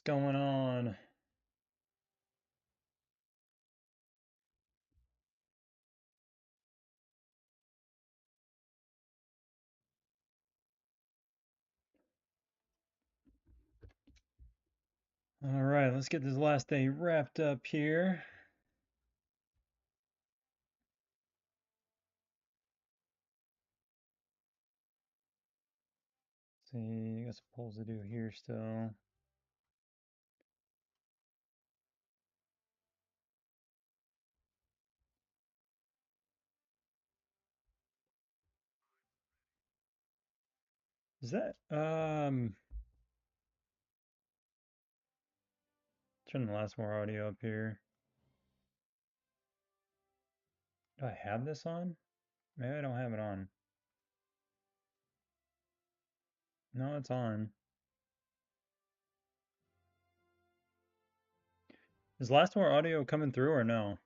going on? All right, let's get this last day wrapped up here. See, got some polls to do here still. Is that turn the last more audio up here. Do I have this on? Maybe I don't have it on. No, it's on. Is last more audio coming through or no?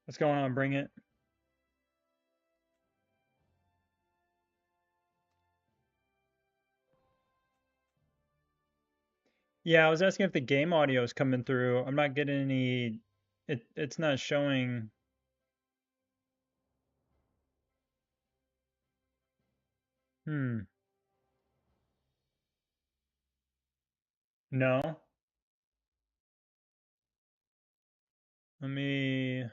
What's going on? Bring it. Yeah, I was asking if the game audio is coming through. I'm not getting any. It's not showing. Hmm. No. Let me.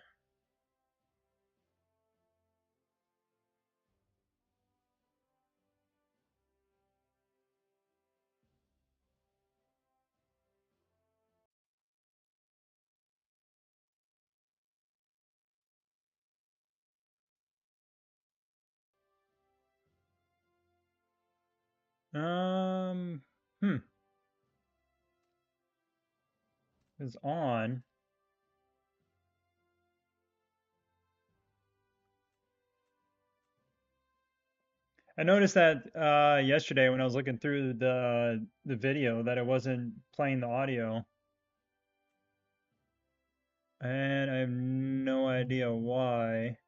Um. Hmm. It's on. I noticed that yesterday when I was looking through the video that it wasn't playing the audio, and I have no idea why.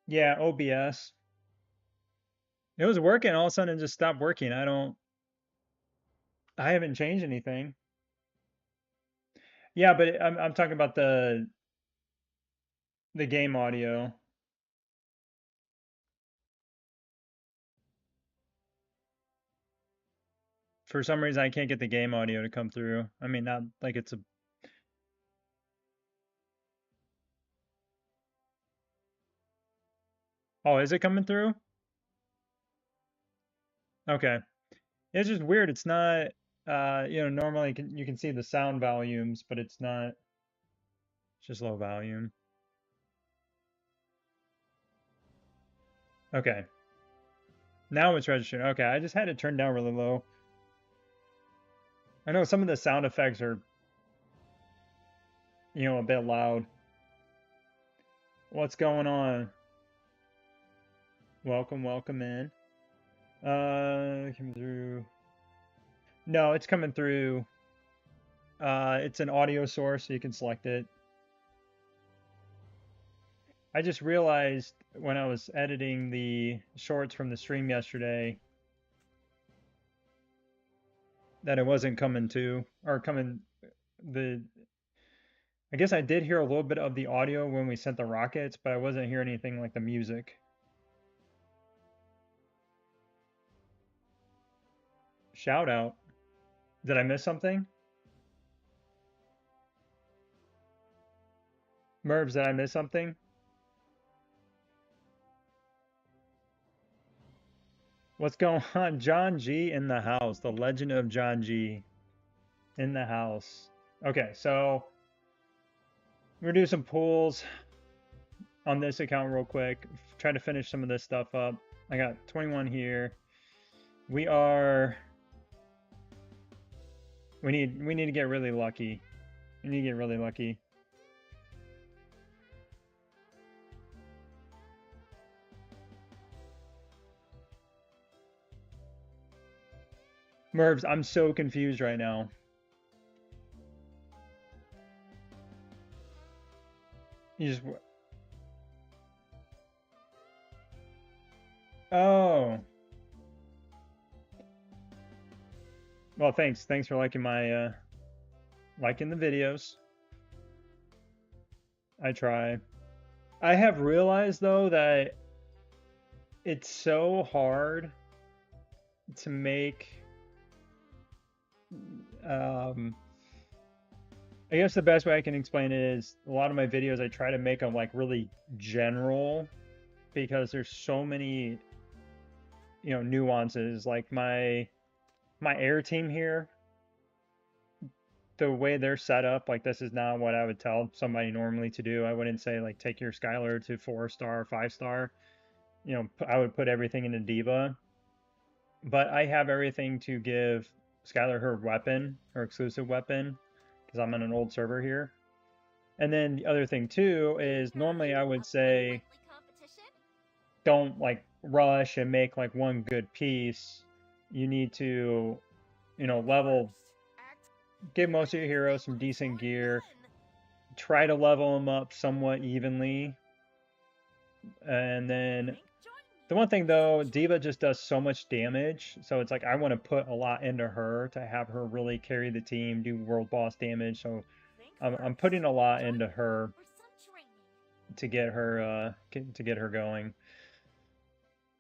Yeah, OBS. It was working, all of a sudden it just stopped working. I haven't changed anything. Yeah, but I'm talking about the game audio. For some reason, I can't get the game audio to come through. I mean, not like it's a. Oh, is it coming through? Okay. It's just weird. It's not. Normally you can see the sound volumes, but it's not. It's just low volume. Okay. Now it's registering. Okay, I just had it turned down really low. I know some of the sound effects are, a bit loud. What's going on? Welcome, welcome in. Coming through. No, it's coming through. It's an audio source, so you can select it. I just realized when I was editing the shorts from the stream yesterday that it wasn't coming to, or coming the I guess I did hear a little bit of the audio when we sent the rockets, but I wasn't hearing anything like the music. Shout out. Did I miss something? Mervs, did I miss something? What's going on? John G in the house. The legend of John G in the house. Okay, so we're gonna do some pulls on this account real quick. Try to finish some of this stuff up. I got 21 here. We are we need to get really lucky. We need to get really lucky. Mervs, I'm so confused right now. You just oh well, thanks for liking my liking the videos. I try. I have realized though that it's so hard to make um I guess the best way I can explain it is a lot of my videos I try to make them like really general because there's so many, nuances. Like my air team here, the way they're set up, like this is not what I would tell somebody normally to do. I wouldn't say like take your Skylar to 4-star, 5-star. I would put everything into Diva, but I have everything to give Skylar her weapon, her exclusive weapon, because I'm on an old server here. And then the other thing too is normally I would say don't like rush and make like one good piece. You need to, level, give most of your heroes some decent gear, try to level them up somewhat evenly. And then the one thing though, Diva just does so much damage, so it's like I want to put a lot into her to have her really carry the team, do world boss damage. So I'm putting a lot into her to get her going.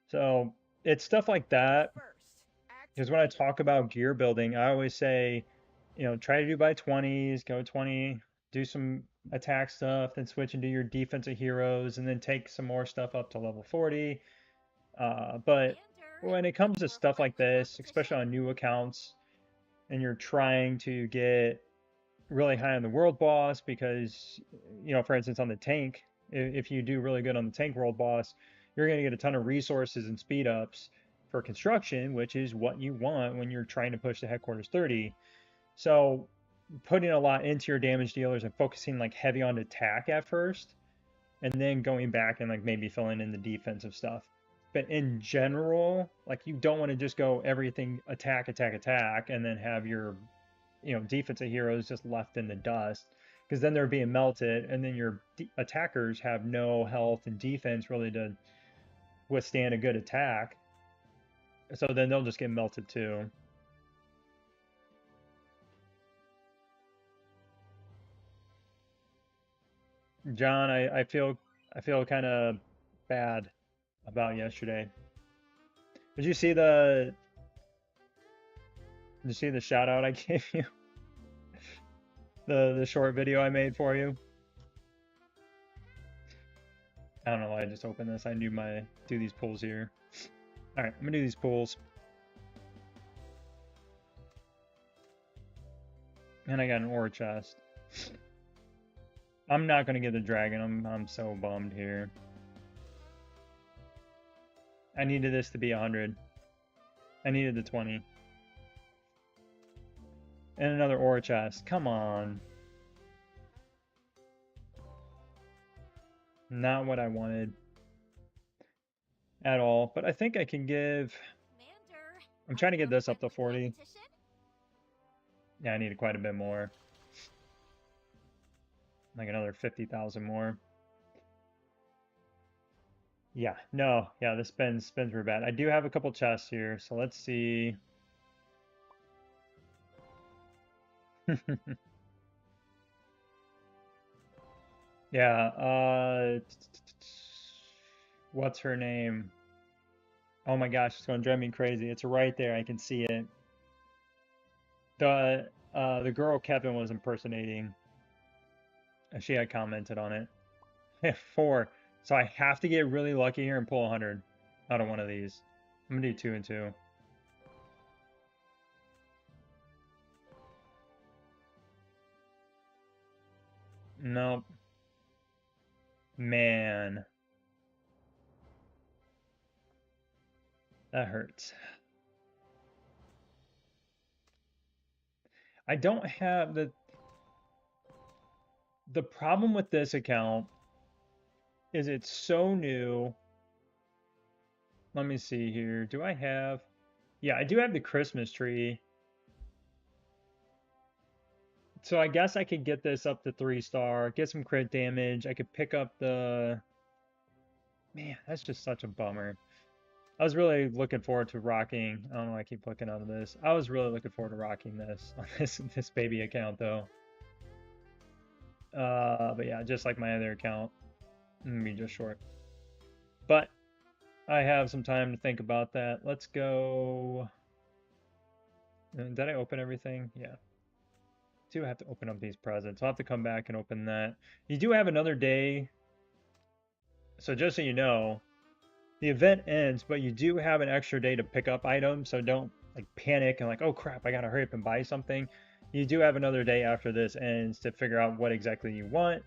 So it's stuff like that. Because when I talk about gear building, I always say, try to do by 20s, go 20, do some attack stuff, then switch and do your defensive heroes, and then take some more stuff up to level 40. But when it comes to stuff like this, especially on new accounts, and you're trying to get really high on the world boss, because, for instance, on the tank, if you do really good on the tank world boss, you're going to get a ton of resources and speed ups for construction, which is what you want when you're trying to push the headquarters 30. So putting a lot into your damage dealers and focusing like heavy on attack at first, and then going back and like maybe filling in the defensive stuff. But in general, like you don't want to just go everything attack, attack, attack, and then have your, defensive heroes just left in the dust, because then they're being melted, and then your attackers have no health and defense really to withstand a good attack. So then they'll just get melted too. John, I feel kind of bad about yesterday. Did you see the shout out I gave you? The short video I made for you? I don't know why I just opened this. I knew do these pulls here. All right, I'm gonna do these pulls. And I got an ore chest. I'm not gonna get the dragon. I'm so bummed here. I needed this to be 100. I needed the 20. And another ore chest. Come on. Not what I wanted at all. But I think I can give... I'm trying to get this up to 40. Yeah, I need quite a bit more. Like another 50,000 more. Yeah, no. Yeah, this spins pretty bad. I do have a couple chests here, so let's see. Yeah, what's her name? Oh my gosh, it's going to drive me crazy. It's right there. I can see it. The girl Kevin was impersonating. She had commented on it. 4. So I have to get really lucky here and pull 100 out of one of these. I'm gonna do 2 and 2. Nope. Man. That hurts. I don't have the problem with this account is it's so new. Let me see here. Do I have... Yeah, I do have the Christmas tree. So I guess I could get this up to 3-star, get some crit damage. I could pick up the... Man, that's just such a bummer. I was really looking forward to rocking. I don't know why I keep looking out of this. I was really looking forward to rocking this on this baby account though. But yeah, just like my other account, I'm gonna be just short. But I have some time to think about that. Let's go. Did I open everything? Yeah. Do have to open up these presents. I'll have to come back and open that. You do have another day. So just so you know, the event ends, but you do have an extra day to pick up items. So don't like panic and like, oh crap, I gotta hurry up and buy something. You do have another day after this ends to figure out what exactly you want.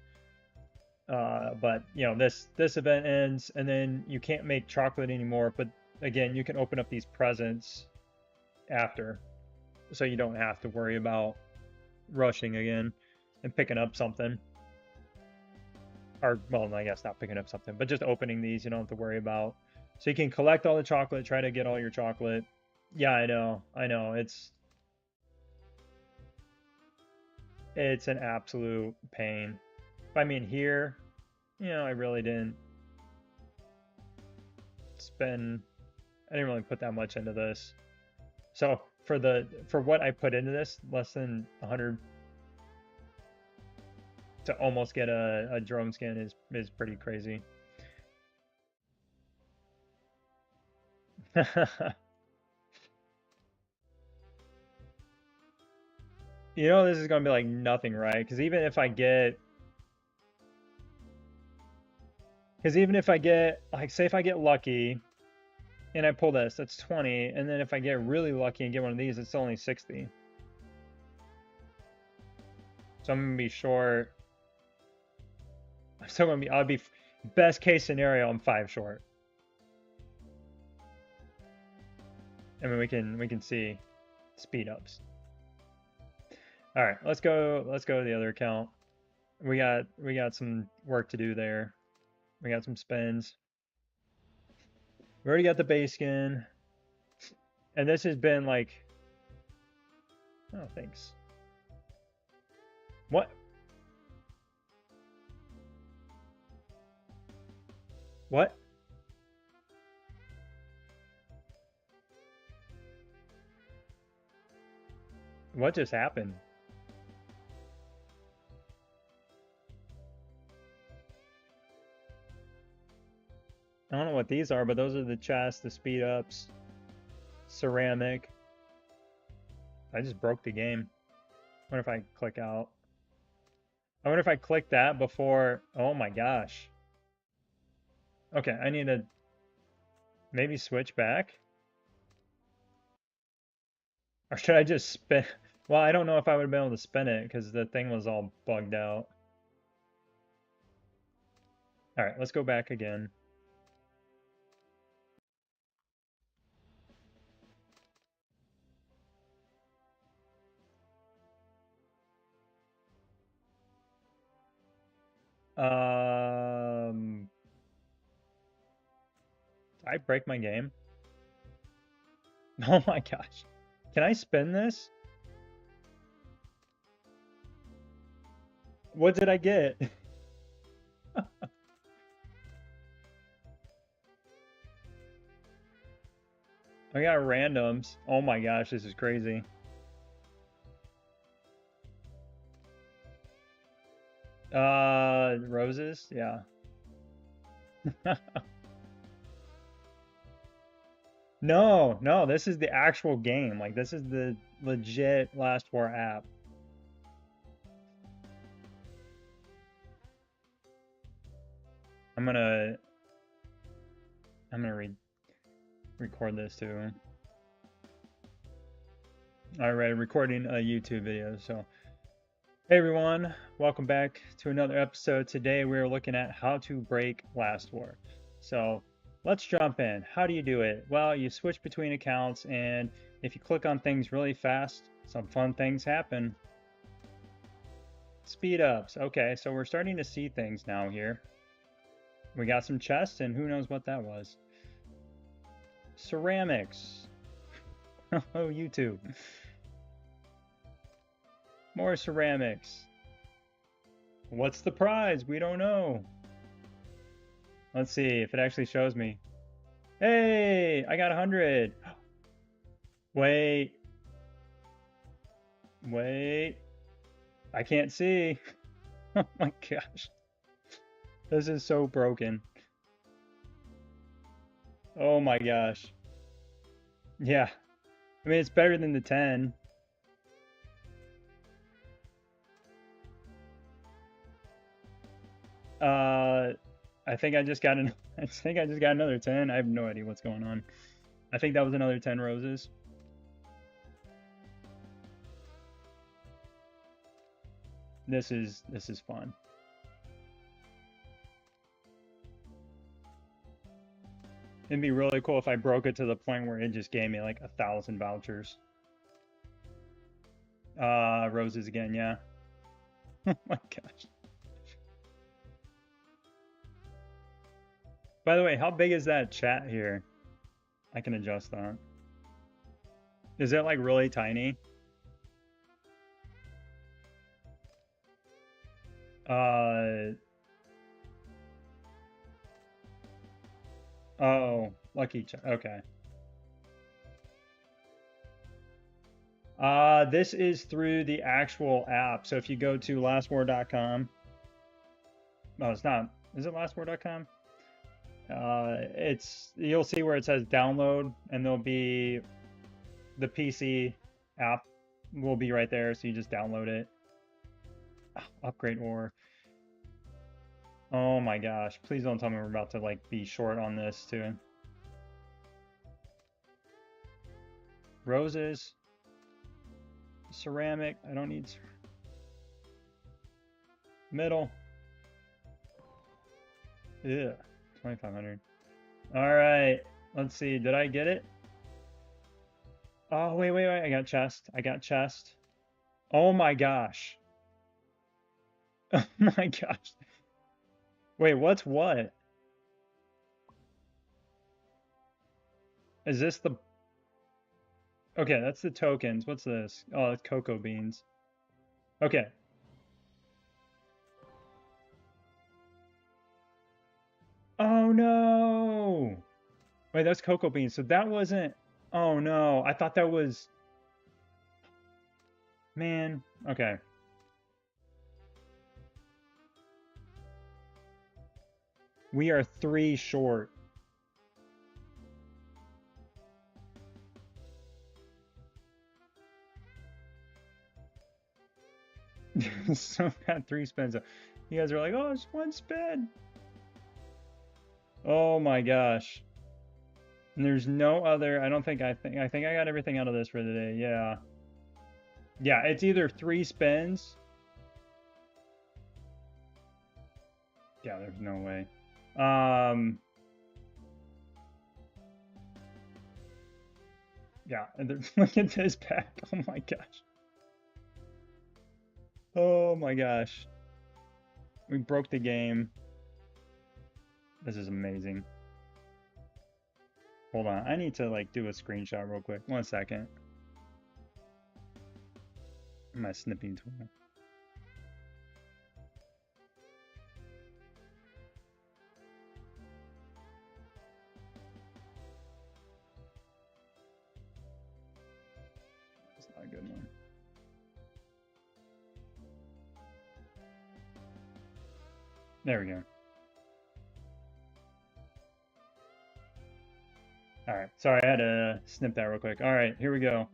But you know, this event ends, and then you can't make chocolate anymore. But again, you can open up these presents after, so you don't have to worry about rushing again and picking up something. Or, well, I guess not picking up something, but just opening these, you don't have to worry about. So you can collect all the chocolate, try to get all your chocolate. Yeah, I know, it's an absolute pain. I mean, here, you know, I really didn't spend, I didn't really put that much into this. So for what I put into this, less than 100 to almost get a drone skin is pretty crazy. You know, this is gonna be like nothing, right? Because even if I get, like, say if I get lucky and I pull this, that's 20, and then if I get really lucky and get one of these, it's only 60. So I'm gonna be short. I'm still gonna be, I'll be, best case scenario, I'm 5 short. I mean, we can see speed ups. All right, let's go to the other account. We got some work to do there. We got some spins. We already got the base skin. And this has been like, oh, thanks. What? What? What just happened? I don't know what these are, but those are the chests, the speed ups, ceramic. I just broke the game. I wonder if I click out. I wonder if I click that before. Oh my gosh. Okay, I need to maybe switch back. Or should I just spin? Well, I don't know if I would have been able to spin it because the thing was all bugged out. All right, let's go back again. Did I break my game? Oh my gosh. Can I spin this? What did I get? I got randoms. Oh my gosh, this is crazy. Roses? Yeah. No, no, this is the actual game. Like, this is the legit Last War app. I'm gonna record this too. Alright, recording a YouTube video. So, hey everyone, welcome back to another episode. Today we're looking at how to break Last War. So, let's jump in. How do you do it? Well, you switch between accounts, and if you click on things really fast, some fun things happen. Speed ups. Okay, so we're starting to see things now here. We got some chests, and who knows what that was. Ceramics. Oh, YouTube. More ceramics. What's the prize? We don't know. Let's see if it actually shows me. Hey, I got 100. Wait. Wait. I can't see. Oh my gosh. This is so broken. Oh my gosh. Yeah. I mean, it's better than the 10. I think I just got I think I just got another 10. I have no idea what's going on. I think that was another 10 roses. This is fun. It'd be really cool if I broke it to the point where it just gave me like 1,000 vouchers. Roses again, yeah. Oh my gosh. By the way, how big is that chat here? I can adjust that. Is it like really tiny? Oh, lucky chat. Okay. This is through the actual app. So if you go to lastwar.com, no, it's not. Is it lastwar.com? You'll see where it says download, and there'll be the PC app will be right there. So you just download it. Oh, upgrade ore. Oh my gosh! Please don't tell me we're about to like be short on this too. Roses. Ceramic. I don't need middle. Yeah, 2,500. All right. Let's see. Did I get it? Oh, wait. I got chest. I got chest. Oh my gosh. Oh my gosh. Wait, what's what? Is this the... Okay, that's the tokens. What's this? Oh, it's cocoa beans. Okay. Oh no! Wait, that's cocoa beans. So that wasn't... Oh no, I thought that was... Man, okay. We are 3 short. So got 3 spins. You guys are like, oh, it's 1 spin. Oh my gosh. And there's no other. I think I got everything out of this for the day. Yeah. Yeah, it's either 3 spins. Yeah, there's no way. Yeah, and look at this pack. Oh my gosh. Oh my gosh. We broke the game. This is amazing. Hold on. I need to like do a screenshot real quick. 1 second. My snipping tool. That's not a good one. There we go. All right. Sorry, I had to snip that real quick. All right, here we go.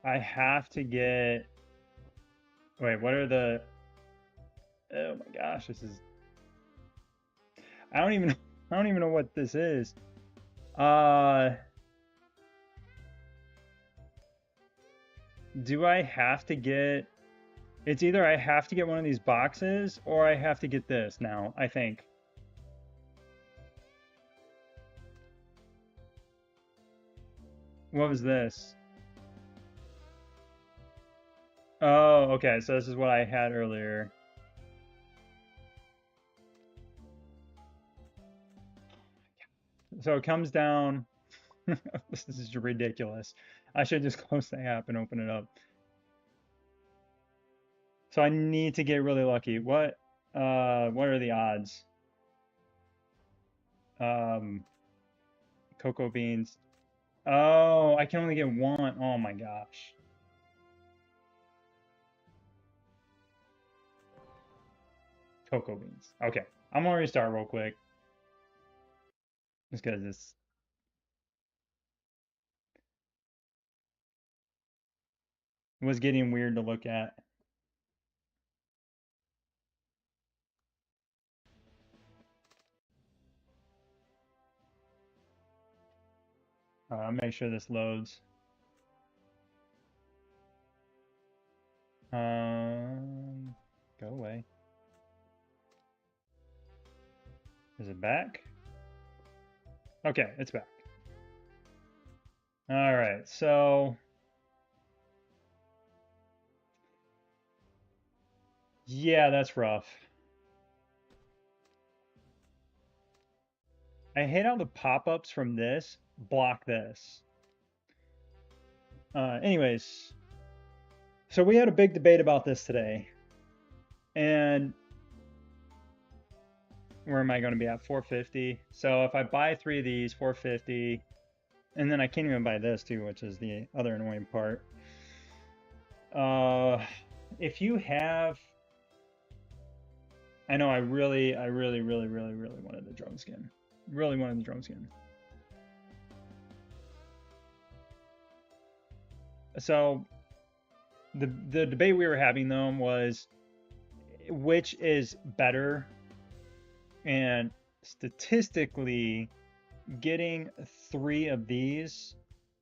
I have to get... Wait, what are the... Oh my gosh, this is... I don't even know what this is. Do I have to get... It's either I have to get one of these boxes or I have to get this now, I think. What was this? Oh, okay, so this is what I had earlier. So it comes down. This is ridiculous. I should just close the app and open it up. So I need to get really lucky. What are the odds? Um, cocoa beans. Oh, I can only get one. Oh my gosh. Cocoa beans. Okay. I'm gonna restart real quick. Just because this was getting weird to look at. I'll make sure this loads. Go away. Is it back? Okay, it's back. All right, so yeah, that's rough. I hate how the pop-ups from this block this. Anyways, so we had a big debate about this today, and where am I going to be at? 450. So if I buy 3 of these, 450, and then I can't even buy this too, which is the other annoying part. If you have, I know I really wanted the drone skin. Really wanted the drone skin. So the debate we were having though was which is better, and statistically getting 3 of these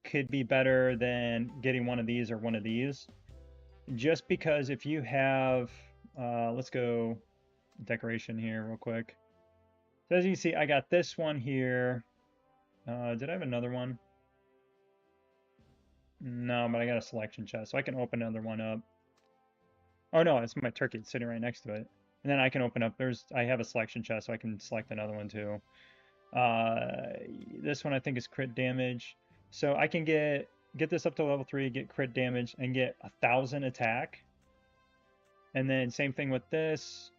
could be better than getting 1 of these or 1 of these, just because if you have let's go decoration here real quick. So as you see, I got this one here. Did I have another one? No, but I got a selection chest, so I can open another one up. Oh no, it's my turkey. It's sitting right next to it. And then I can open up, I have a selection chest, so I can select another one too. This one I think is crit damage. So I can get this up to level 3, get crit damage, and get 1,000 attack. And then same thing with this.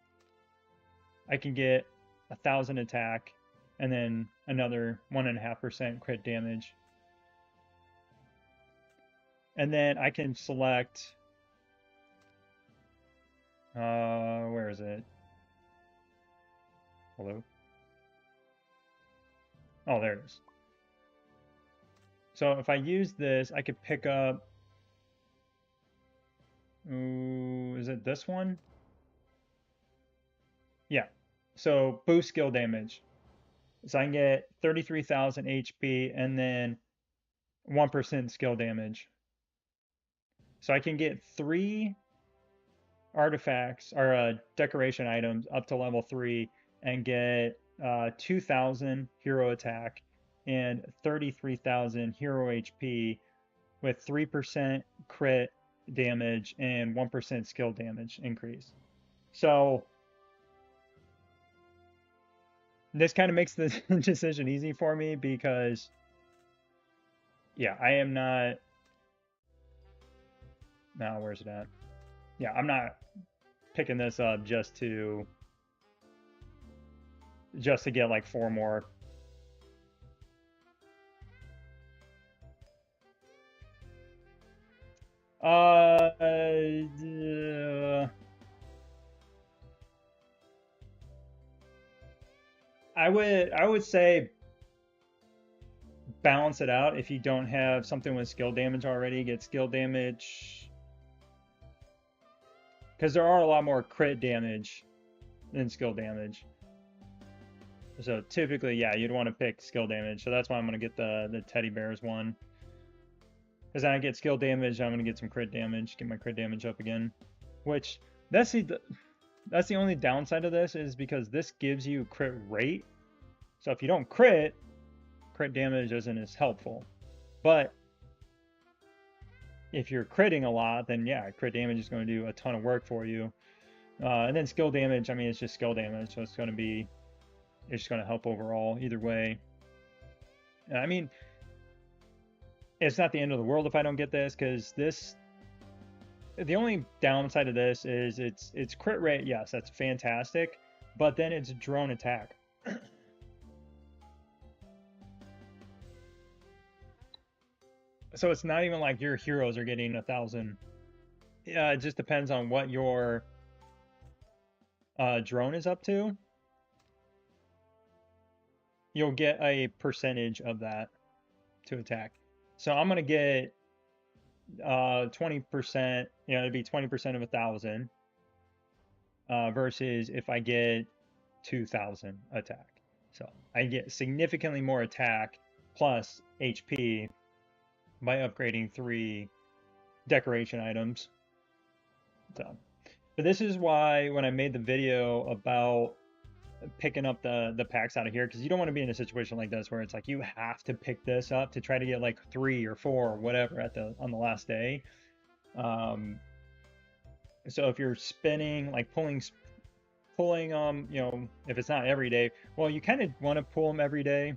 I can get 1,000 attack, and then another 1.5% crit damage. And then I can select, where is it? Hello? Oh, there it is. So if I use this, I could pick up, ooh, is it this one? Yeah. So boost skill damage. So I can get 33,000 HP and then 1% skill damage. So I can get 3 artifacts or decoration items up to level 3 and get 2,000 hero attack and 33,000 hero HP with 3% crit damage and 1% skill damage increase. So this kind of makes the decision easy for me because, yeah, I am not. Now, where's it at? Yeah, I'm not picking this up just to get like 4 more. Uh, I would say balance it out. If you don't have something with skill damage already, get skill damage, because there are a lot more crit damage than skill damage. So typically, yeah, you'd want to pick skill damage. So that's why I'm gonna get the teddy bears one, because then I get skill damage. I'm gonna get some crit damage, get my crit damage up again. Which that's the only downside of this, is because this gives you crit rate. So if you don't crit damage isn't as helpful. But if you're critting a lot, then yeah, crit damage is going to do a ton of work for you. And then skill damage, I mean, it's just skill damage, so it's just going to help overall either way. I mean, it's not the end of the world if I don't get this, because this, the only downside of this is it's crit rate. Yes, that's fantastic, but then it's drone attack. So it's not even like your heroes are getting 1,000. It just depends on what your drone is up to. You'll get a percentage of that to attack. So I'm gonna get 20%. You know, it'd be 20% of 1,000 versus if I get 2,000 attack. So I get significantly more attack plus HP by upgrading 3 decoration items. So, but this is why when I made the video about picking up the packs out of here, because you don't want to be in a situation like this where it's like you have to pick this up to try to get like 3 or 4 or whatever on the last day. So if you're spinning, like pulling you know, if it's not every day, well, you kind of want to pull them every day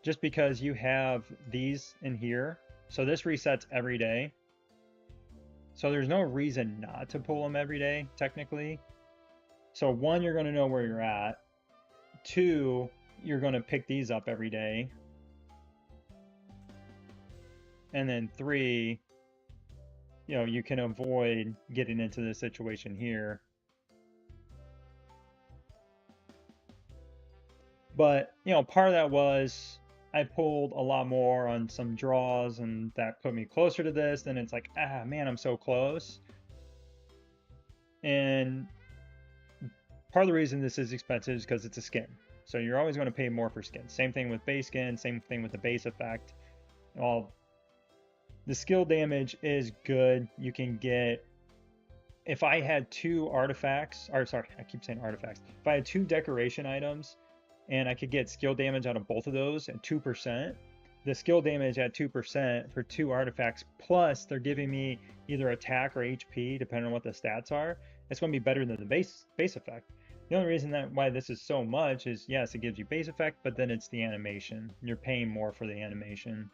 just because you have these in here. So this resets every day. So there's no reason not to pull them every day, technically. So 1, you're going to know where you're at. 2, you're going to pick these up every day. And then 3, you know, you can avoid getting into this situation here. But, you know, part of that was I pulled a lot more on some draws, and that put me closer to this. Then it's like, ah, man, I'm so close. And part of the reason this is expensive is because it's a skin. So you're always going to pay more for skins. Same thing with base skin, same thing with the base effect. The skill damage is good. You can get, if I had 2 artifacts, or sorry, I keep saying artifacts. If I had 2 decoration items and I could get skill damage out of both of those at 2%, the skill damage at 2% for 2 artifacts, plus they're giving me either attack or HP, depending on what the stats are, it's going to be better than the base effect. The only reason why this is so much is, yes, it gives you base effect, but then it's the animation. You're paying more for the animation.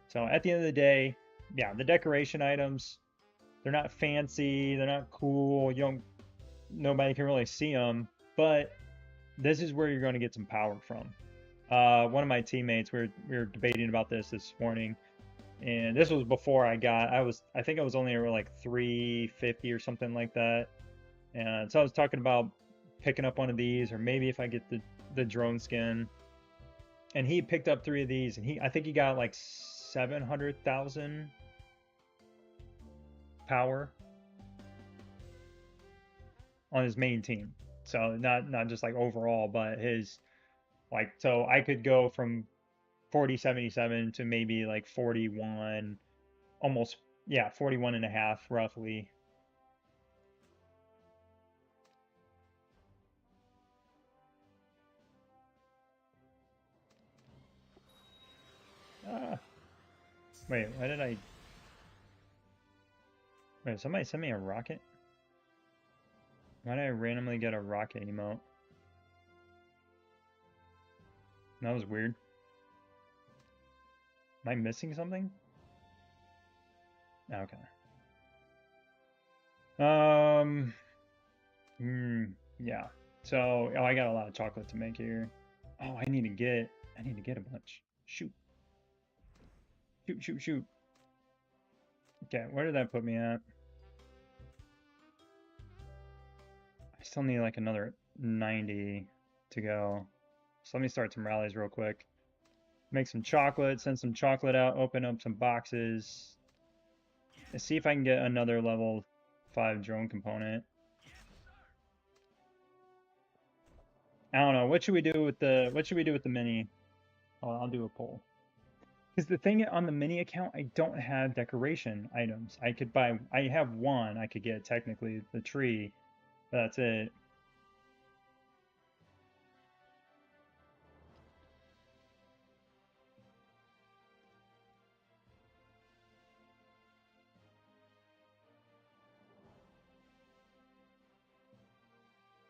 So at the end of the day, yeah, the decoration items, they're not fancy, they're not cool. Nobody can really see them, but this is where you're going to get some power from. One of my teammates, we were debating about this morning, and this was before I think I was only around like 350 or something like that. And so I was talking about picking up one of these, or maybe if I get the drone skin. And he picked up 3 of these, and I think he got like 700,000 power on his main team. So not just like overall, but his, like, so I could go from 4077 to maybe like 41, almost, yeah, 41 and a half roughly. Wait, why did I... Wait, somebody sent me a rocket? Why did I randomly get a rocket emote? That was weird. Am I missing something? Okay. Yeah. So, oh, I got a lot of chocolate to make here. Oh, I need to get a bunch. Shoot. Shoot. Okay, where did that put me at? I still need like another 90 to go. So let me start some rallies real quick. Make some chocolate, send some chocolate out, open up some boxes. Let's see if I can get another level 5 drone component. I don't know. What should we do with the mini? Oh, I'll do a poll. Because the thing on the mini account, I don't have decoration items. I have 1, I could get technically the tree, but that's it.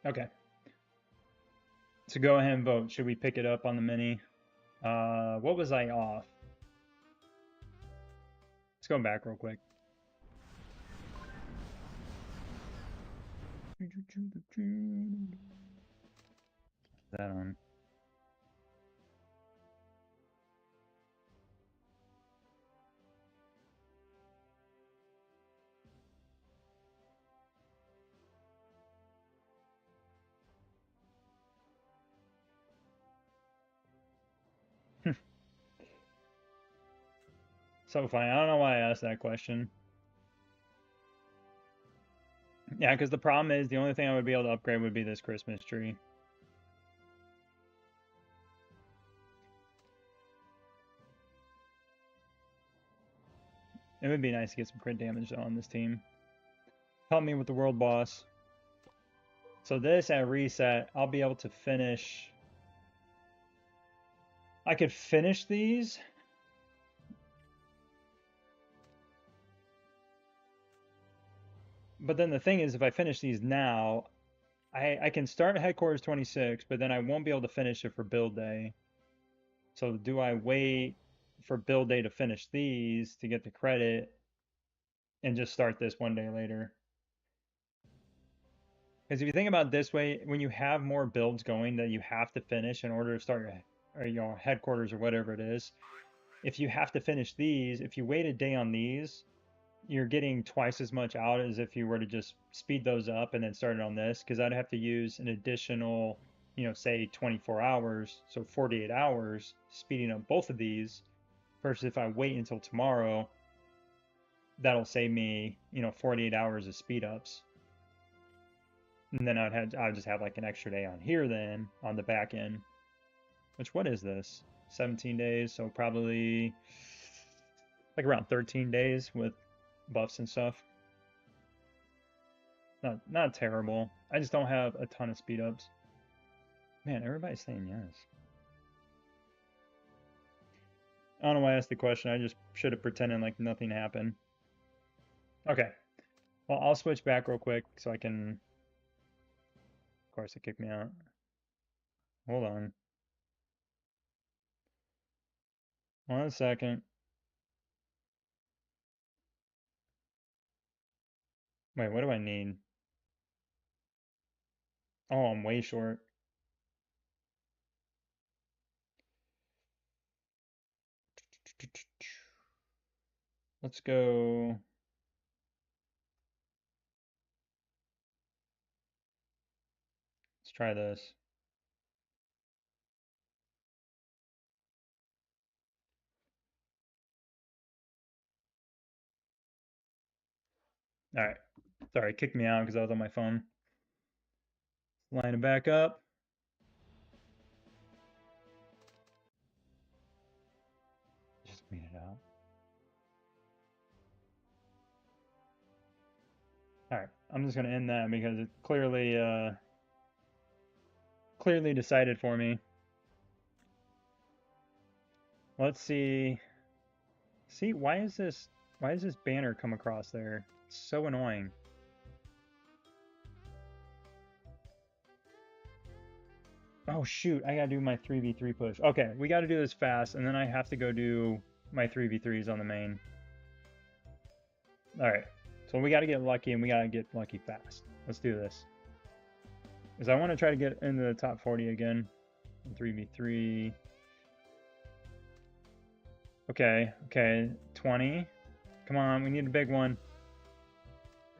Okay. So go ahead and vote. Should we pick it up on the mini? What was I off? Let's go back real quick. That on. So funny. I don't know why I asked that question. Yeah, because the problem is the only thing I would be able to upgrade would be this Christmas tree. It would be nice to get some crit damage though on this team. Help me with the world boss. So this at reset, I'll be able to finish. I could finish these. But then the thing is, if I finish these now, I can start headquarters 26, but then I won't be able to finish it for build day. So do I wait for build day to finish these to get the credit and just start this one day later? Because if you think about it this way, when you have more builds going that you have to finish in order to start your headquarters or whatever it is, if you have to finish these, if you wait a day on these, you're getting twice as much out as if you were to just speed those up and then start it on this, because I'd have to use an additional, say 24 hours, so 48 hours speeding up both of these, versus if I wait until tomorrow, that'll save me, 48 hours of speed ups. And then I'd just have like an extra day on here then on the back end. Which, what is this? 17 days, so probably like around 13 days with buffs and stuff. Not terrible. I just don't have a ton of speed ups. Man, everybody's saying yes. I don't know why I asked the question. I just should have pretended like nothing happened. Okay. Well, I'll switch back real quick so I can. Of course, it kicked me out. Hold on. 1 second. Wait, what do I need? Oh, I'm way short. Let's go. Let's try this. All right. Sorry, it kicked me out because I was on my phone. Line it back up. Just clean it out. All right. I'm just gonna end that because it clearly decided for me. Let's see. See, why is this banner come across there? It's so annoying. Oh shoot, I gotta do my 3v3 push. Okay, we gotta do this fast, and then I have to go do my 3v3s on the main. Alright, so we gotta get lucky, and we gotta get lucky fast. Let's do this. Because I want to try to get into the top 40 again. 3v3. Okay, 20. Come on, we need a big one.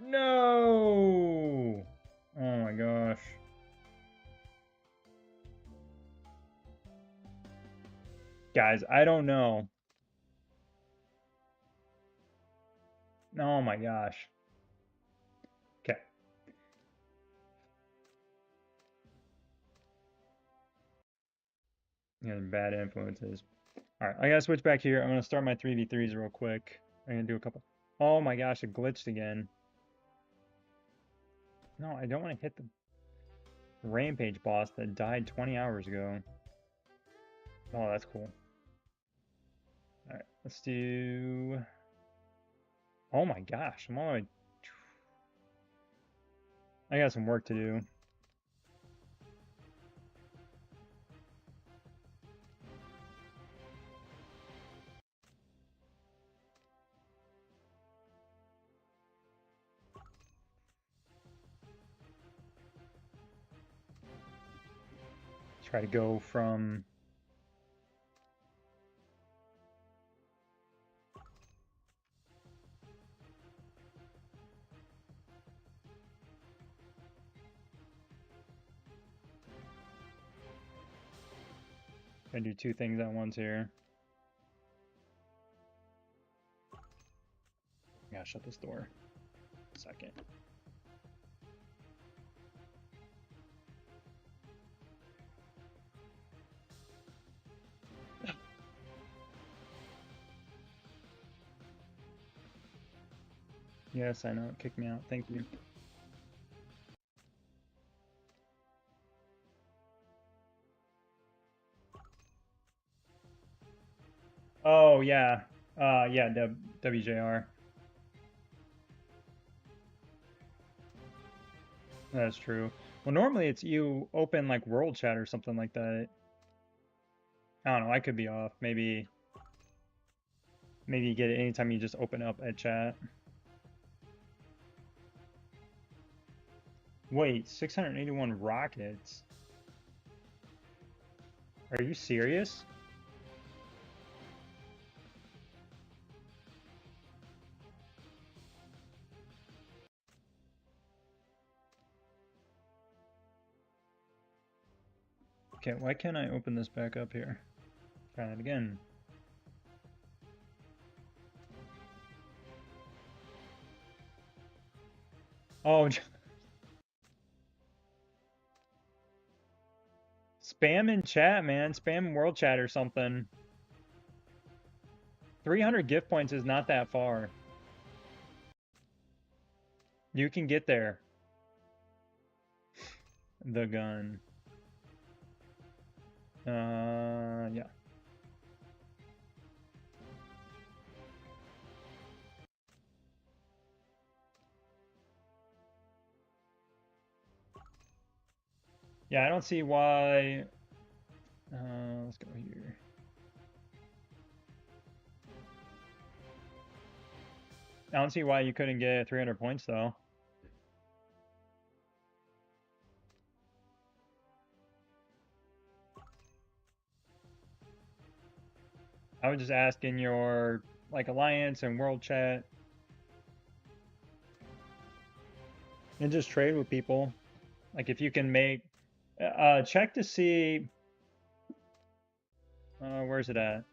No! Oh my gosh. Guys, I don't know. Oh my gosh. Okay. Yeah, bad influences. Alright, I gotta switch back here. I'm gonna start my 3v3s real quick. I'm gonna do a couple. Oh my gosh, it glitched again. No, I don't want to hit the rampage boss that died 20 hours ago. Oh, that's cool. Alright, let's do... Oh my gosh, I'm all the way... I got some work to do. Try to go from I do two things at once here. I gotta shut this door. Second. Yes, I know. It kicked me out. Thank you. Oh, yeah. Yeah, WJR. That's true. Well, normally it's you open like world chat or something like that. I don't know. I could be off. Maybe you get it anytime you just open up a chat. Wait, 681 rockets? Are you serious? Okay, why can't I open this back up here? Try that again. Oh, spam in chat, man. Spam world chat or something. 300 gift points is not that far. You can get there. The gun. Yeah. Yeah, I don't see why. Let's go here. I don't see why you couldn't get 300 points though. I would just ask in your like alliance and world chat and just trade with people. Like if you can make check to see where's it at?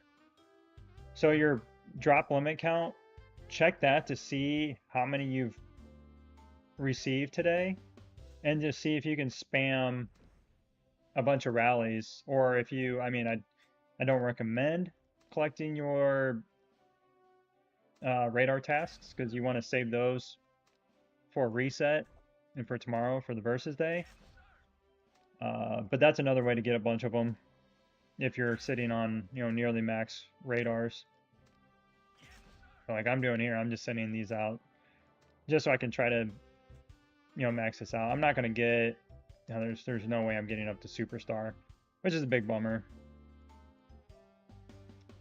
So your drop limit count, check that to see how many you've received today and just see if you can spam a bunch of rallies or if you I mean I don't recommend collecting your radar tasks because you want to save those for reset and for tomorrow for the versus day. But that's another way to get a bunch of them if you're sitting on, you know, nearly max radars. So like I'm doing here, I'm just sending these out just so I can try to, you know, max this out. I'm not gonna get, you know, there's no way I'm getting up to superstar, which is a big bummer.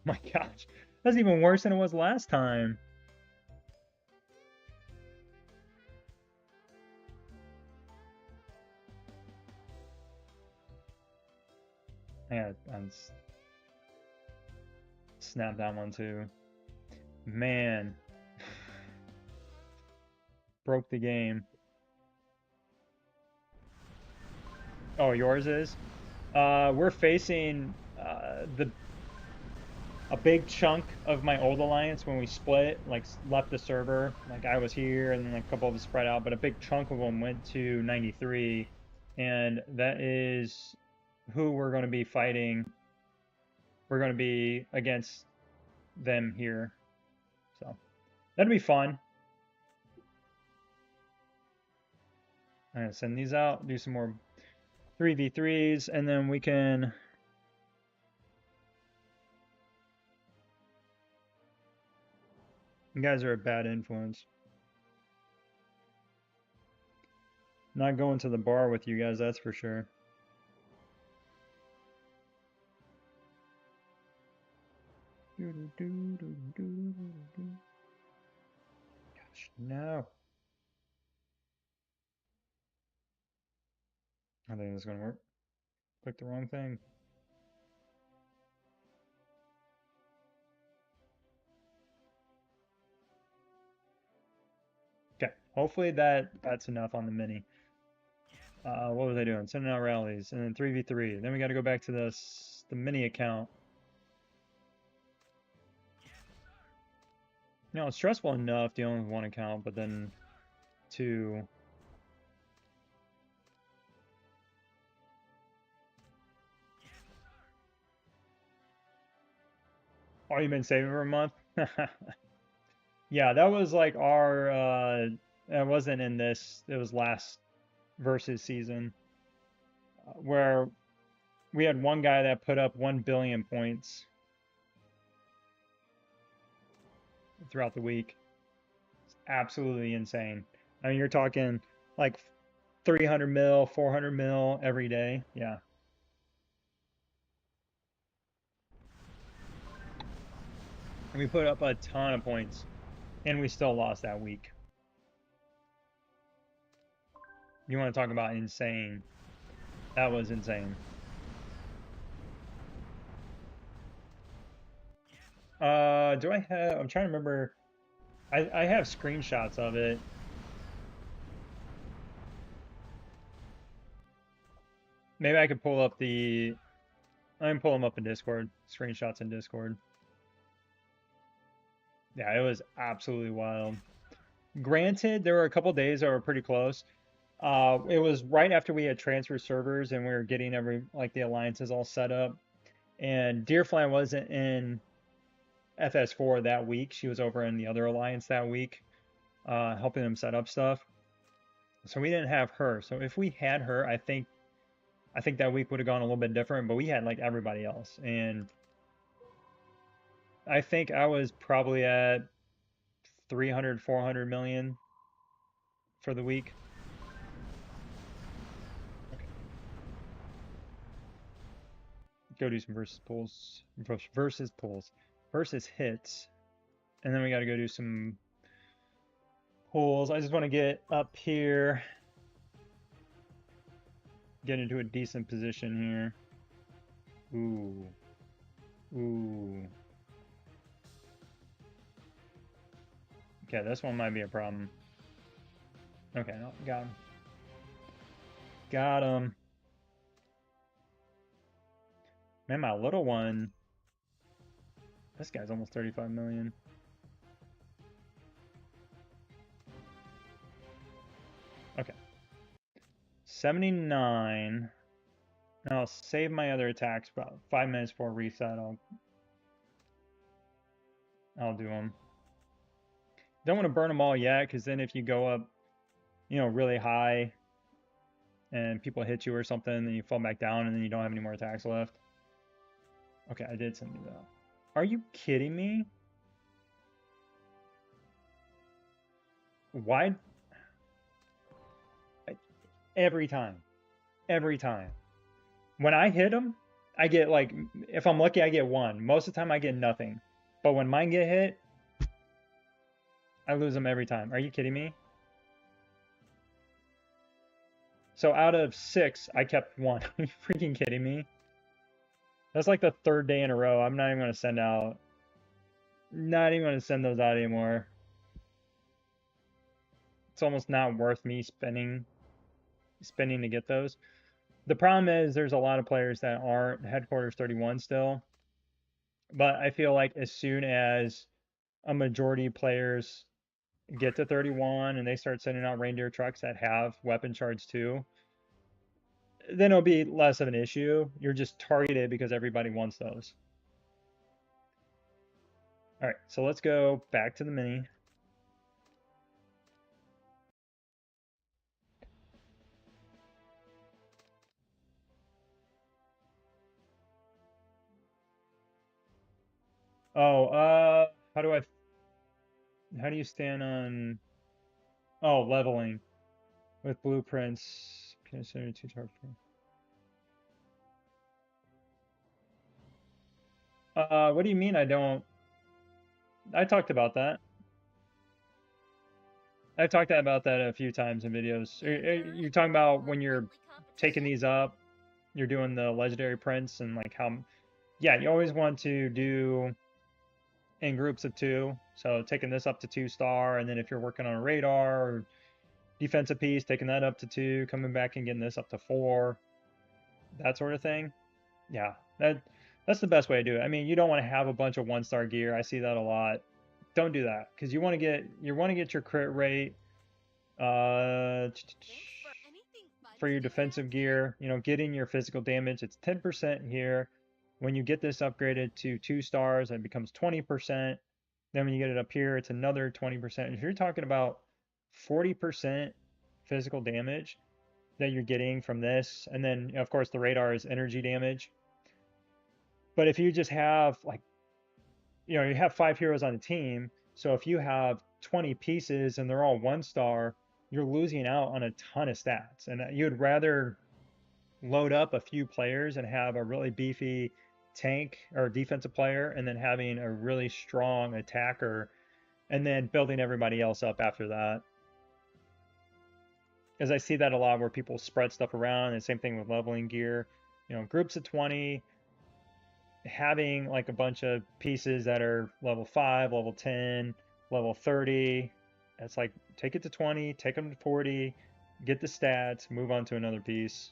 My gosh, that's even worse than it was last time. Yeah, I'm snap that one too. Man, broke the game. Oh, yours is? We're facing the a big chunk of my old alliance when we split, like left the server. Like I was here, and then like, a couple of us spread out, but a big chunk of them went to 93, and that is who we're going to be fighting. We're going to be against them here, so that'll be fun. I'm gonna send these out, do some more 3v3s, and then we can. You guys are a bad influence. Not going to the bar with you guys, that's for sure. Gosh, no. I think this is gonna work. Clicked the wrong thing. Okay, hopefully that's enough on the mini. What was I doing? Sending out rallies, and then 3v3. Then we got to go back to the mini account. You know, it's stressful enough dealing with one account, but then two. Oh, you've been saving for a month? Yeah, that was like our it wasn't in this, it was last versus season where we had one guy that put up 1 billion points throughout the week. It's absolutely insane. I mean, you're talking like 300 mil, 400 mil every day. Yeah. And we put up a ton of points and we still lost that week. You want to talk about insane? That was insane. Do I have, I'm trying to remember. I have screenshots of it. Maybe I could pull up I can pull them up in Discord. Screenshots in Discord. Yeah, it was absolutely wild. Granted, there were a couple days that were pretty close. It was right after we had transfer servers and we were getting the alliances all set up. And Deerfly wasn't in FS4 that week. She was over in the other alliance that week, helping them set up stuff. So we didn't have her. So if we had her, I think that week would have gone a little bit different, but we had like everybody else. And I think I was probably at 300, 400 million for the week. Okay. Go do some versus pulls, versus hits. And then we got to go do some pulls. I just want to get up here, get into a decent position here. Ooh. Ooh. Okay, this one might be a problem. Okay, no, got him. Got him. Man, my little one. This guy's almost 35 million. Okay. 79. Now I'll save my other attacks about 5 minutes before reset. I'll do them. Don't want to burn them all yet, because then if you go up, really high and people hit you or something, then you fall back down and then you don't have any more attacks left. Okay, I did send you that. Are you kidding me? Why? Every time. Every time. When I hit them, I get like, if I'm lucky, I get one. Most of the time, I get nothing. But when mine get hit, I lose them every time. Are you kidding me? So out of 6, I kept 1. Are you freaking kidding me? That's like the 3rd day in a row. I'm not even going to send out. Not even going to send those out anymore. It's almost not worth me spending to get those. The problem is there's a lot of players that aren't headquarters 31 still. But I feel like as soon as a majority of players get to 31 and they start sending out reindeer trucks that have weapon shards too, then it'll be less of an issue. You're just targeted because everybody wants those. All right, so let's go back to the mini. Oh, how do you stand on, oh, leveling with blueprints, consider 2 target. What do you mean I don't? I talked about that. I've talked about that a few times in videos. You're talking about when you're taking these up, you're doing the legendary prints and like how, yeah, you always want to do in groups of two. So taking this up to 2-star, and then if you're working on a radar or defensive piece, taking that up to 2, coming back and getting this up to 4, that sort of thing. Yeah, that's the best way to do it. I mean, you don't want to have a bunch of 1-star gear. I see that a lot. Don't do that because you want to get your crit rate uh for your defensive gear, getting your physical damage. It's 10% here. When you get this upgraded to 2 stars, it becomes 20%. Then when you get it up here, it's another 20%. If you're talking about 40% physical damage that you're getting from this, and then of course the radar is energy damage. But if you just have like, you have 5 heroes on the team, so if you have 20 pieces and they're all 1-star, you're losing out on a ton of stats. And you'd rather load up a few players and have a really beefy tank or defensive player and then having a really strong attacker and then building everybody else up after that. As I see that a lot where people spread stuff around, and same thing with leveling gear. Groups of 20, having like a bunch of pieces that are level 5, level 10, level 30. It's like take it to 20, take them to 40, get the stats, move on to another piece.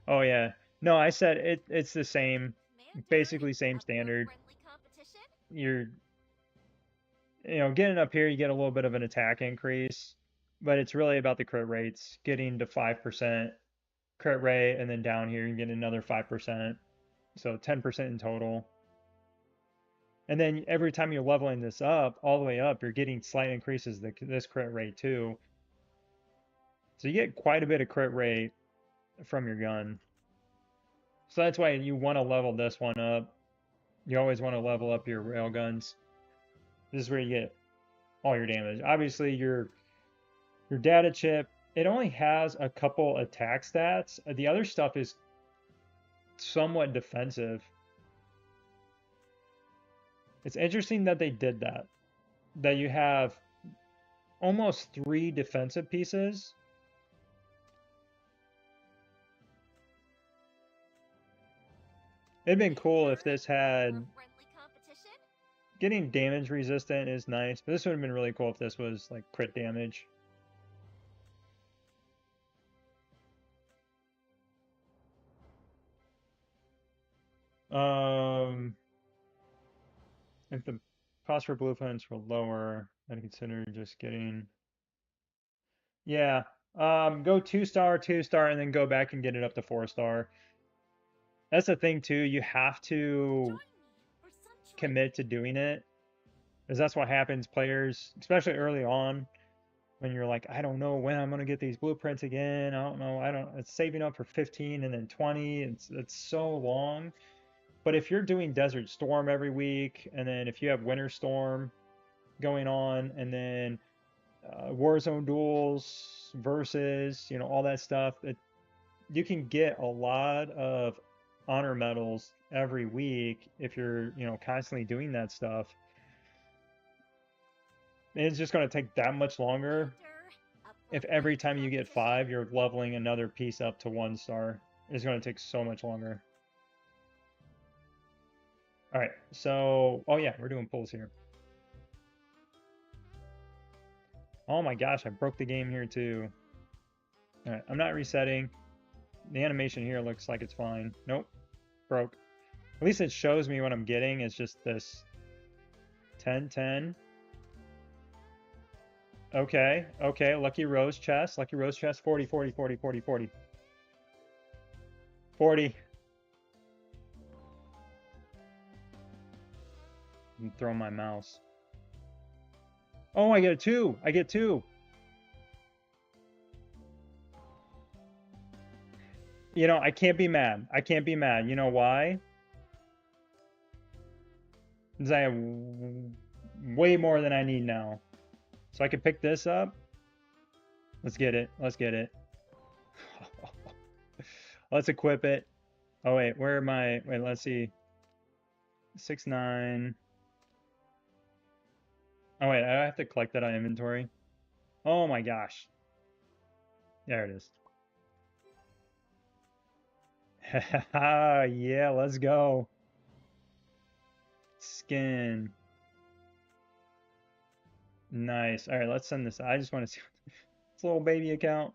Oh yeah. No, I said it's the same, basically same standard. You're, getting up here, you get a little bit of an attack increase, but it's really about the crit rates, getting to 5% crit rate, and then down here you get another 5%, so 10% in total. And then every time you're leveling this up, all the way up, you're getting slight increases this crit rate too. So you get quite a bit of crit rate from your gun. So that's why you want to level this one up. You always want to level up your rail guns. This is where you get all your damage. Obviously, your data chip, it only has a couple attack stats. The other stuff is somewhat defensive. It's interesting that they did that. That you have almost 3 defensive pieces. It'd been cool if this had getting damage resistant is nice, but this would have been really cool if this was like crit damage. If the cost for blueprints were lower, I'd consider just getting, yeah, go 2-star, 2-star, and then go back and get it up to 4-star. That's the thing too, you have to commit to doing it, because that's what happens. Players, especially early on, when you're like, I don't know when I'm gonna get these blueprints again. I don't know. It's saving up for 15 and then 20. It's so long. But if you're doing Desert Storm every week, and then if you have Winter Storm going on, and then Warzone duels versus, all that stuff, you can get a lot of honor medals every week if you're, constantly doing that stuff. And it's just going to take that much longer if every time you get 5, you're leveling another piece up to 1-star. It's going to take so much longer. All right, so, oh yeah, we're doing pulls here. Oh my gosh, I broke the game here too. All right, I'm not resetting. The animation here looks like it's fine. Nope, broke. At least it shows me what I'm getting. It's just this 10, 10. Okay, okay, Lucky Rose chest, 40, 40, 40, 40, 40. 40. I'm throwing my mouse. Oh, I get a 2. I get 2. I can't be mad. I can't be mad. You know why? Because I have way more than I need now. So I can pick this up. Let's get it. Let's get it. Let's equip it. Oh, wait. Where am I? Wait, let's see. 6, 9. Oh, wait. I have to collect that on inventory. Oh my gosh. There it is. Yeah, let's go. Skin. Nice. All right, let's send this. I just want to see this little baby account.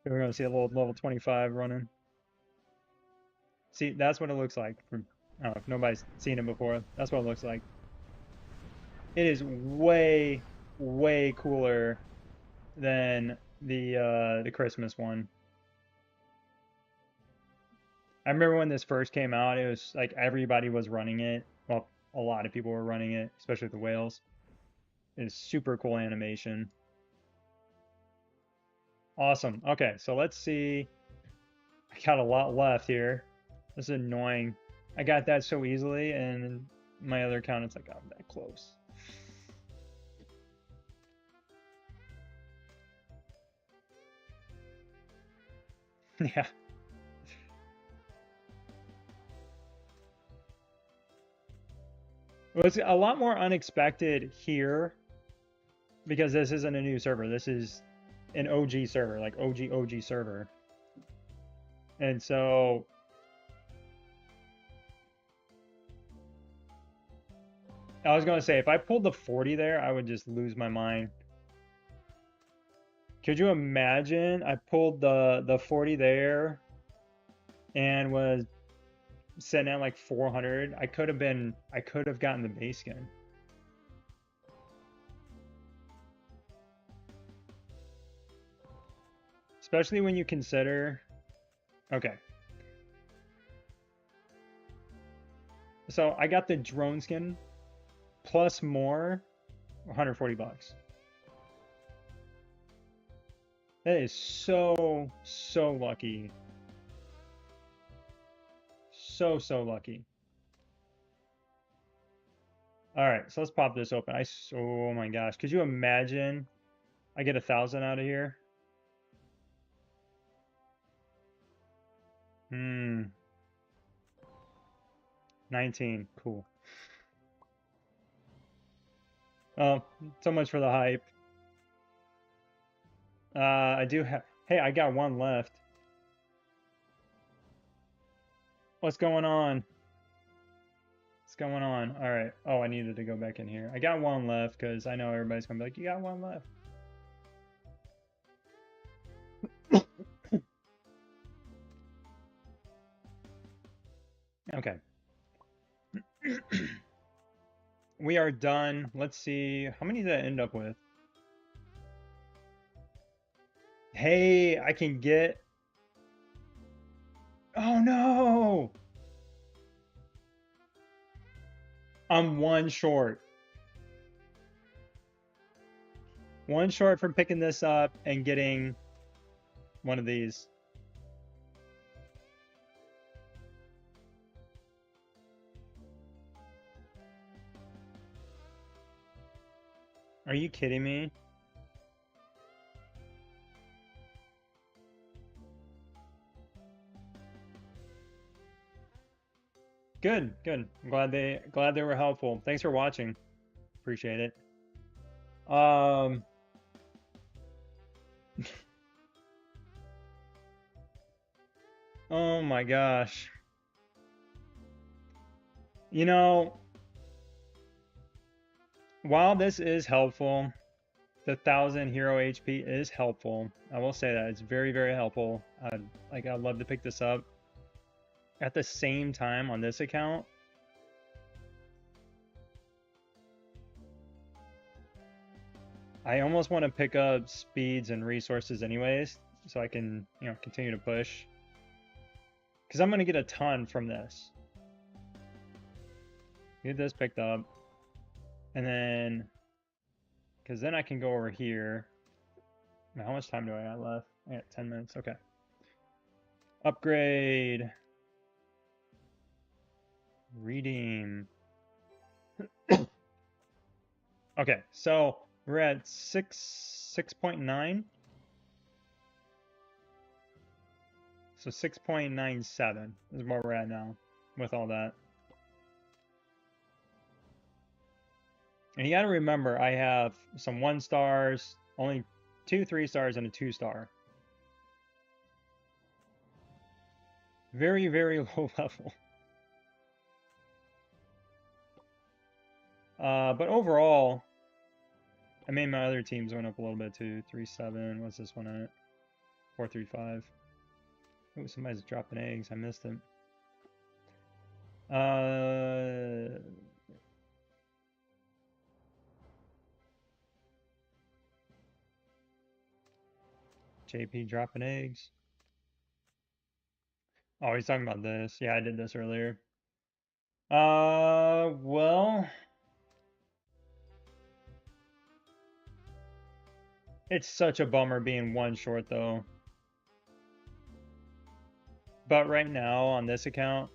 We're going to see a little level 25 running. See, that's what it looks like. From, I don't know if nobody's seen it before. That's what it looks like. It is way, way cooler than the Christmas one. I remember when this first came out, it was like everybody was running it. Well, a lot of people were running it, especially the whales. It is super cool animation. Awesome. Okay, so let's see. I got a lot left here. This is annoying. I got that so easily, and my other account, it's like, I'm that close. Yeah. Well, it's a lot more unexpected here because this isn't a new server. This is an OG server, like OG server. And so I was going to say, if I pulled the 40 there, I would just lose my mind. Could you imagine? I pulled the 40 there and was sitting at like 400. I could have gotten the base skin. Especially when you consider, okay. So I got the drone skin plus more, 140 bucks. That is so, so lucky. So, so lucky. All right, so let's pop this open. Oh my gosh, could you imagine I get 1,000 out of here? 19, cool. Oh, so much for the hype. I do have, hey, I got one left. What's going on? What's going on? All right. Oh, I needed to go back in here. I got one left because I know everybody's gonna be like, you got one left. Okay. We are done. Let's see. How many did I end up with? Hey, I can get. Oh no! I'm one short. One short from picking this up and getting one of these. Are you kidding me? Good, good. I'm glad they were helpful. Thanks for watching. Appreciate it. Oh my gosh. You know, while this is helpful, the 1,000 hero HP is helpful. I will say that it's very, very helpful. I'd love to pick this up. At the same time, on this account, I almost want to pick up speeds and resources anyways, so I can, continue to push. Because I'm going to get a ton from this. Get this picked up. And then, because then I can go over here. Now, how much time do I got left? I got 10 minutes. Okay. Upgrade. Redeem. Okay, so we're at 6.9. So 6.97 is where we're at now with all that. And you got to remember, I have some 1 stars, only 2 3 stars, and a 2 star. Very, very low level. But overall, I mean, my other teams went up a little bit too. 3-7. What's this one at? 4-3-5. Oh, somebody's dropping eggs. I missed it. JP dropping eggs. Oh, he's talking about this. Yeah, I did this earlier. Well, it's such a bummer being 1 short though. But right now on this account,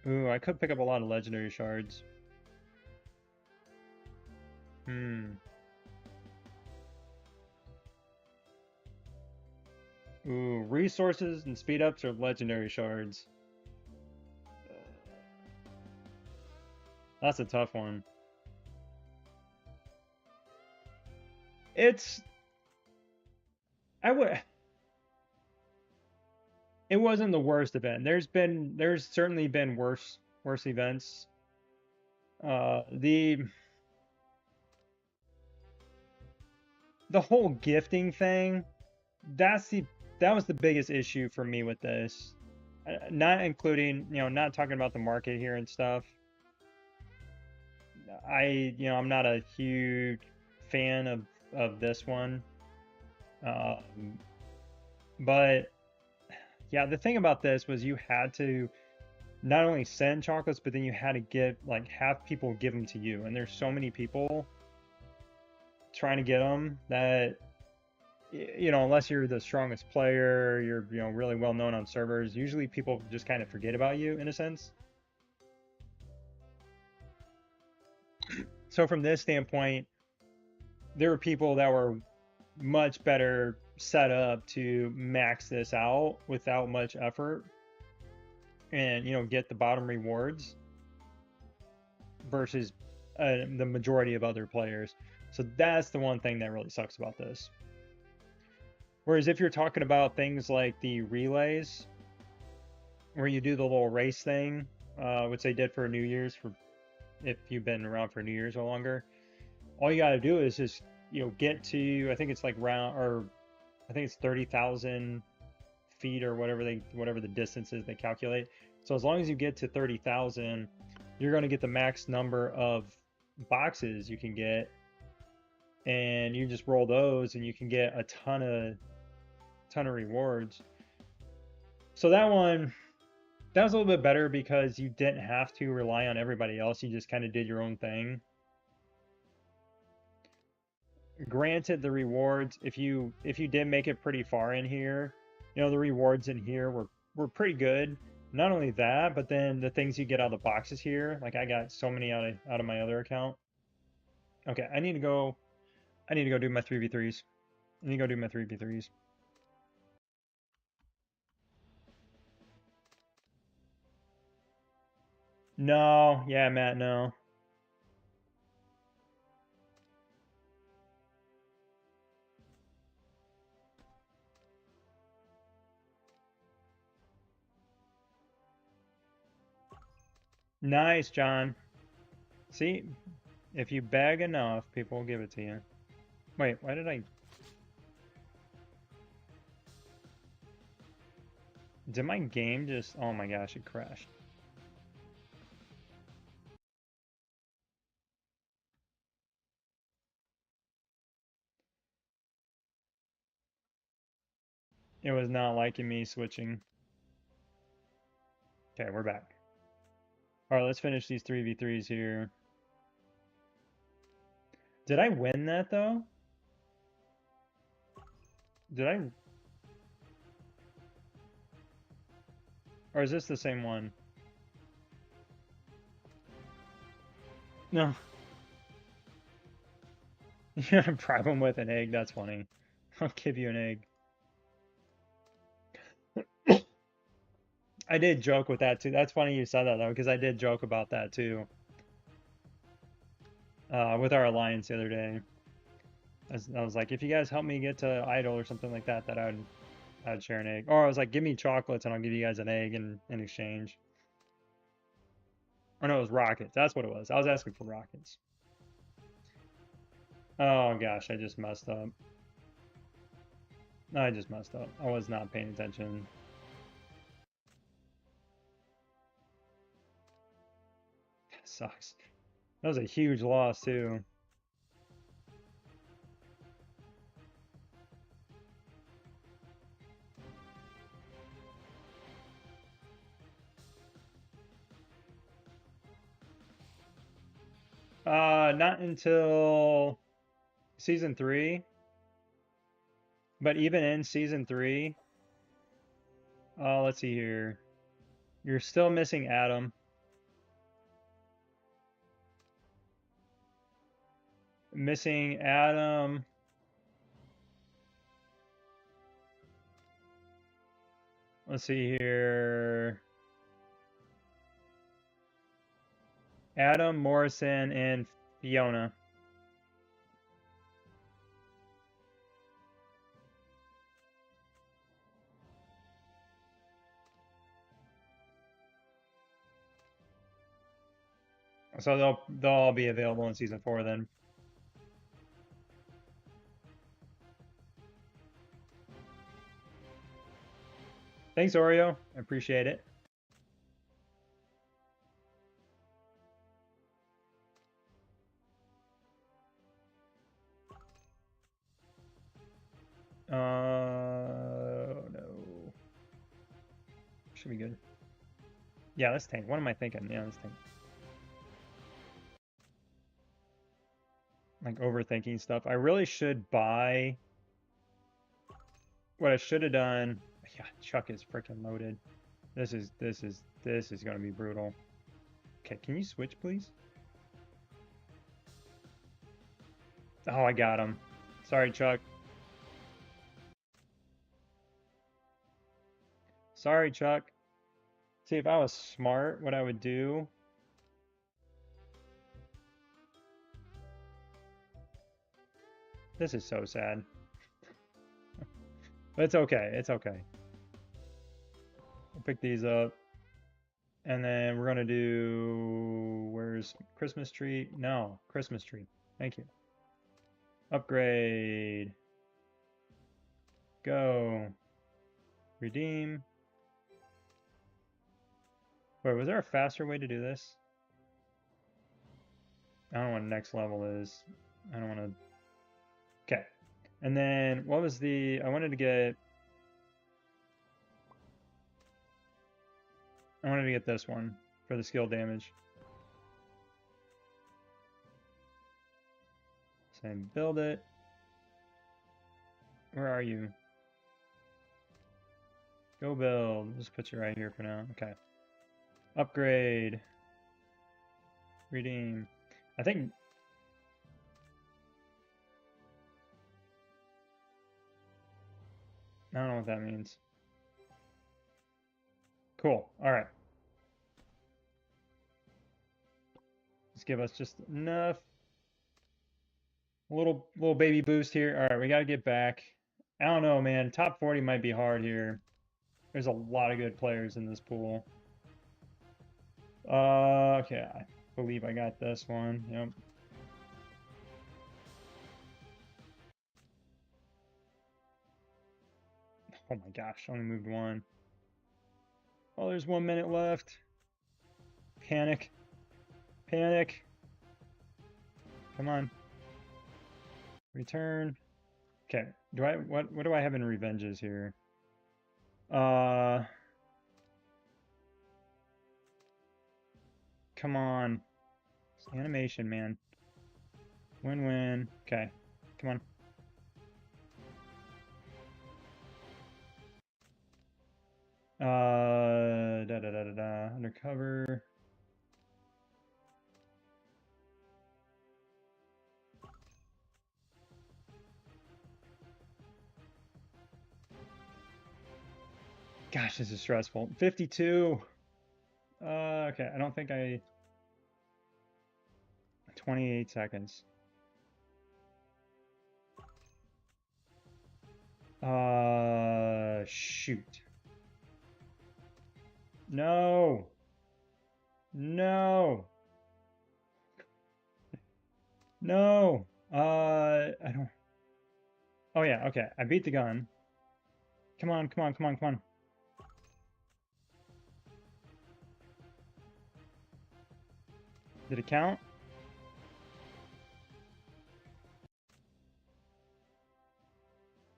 ooh, I could pick up a lot of legendary shards. Ooh, resources and speed ups or legendary shards. That's a tough one. It's I would it wasn't the worst event. There's certainly been worse events. The whole gifting thing, that's the that was the biggest issue for me with this. Not including, not talking about the market here and stuff. I'm not a huge fan of this one. But yeah, the thing about this was you had to not only send chocolates, but then you had to have people give them to you. And there's so many people trying to get them that, unless you're the strongest player, you're, really well known on servers, usually people just kind of forget about you in a sense. So from this standpoint, there were people that were much better set up to max this out without much effort and, get the bottom rewards versus the majority of other players. So that's the one thing that really sucks about this. Whereas if you're talking about things like the relays, where you do the little race thing, which they did for New Year's, for if you've been around for New Year's or longer, all you got to do is just get to, I think it's like I think it's 30,000 feet or whatever the distance is they calculate. So as long as you get to 30,000, you're going to get the max number of boxes you can get, and you just roll those and you can get a ton of rewards. So that was a little bit better because you didn't have to rely on everybody else. You just kind of did your own thing. Granted, the rewards, if you did make it pretty far in here, the rewards in here were pretty good. Not only that, but then the things you get out of the boxes here, like I got so many out of my other account. Okay, I need to go do my 3v3s. I need to go do my 3v3s. No, yeah, Matt, no. Nice, John. See, if you beg enough, people will give it to you. Wait, why did I... Did my game just... Oh my gosh, it crashed. It was not liking me switching. Okay, we're back. Alright, let's finish these 3v3s here. Did I win that, though? Did I... Or is this the same one? No. You had a problem with an egg? That's funny. I'll give you an egg. I did joke with that, too. That's funny you said that, though, because I did joke about that, too. with our alliance the other day. I was like, if you guys help me get to idle or something like that, I'd share an egg. Or I was like, give me chocolates and I'll give you guys an egg in exchange. Or no, it was rockets. That's what it was. I was asking for rockets. Oh gosh, I just messed up. I just messed up. I was not paying attention. Sucks. That was a huge loss too. Not until season 3. But even in season 3, let's see here. You're still missing Adam. Missing Adam. Let's see here. Adam, Morrison, and Fiona. So they'll all be available in season 4 then. Thanks, Oreo. I appreciate it. No. Should be good. Yeah, let's tank. What am I thinking? Yeah, let's tank. Like overthinking stuff. I really should buy. What I should have done. Yeah, Chuck is freaking loaded. This is gonna be brutal. Okay, can you switch, please? Oh, I got him. Sorry, Chuck. Sorry, Chuck. See, if I was smart, what I would do. This is so sad. But it's okay. It's okay. We'll pick these up. And then we're gonna do, where's Christmas tree? No, Christmas tree. Thank you. Upgrade. Go. Redeem. Wait, was there a faster way to do this? I don't know what next level is. I don't want to. Okay. And then what was the, I wanted to get this one for the skill damage. Same, build it. Where are you? Go build. Just put you right here for now. Okay. Upgrade. Redeem. I think. I don't know what that means. Cool. All right. Just give us just enough. A little baby boost here. All right, we got to get back. I don't know, man. Top 40 might be hard here. There's a lot of good players in this pool. Okay, I believe I got this one. Yep. Oh my gosh, only moved one. Oh, there's 1 minute left. Panic. Panic. Come on. Return. Okay. What do I have in revenges here? Come on. It's animation, man. Win-win. Okay. Come on. Undercover. Gosh, this is stressful. 52. Okay, I don't think I. 28 seconds. Shoot. No. No. No. I don't. Oh yeah, okay. I beat the gun. Come on, come on, come on, come on. Did it count?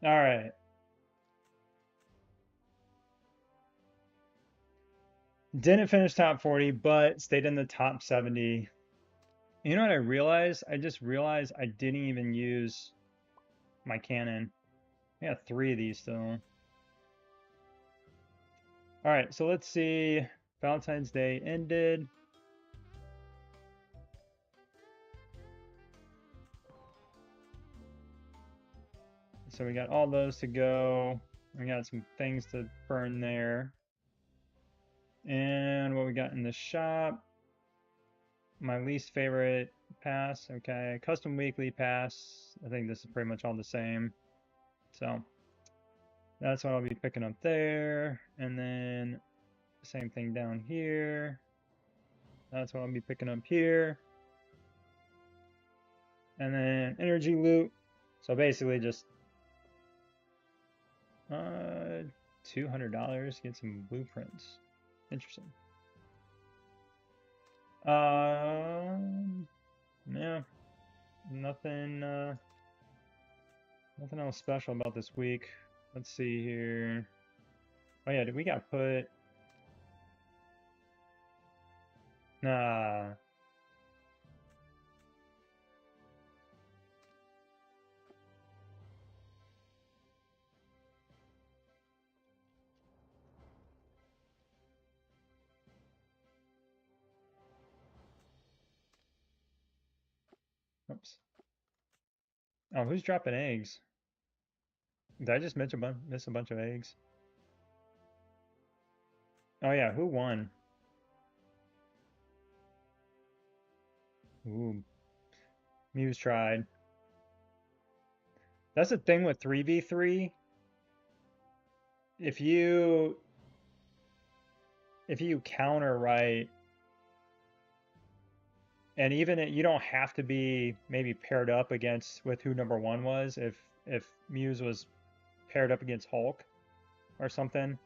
All right. Didn't finish top 40, but stayed in the top 70. You know what I realized? I just realized I didn't even use my cannon. I got 3 of these still. All right, so let's see. Valentine's Day ended. So we got all those to go. We got some things to burn there. And what we got in the shop. My least favorite pass. Okay, custom weekly pass. I think this is pretty much all the same. So that's what I'll be picking up there. And then same thing down here. That's what I'll be picking up here. And then energy loot. So basically just $200, get some blueprints. Interesting. Yeah, nothing nothing else special about this week. Let's see here. Oh yeah, we got put. Nah. Oops. Oh, who's dropping eggs? Did I just miss a bunch of eggs? Oh yeah, who won? Ooh, Muse tried. That's the thing with 3v3. If you counter right, and even you don't have to be maybe paired up against with who number 1 was. If Muse was paired up against Hulk or something,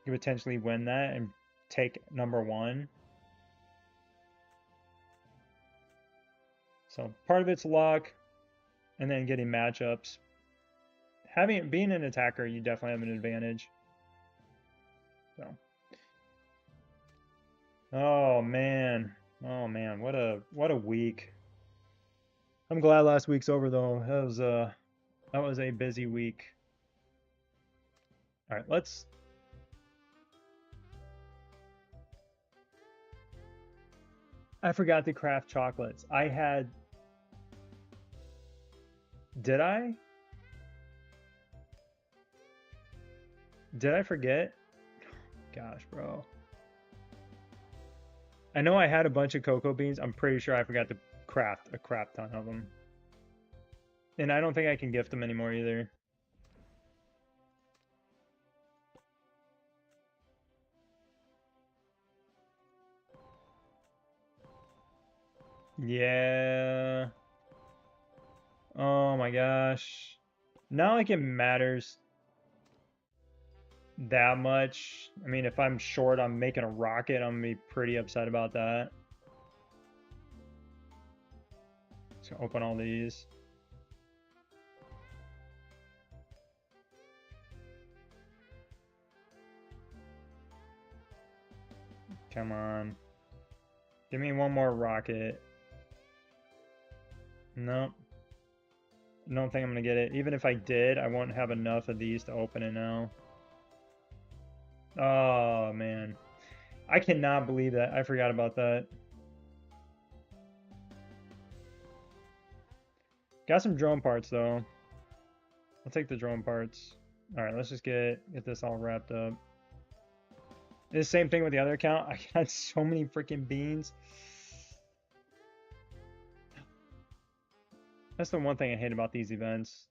you potentially win that and take number 1. So part of it's luck, and then getting matchups. Being an attacker, you definitely have an advantage. So, oh man, what a week. I'm glad last week's over though. That was a busy week. All right, let's. I forgot to craft chocolates. I had. Did I? Did I forget? Gosh, bro. I know I had a bunch of cocoa beans. I'm pretty sure I forgot to craft a crap ton of them. And I don't think I can gift them anymore either. Yeah. Oh my gosh. Not like it matters that much. I mean, if I'm short on making a rocket, I'm gonna be pretty upset about that. Just gonna open all these. Come on. Give me one more rocket. Nope. Don't think I'm gonna get it. Even if I did, I won't have enough of these to open it now. Oh man. I cannot believe that. I forgot about that. Got some drone parts though. I'll take the drone parts. Alright, let's just get this all wrapped up. The same thing with the other account. I got so many freaking beans. That's the one thing I hate about these events.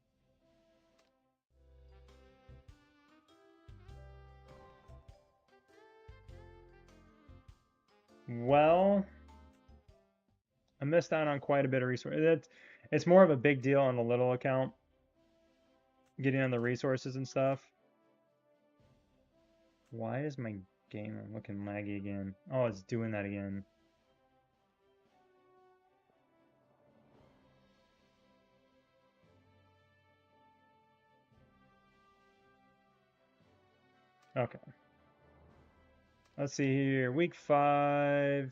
Well, I missed out on quite a bit of resources. It's more of a big deal on the little account, getting on the resources and stuff. Why is my game looking laggy again? Oh, it's doing that again. Okay. Let's see here. Week 5.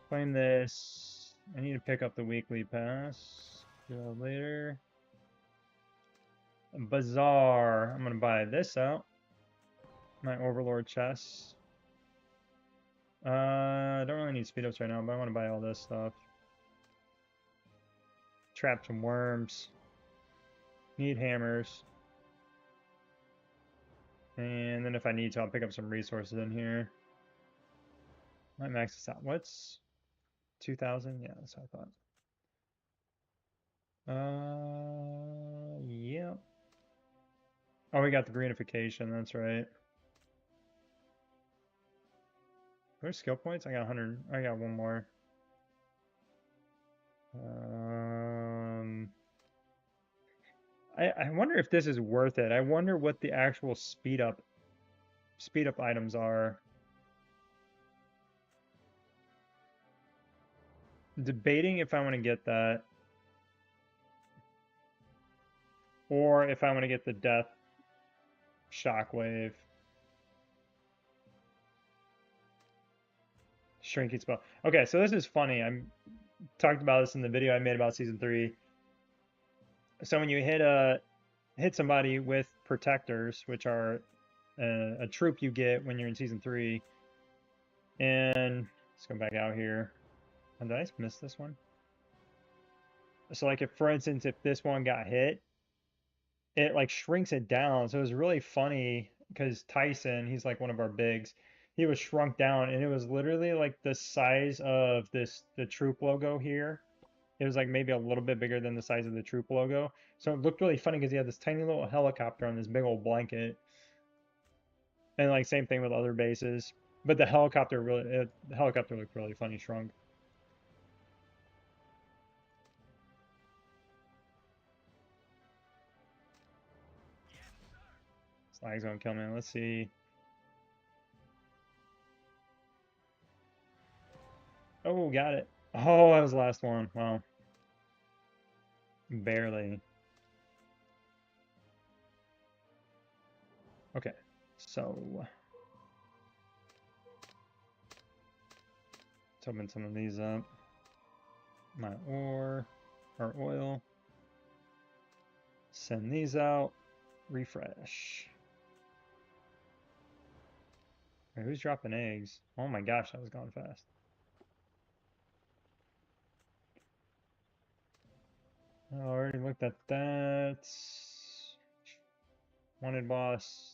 Claim this. I need to pick up the weekly pass. Do that later. Bazaar. I'm gonna buy this out. My Overlord chest. I don't really need speed ups right now, but I want to buy all this stuff. Trapped worms. Need hammers. And then if I need to, I'll pick up some resources in here. Might max this out. What's 2,000? Yeah, that's what I thought. Yeah. Oh, we got the greenification. That's right. There's skill points. I got 100. I got one more. I wonder if this is worth it. I wonder what the actual speed up items are. Debating if I want to get that or if I want to get the death shockwave. Shrinking spell. Okay, so this is funny. I'm talked about this in the video I made about season 3. So when you hit somebody with protectors, which are a troop you get when you're in season 3, and let's go back out here. Oh, did I miss this one? So like if, for instance, if this one got hit, it like shrinks it down. So it was really funny because Tyson, he's like one of our bigs, he was shrunk down and it was literally like the size of the troop logo here. It was like maybe a little bit bigger than the size of the troop logo. So it looked really funny because he had this tiny little helicopter on this big old blanket. And like same thing with other bases. But the helicopter the helicopter looked really funny shrunk. Slag's gonna kill me. Let's see. Oh, got it. Oh, that was the last one. Wow. Barely. Okay, so let's open some of these up. My ore, or oil. Send these out. Refresh. Wait, who's dropping eggs? Oh my gosh, that was going fast. I already looked at that. Wanted boss.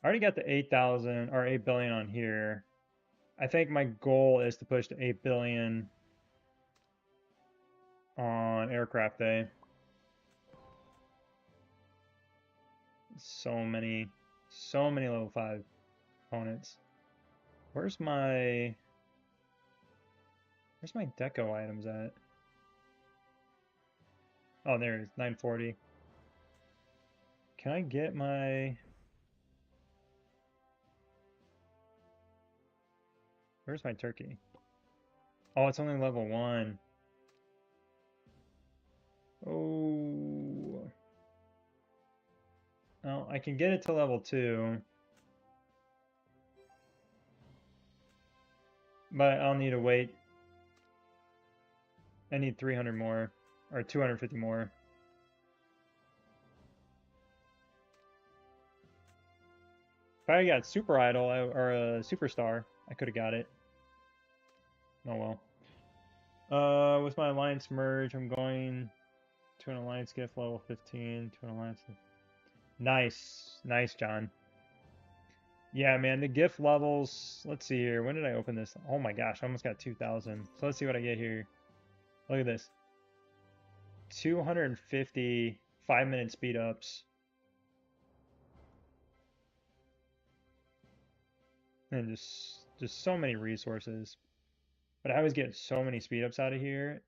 I already got the 8,000 or 8 billion on here. I think my goal is to push to 8 billion on aircraft day. So many level 5 opponents. Where's my deco items at? Oh, there it is, 940. Can I get my... Where's my turkey? Oh, it's only level 1. Oh. Oh, I can get it to level 2. But I'll need to wait. I need 300 more. Or 250 more. If I got Super Idol or a Superstar, I could have got it. Oh well. With my Alliance merge, I'm going to an Alliance gift level 15, to an Alliance. Nice. Nice, John. Yeah, man, the gift levels. Let's see here. When did I open this? Oh my gosh, I almost got 2,000. So let's see what I get here. Look at this. 250 5-minute speed ups. And just so many resources. But I always get so many speed ups out of here.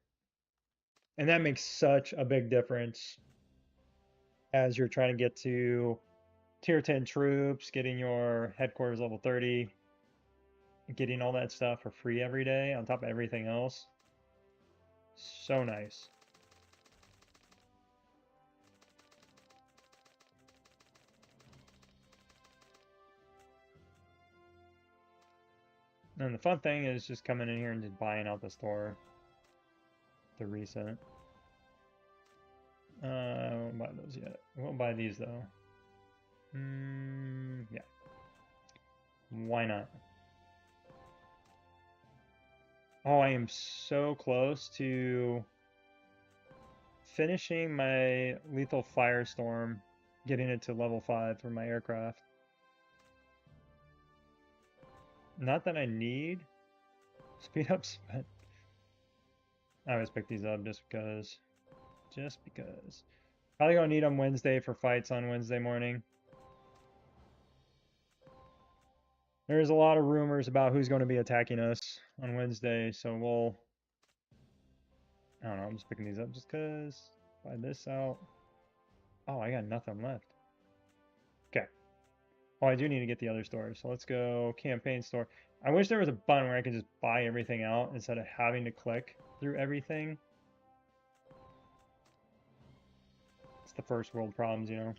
And that makes such a big difference as you're trying to get to tier 10 troops, getting your headquarters level 30, getting all that stuff for free every day on top of everything else. So nice. And the fun thing is just coming in here and just buying out the store. The reset. I won't buy those yet. I won't buy these though. Yeah. Why not? Oh, I am so close to finishing my lethal firestorm, getting it to level 5 for my aircraft. Not that I need speed ups, but I always pick these up just because. Just because. Probably gonna need them Wednesday for fights on Wednesday morning. There's a lot of rumors about who's going to be attacking us on Wednesday, so we'll... I don't know, I'm just picking these up just because. Buy this out. Oh, I got nothing left. Okay. Oh, I do need to get the other stores, so let's go campaign store. I wish there was a button where I could just buy everything out instead of having to click through everything. It's the first world problems, you know.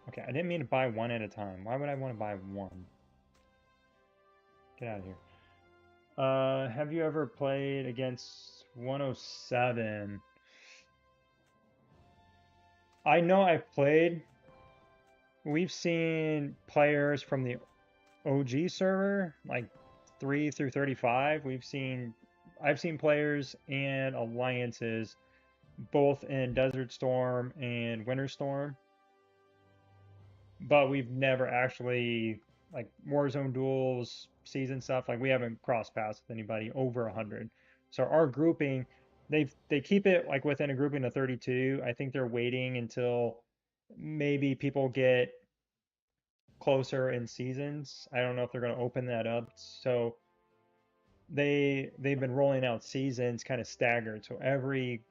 Okay, I didn't mean to buy one at a time. Why would I want to buy one? Get out of here. Have you ever played against 107? I know I've played. We've seen players from the OG server, like 3 through 35. I've seen players and alliances both in Desert Storm and Winter Storm, but we've never actually, like, Warzone duels, season stuff, like we haven't crossed paths with anybody over 100. So our grouping, they keep it like within a grouping of 32. I think they're waiting until maybe people get closer in seasons. I don't know if they're going to open that up. So they've been rolling out seasons kind of staggered. So every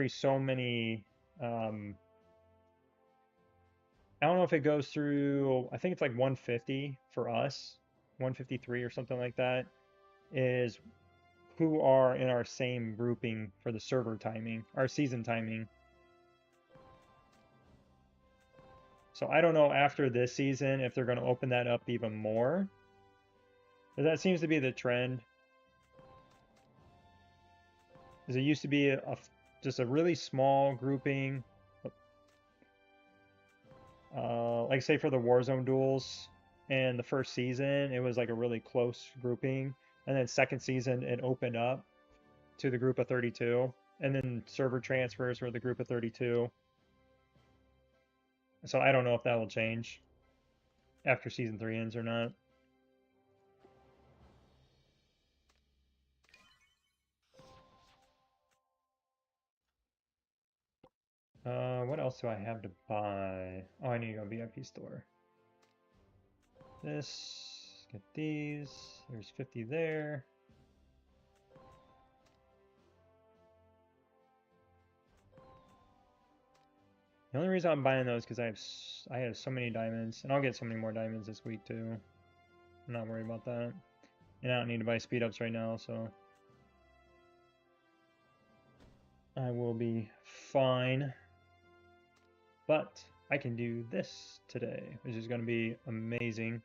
so many I don't know if it goes through, I think it's like 150 for us, 153 or something like that, is who are in our same grouping for the server timing, our season timing. So I don't know after this season if they're going to open that up even more. But that seems to be the trend. Because it used to be just a really small grouping. Like say for the Warzone duels in the first season, it was like a really close grouping. And then second season, it opened up to the group of 32. And then server transfers were the group of 32. So I don't know if that will change after season 3 ends or not. What else do I have to buy? Oh, I need to go VIP store. This, get these. There's 50 there. The only reason I'm buying those because I have so many diamonds, and I'll get so many more diamonds this week too. I'm not worried about that. And I don't need to buy speed ups right now, so I will be fine. But I can do this today, which is going to be amazing.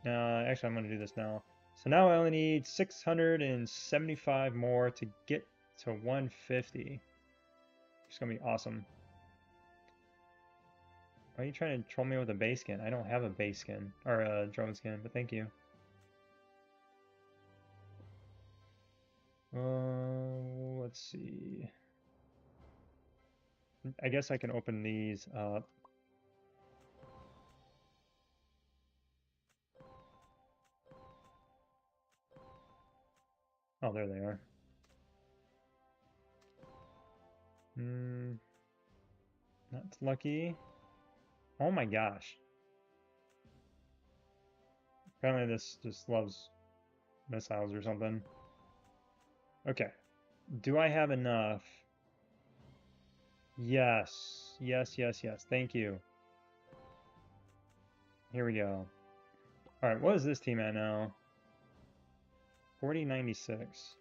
Actually, I'm going to do this now. So now I only need 675 more to get to 150. It's going to be awesome. Why are you trying to troll me with a base skin? I don't have a base skin, or a drone skin, but thank you. Let's see. I guess I can open these up. Oh, there they are. That's lucky. Oh my gosh. Apparently this just loves missiles or something. Okay. Do I have enough? Yes. Yes, yes, yes. Thank you. Here we go. Alright, what is this team at now? 4096.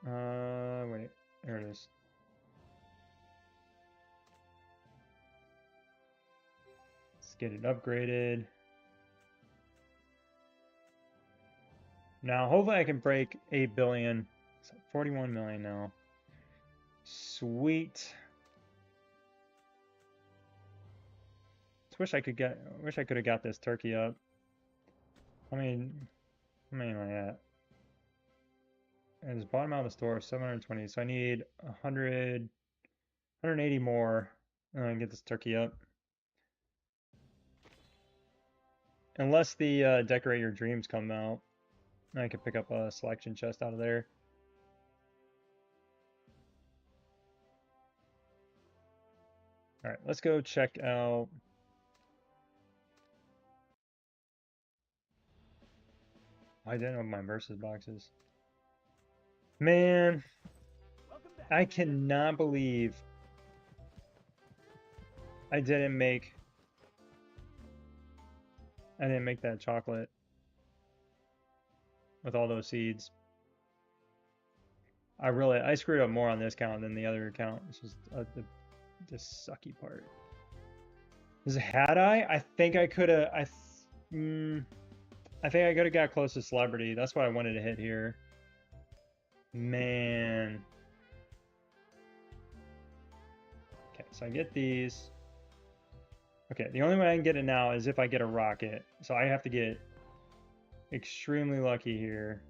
Wait. There it is. Let's get it upgraded. Now, hopefully I can break 8 billion. It's 41 million now. Sweet. Wish I could have got this turkey up. How many am I at? I just bought them out of the store, 720. So I need 100, 180 more and get this turkey up. Unless the Decorate Your Dreams come out, I could pick up a selection chest out of there. All right, let's go check out. I didn't open my versus boxes. Man, I cannot believe I didn't make that chocolate with all those seeds. I screwed up more on this count than the other account. It's just the sucky part. Had I think I could have. I think I could have got close to celebrity. That's what I wanted to hit here. Man. Okay, so I get these. Okay, the only way I can get it now is if I get a rocket. So I have to get extremely lucky here.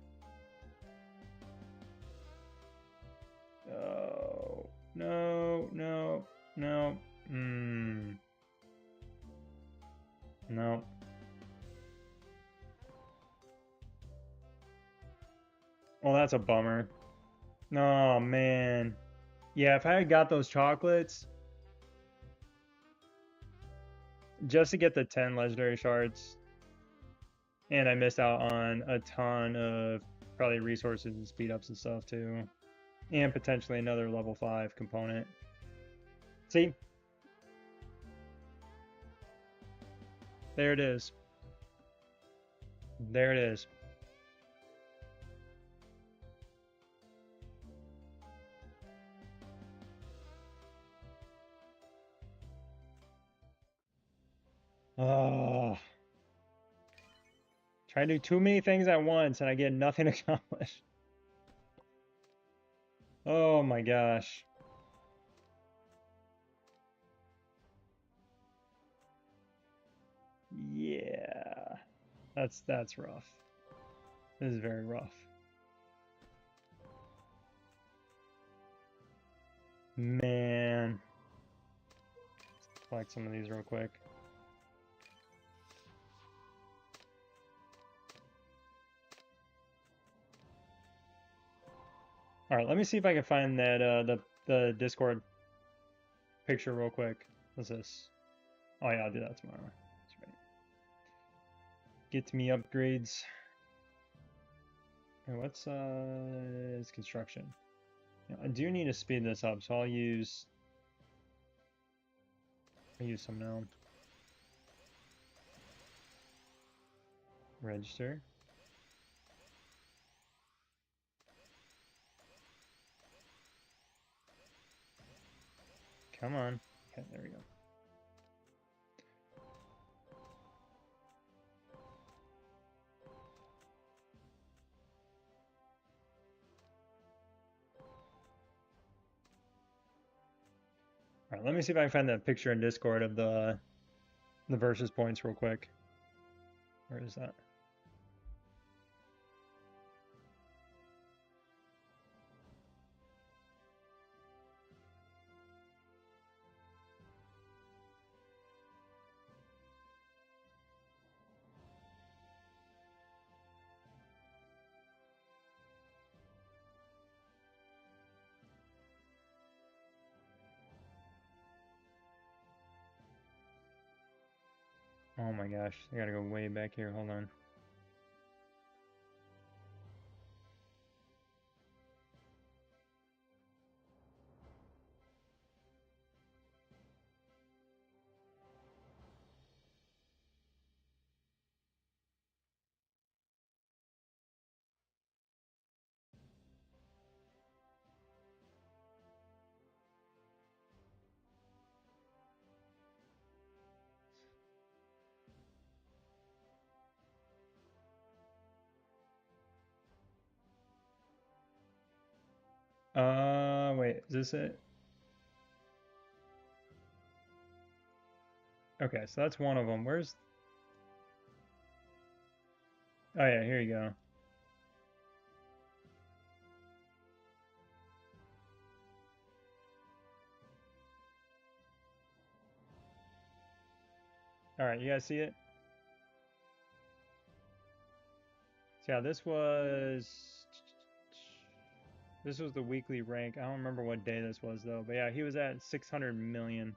Oh, no, no, no. No. Well, that's a bummer. Oh, man. Yeah, if I had got those chocolates, just to get the 10 legendary shards, and I missed out on a ton of probably resources and speed ups and stuff too, and potentially another level 5 component. See? There it is. There it is. Oh. Try to do too many things at once and I get nothing accomplished. Oh my gosh. Yeah. That's rough. This is very rough. Man. Let's collect some of these real quick. All right, let me see if I can find that the Discord picture real quick. What's this? Oh yeah, I'll do that tomorrow. That's right. Get me upgrades. And what's is construction? Yeah, I do need to speed this up, so I'll use some now. Register. Come on. Okay, there we go. All right, let me see if I can find that picture in Discord of the versus points real quick. Where is that? Oh my gosh, I gotta go way back here. Hold on. Wait, is this it? Okay, so that's one of them. Where's... Oh yeah, here you go. All right, you guys see it? So yeah, this was the weekly rank. I don't remember what day this was though, but yeah, he was at 600 million.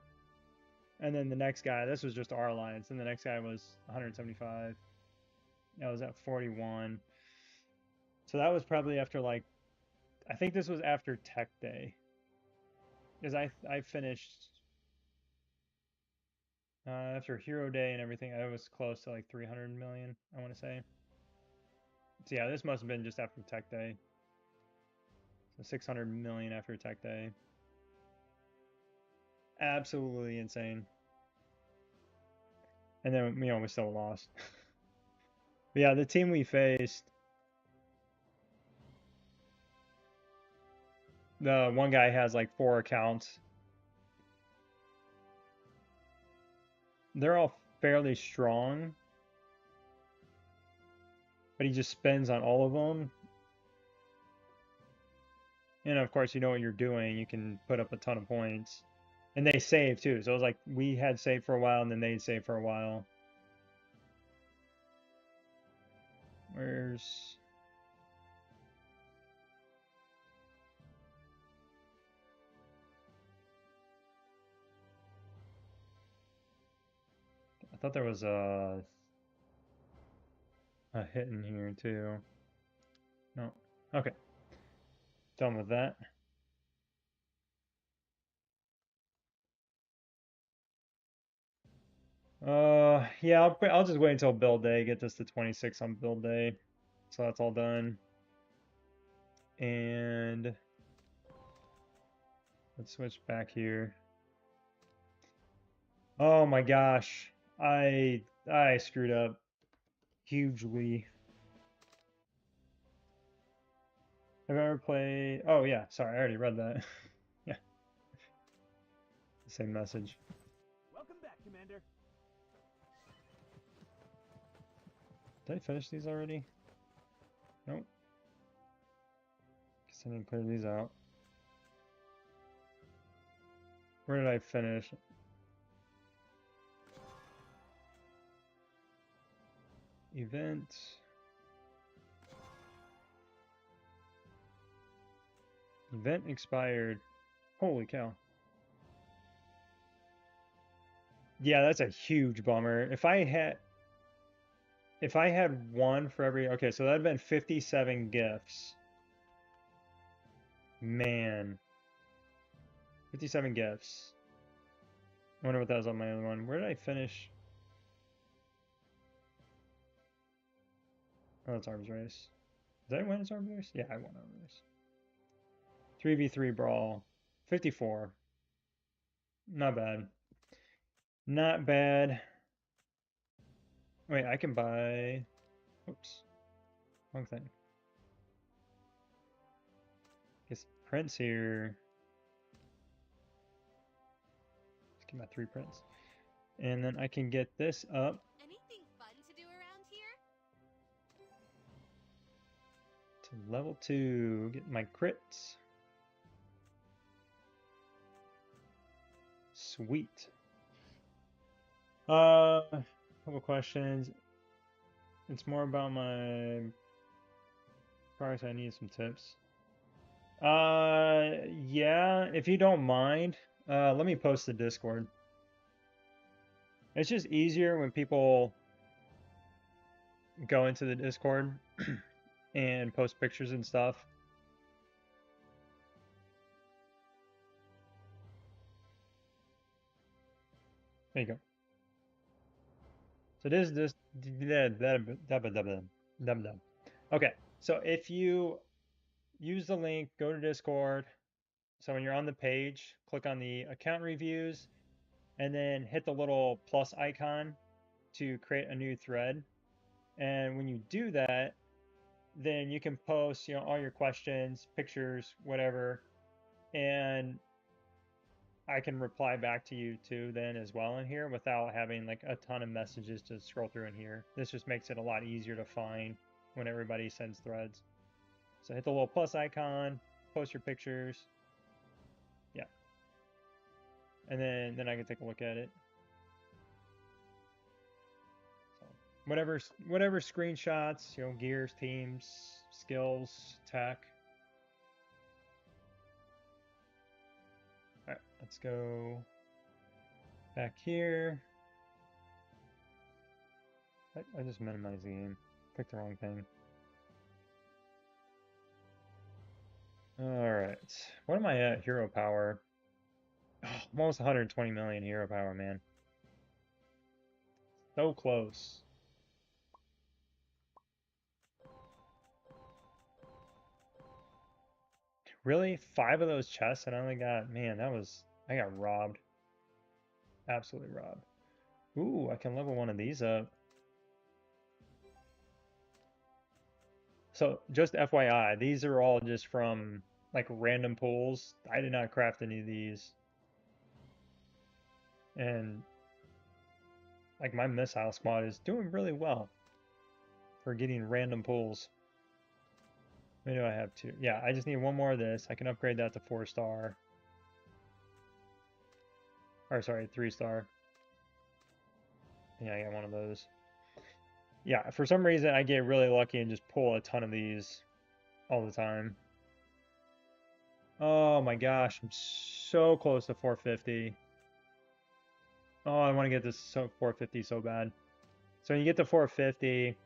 And then the next guy, this was just our alliance, and the next guy was 175. I was at 41. So that was probably after like, I think this was after Tech Day, because I finished after Hero Day and everything. I was close to like 300 million, I want to say. So yeah, this must have been just after Tech Day. So 600 million after Tech Day. Absolutely insane. And then we still lost. But yeah, the team we faced, the one guy has like 4 accounts. They're all fairly strong, but he just spends on all of them. And of course, you know what you're doing. You can put up a ton of points. And they save too. So it was like we had saved for a while and then they'd save for a while. Where's... I thought there was a hit in here too. No. Okay. Done with that. Yeah, I'll just wait until build day, get this to 26 on build day. So that's all done. And let's switch back here. Oh my gosh. I screwed up hugely. Have I ever played... Oh yeah, sorry, I already read that. Yeah. Same message. Welcome back, Commander. Did I finish these already? Nope. Guess I didn't clear these out. Where did I finish? Event. Event expired. Holy cow. Yeah, that's a huge bummer. If I had one for every... Okay, so that'd been 57 gifts. Man. 57 gifts. I wonder what that was on my other one. Where did I finish? Oh, it's Arms Race. Did I win its Arms Race? Yeah, I won Arms Race. 3v3 Brawl. 54. Not bad. Not bad. Wait, I can buy... Oops. Wrong thing. Guess prints here. Let's get my 3 prints. And then I can get this up. Anything fun to do around here? To level 2. Get my crits. Sweet. Couple questions. It's more about my products. I need some tips. Yeah, if you don't mind, let me post the Discord. It's just easier when people go into the Discord and post pictures and stuff. There you go. So this is okay. So if you use the link, go to Discord. So when you're on the page, click on the account reviews and then hit the little plus icon to create a new thread. And when you do that, then you can post, all your questions, pictures, whatever, and I can reply back to you too then as well in here without having like a ton of messages to scroll through in here. This just makes it a lot easier to find when everybody sends threads. So hit the little plus icon, post your pictures. Yeah. And then I can take a look at it. So whatever screenshots, gears, teams, skills, tech. All right, let's go back here. I just minimized the game. Clicked the wrong thing. Alright. What am I at? Hero power. Oh, almost 120 million hero power, man. So close. Really? 5 of those chests and I only got, man, I got robbed. Absolutely robbed. Ooh, I can level one of these up. So just FYI, these are all just from like random pools. I did not craft any of these. And like my missile squad is doing really well for getting random pulls. Maybe I have 2. Yeah, I just need 1 more of this. I can upgrade that to 4-star. Or sorry, 3-star. Yeah, I got one of those. Yeah, for some reason I get really lucky and just pull a ton of these all the time. Oh my gosh, I'm so close to 450. Oh, I want to get this 450 so bad. So when you get to 450,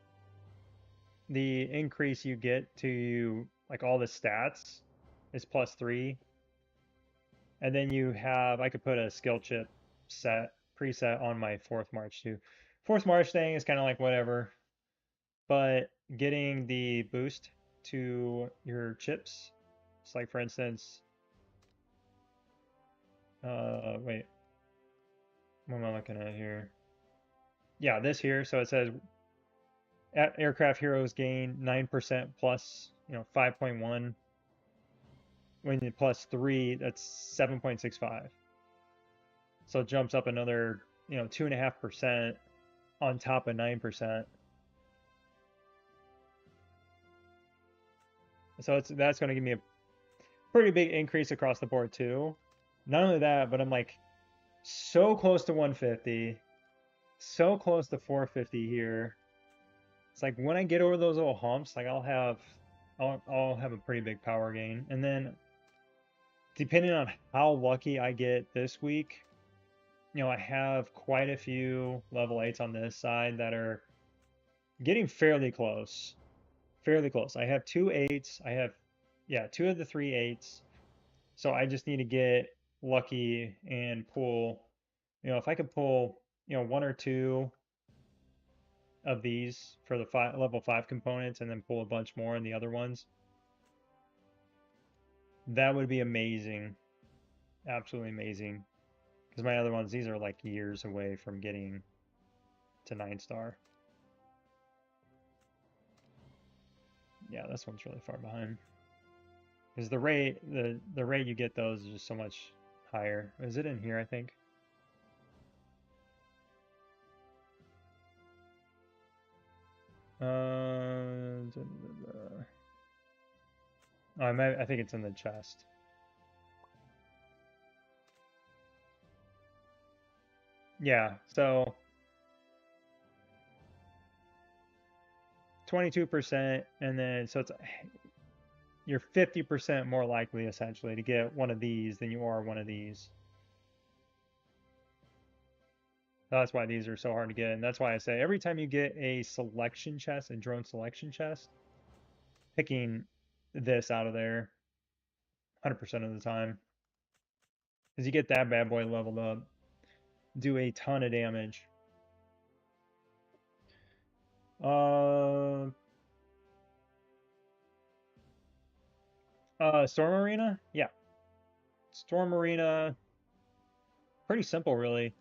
the increase you get to like all the stats is +3. And then you have, I could put a skill chip preset on my 4th March too. 4th March thing is kind of like whatever, but getting the boost to your chips, it's like for instance, wait, what am I looking at here? Yeah, this here, so it says aircraft heroes gain 9% plus, 5.1. When you +3, that's 7.65. So it jumps up another, 2.5% on top of 9%. So that's going to give me a pretty big increase across the board too. Not only that, but I'm like so close to 150, so close to 450 here. It's like when I get over those little humps, like I'll have a pretty big power gain. And then depending on how lucky I get this week, I have quite a few level 8s on this side that are getting fairly close. Fairly close. I have 2 8s. I have, yeah, 2 of the 3 8s. So I just need to get lucky and pull, if I could pull, 1 or 2 of these for the level 5 components and then pull a bunch more in the other ones, that would be amazing. Absolutely amazing. Because my other ones, these are like years away from getting to 9-star. Yeah, this one's really far behind. Because the rate you get those is just so much higher. Is it in here, I think? I think it's in the chest. Yeah, so 22%, and then so it's you're 50% more likely essentially to get one of these than you are one of these. That's why these are so hard to get, and that's why I say every time you get a selection chest, a drone selection chest, picking this out of there 100% of the time, because you get that bad boy leveled up, do a ton of damage. Uh, Storm Arena? Yeah. Storm Arena, pretty simple, really.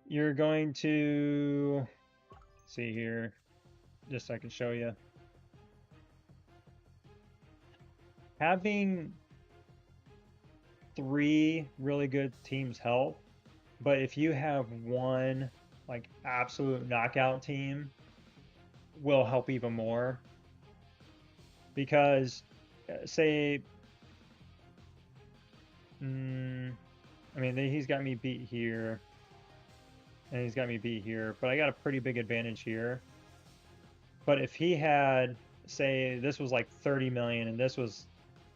You're going to see here, just so I can show you. Having 3 really good teams help, but if you have one like absolute knockout team, will help even more. Because say, I mean, he's got me beat here, and he's got me beat here, but I got a pretty big advantage here. But if he had, say, this was like 30 million and this was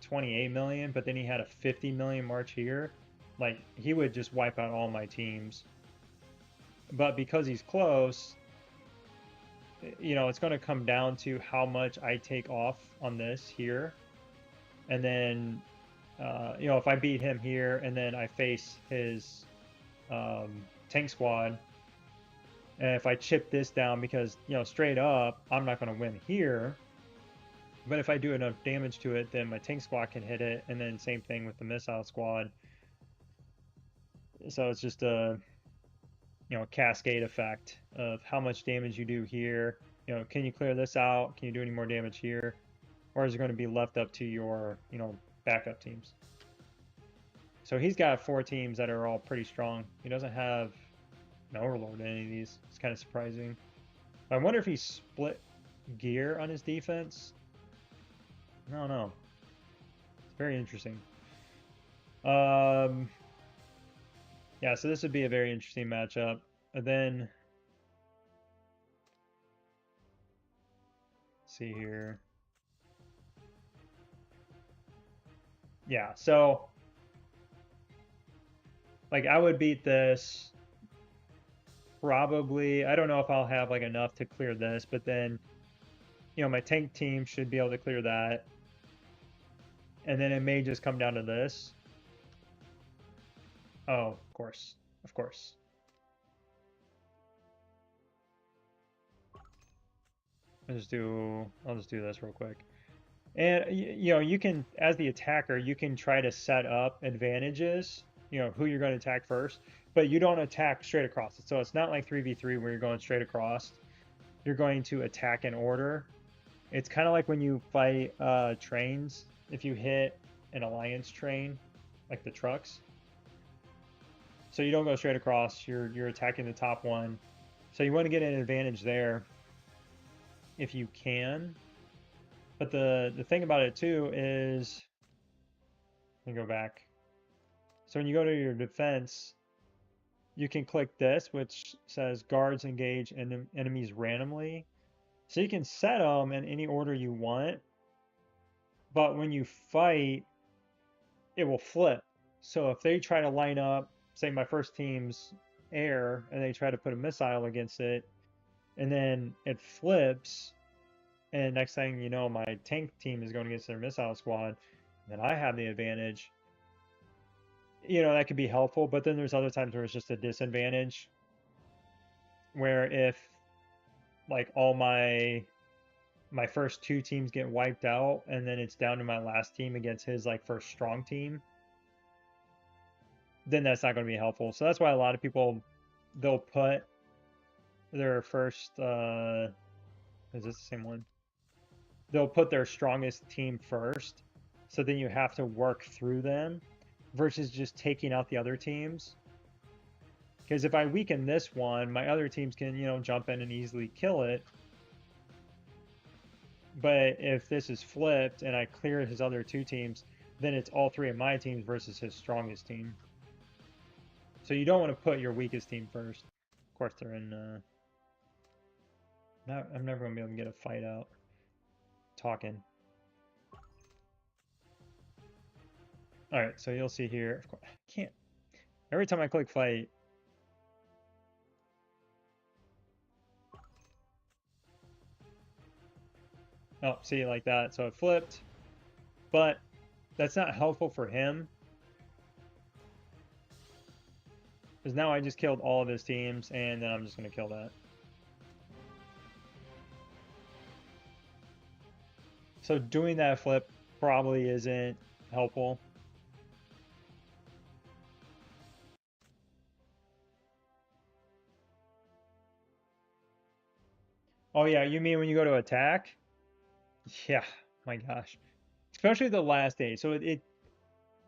28 million, but then he had a 50 million march here, like he would just wipe out all my teams. But because he's close, you know, it's going to come down to how much I take off on this here. And then, you know, if I beat him here and then I face his tank squad, and if I chip this down, because, you know, straight up, I'm not going to win here. But if I do enough damage to it, then my tank squad can hit it, and then same thing with the missile squad. So it's just a, you know, cascade effect of how much damage you do here. You know, can you clear this out? Can you do any more damage here? Or is it going to be left up to your, you know, backup teams? So he's got 4 teams that are all pretty strong. He doesn't have an overlord in any of these. It's kind of surprising. I wonder if he split gear on his defense. I don't know. It's very interesting. Yeah, so this would be a very interesting matchup. And then, see here. Yeah, so like I would beat this probably. I don't know if I'll have like enough to clear this, but then, you know, my tank team should be able to clear that. And then it may just come down to this. Oh, of course. Of course. I'll just do this real quick. And you know, you can, as the attacker, you can try to set up advantages, you know, who you're going to attack first, but you don't attack straight across it. So it's not like 3v3 where you're going straight across. You're going to attack in order. It's kind of like when you fight trains. If you hit an alliance train, like the trucks, so you don't go straight across. You're attacking the top one. So you want to get an advantage there if you can. But the thing about it too is, let me go back. So when you go to your defense, you can click this, which says guards engage enemies randomly. So you can set them in any order you want, but when you fight, it will flip. So if they try to line up, say my first team's air, and they try to put a missile against it, and then it flips, and next thing you know, my tank team is going against their missile squad, then I have the advantage. You know, that could be helpful, but then there's other times where it's just a disadvantage, where if like all my first 2 teams get wiped out, and then it's down to my last team against his like first strong team, then that's not going to be helpful. So that's why a lot of people, they'll put their first is this the same one? They'll put their strongest team first, so then you have to work through them versus just taking out the other teams. Because if I weaken this one, my other teams can, you know, jump in and easily kill it. But if this is flipped and I clear his other 2 teams, then it's all 3 of my teams versus his strongest team. So you don't want to put your weakest team first. Of course, they're in. I'm never gonna be able to get a fight out. Talking. All right, so you'll see here. Of course, I can't. Every time I click fight, Oh, see, like that. So it flipped, but that's not helpful for him. Because now I just killed all of his teams, and then I'm just going to kill that. So doing that flip probably isn't helpful. Oh yeah, you mean when you go to attack? Yeah, my gosh. Especially the last day. So it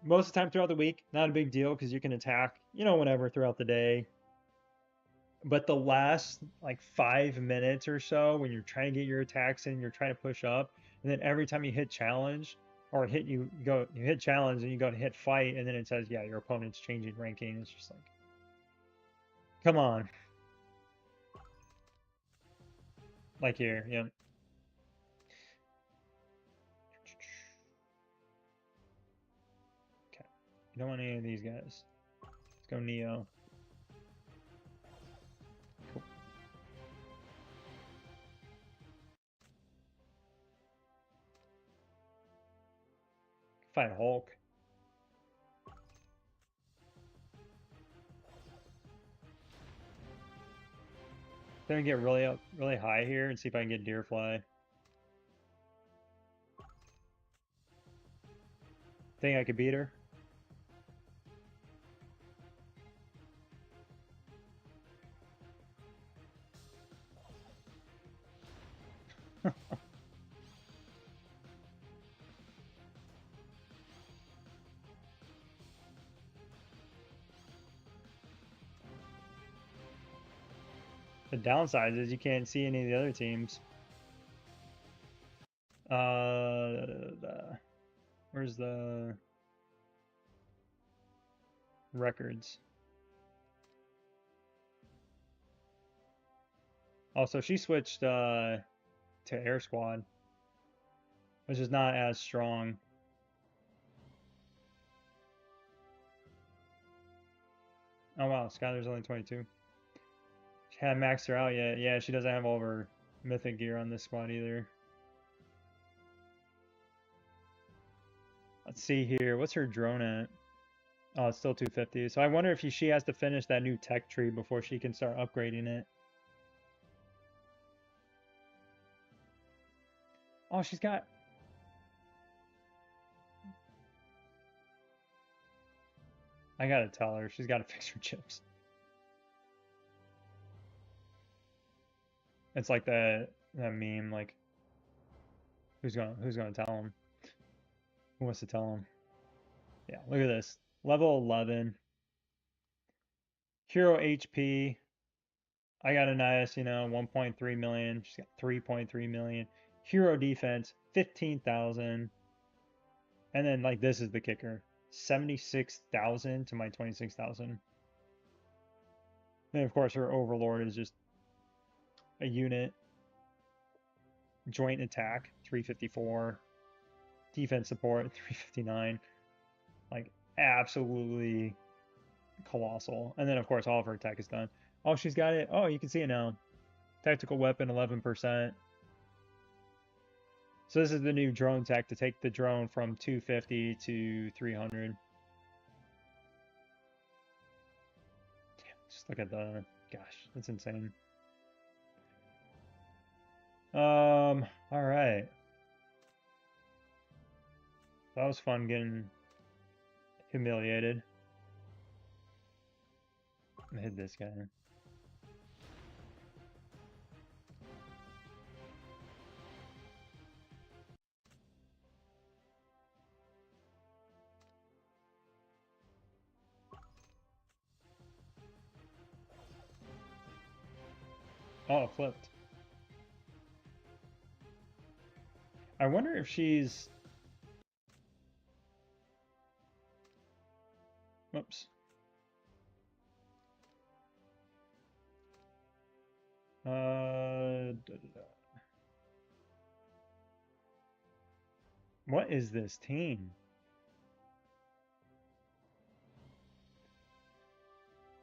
most of the time throughout the week, not a big deal because you can attack, whenever throughout the day. But the last like 5 minutes or so when you're trying to get your attacks in, you're trying to push up, and then every time you hit challenge or you hit challenge and you go to hit fight, and then it says, yeah, your opponent's changing ranking. It's just like, come on. Like here, yeah. Okay. You don't want any of these guys. Let's go Neo. Cool. Fight Hulk. Then get really up, really high here and see if I can get Deerfly. Think I could beat her? The downside is you can't see any of the other teams. Where's the records? Also, she switched to Air Squad, which is not as strong. Oh wow, Skylar's only 22. She hadn't maxed her out yet. Yeah, she doesn't have all of her mythic gear on this squad either. Let's see here. What's her drone at? Oh, it's still 250. So I wonder if she has to finish that new tech tree before she can start upgrading it. Oh, she's got... I gotta tell her. She's gotta fix her chips. It's like that meme, like, who's gonna tell him? Who wants to tell him? Yeah, look at this. Level 11. Hero HP. I got a nice, 1.3 million. She's got 3.3 million. Hero defense, 15,000. And then, like, this is the kicker. 76,000 to my 26,000. And of course, her Overlord is just a unit. Joint attack, 354. Defense support, 359. Like, absolutely colossal. And then, of course, all of her attack is done. Oh, she's got it. Oh, you can see it now. Tactical weapon, 11%. So this is the new drone tech to take the drone from 250 to 300. Just look at the... Gosh, that's insane. All right. That was fun getting humiliated. I'm gonna hit this guy. Oh, it flipped. I wonder if she's... Whoops. What is this team?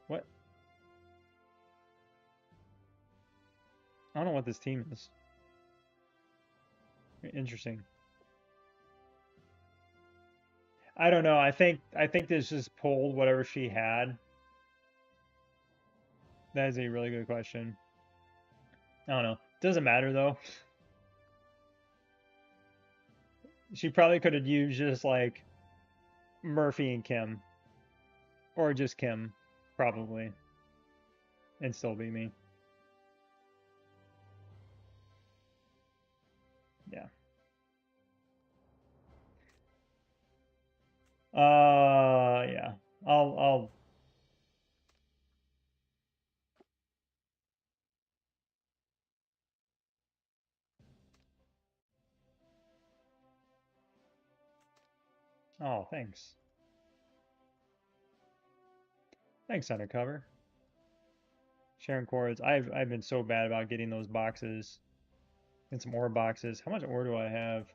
What? I don't know what this team is. Interesting. I don't know. I think this just pulled whatever she had. That is a really good question. I don't know. Doesn't matter though. She probably could have used just like Murphy and Kim, or just Kim, probably, and still be me. Yeah. Yeah. I'll. Oh, thanks. Thanks, Undercover. Sharon Cords. I've been so bad about getting those boxes. And some ore boxes. How much ore do I have?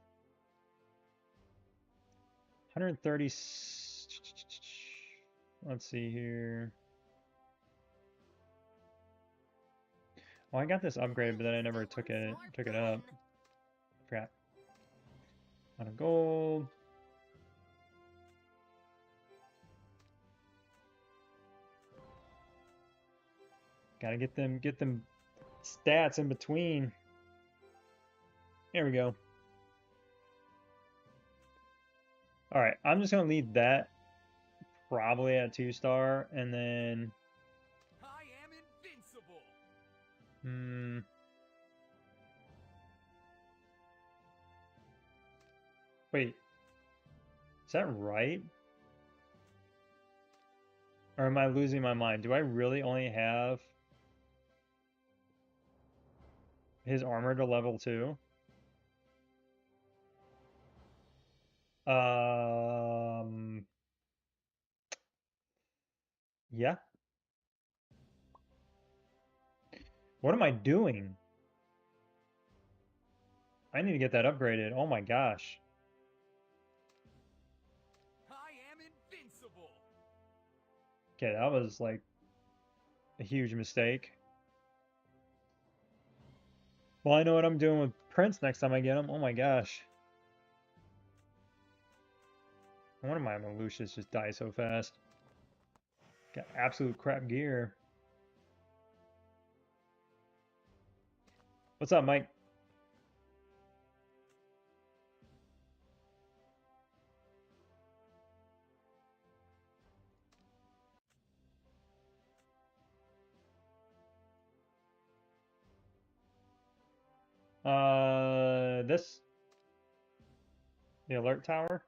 130. Let's see here. Well, I got this upgrade, but then I never took it up. Crap. Out of gold. Gotta get them stats in between. There we go. All right, I'm just gonna leave that probably at 2-star, and then I am invincible. Wait, is that right? Or am I losing my mind? Do I really only have his armor to level 2? Yeah. What am I doing? I need to get that upgraded. Oh my gosh. I am invincible. Okay, that was like a huge mistake. Well, I know what I'm doing with Prince next time I get him. Oh my gosh. I wonder why my Lucius just die so fast. Got absolute crap gear. What's up, Mike? This? The alert tower?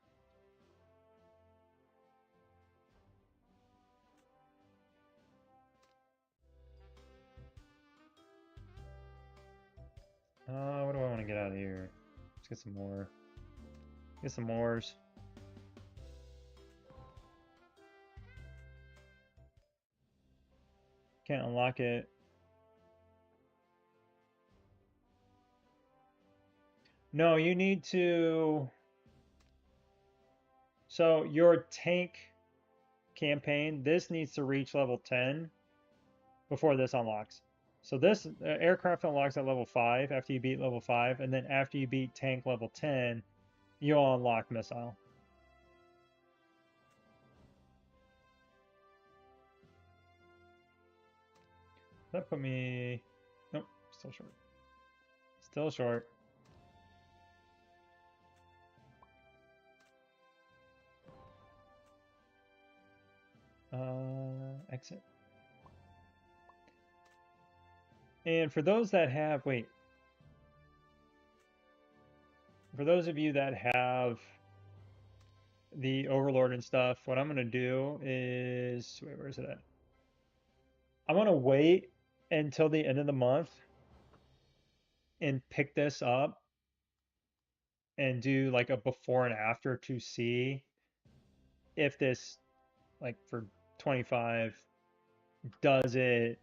What do I want to get out of here? Let's get some more. Get some mores. Can't unlock it. No, you need to... So your tank campaign, this needs to reach level 10 before this unlocks. So this aircraft unlocks at level 5 after you beat level 5, and then after you beat tank level 10, you'll unlock missile. That put me... Nope, still short. Still short. Exit. And for those that have... Wait. For those of you that have the Overlord and stuff, what I'm going to do is... Wait, where is it at? I'm going to wait until the end of the month and pick this up and do like a before and after to see if this, like for 25, does it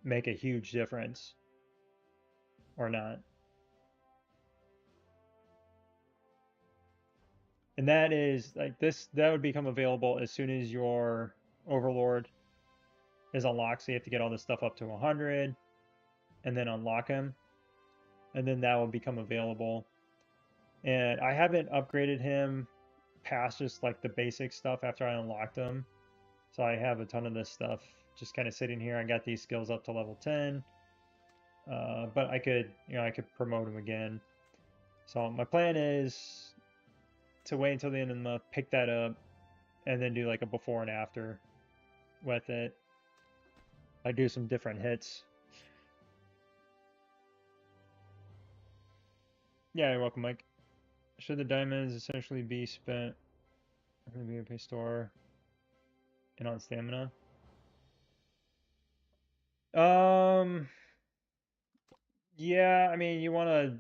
make a huge difference or not. And that is like this, that would become available as soon as your Overlord is unlocked. So you have to get all this stuff up to 100 and then unlock him. And then that will become available And I haven't upgraded him past just like the basic stuff after I unlocked him. So I have a ton of this stuff just kind of sitting here. I got these skills up to level 10. But I could, I could promote him again. So my plan is to wait until the end of the month, pick that up, and then do like a before and after with it. I do some different hits. Yeah, you're welcome, Mike. Should the diamonds essentially be spent in the VIP store and on stamina? Um, yeah, I mean, you want to,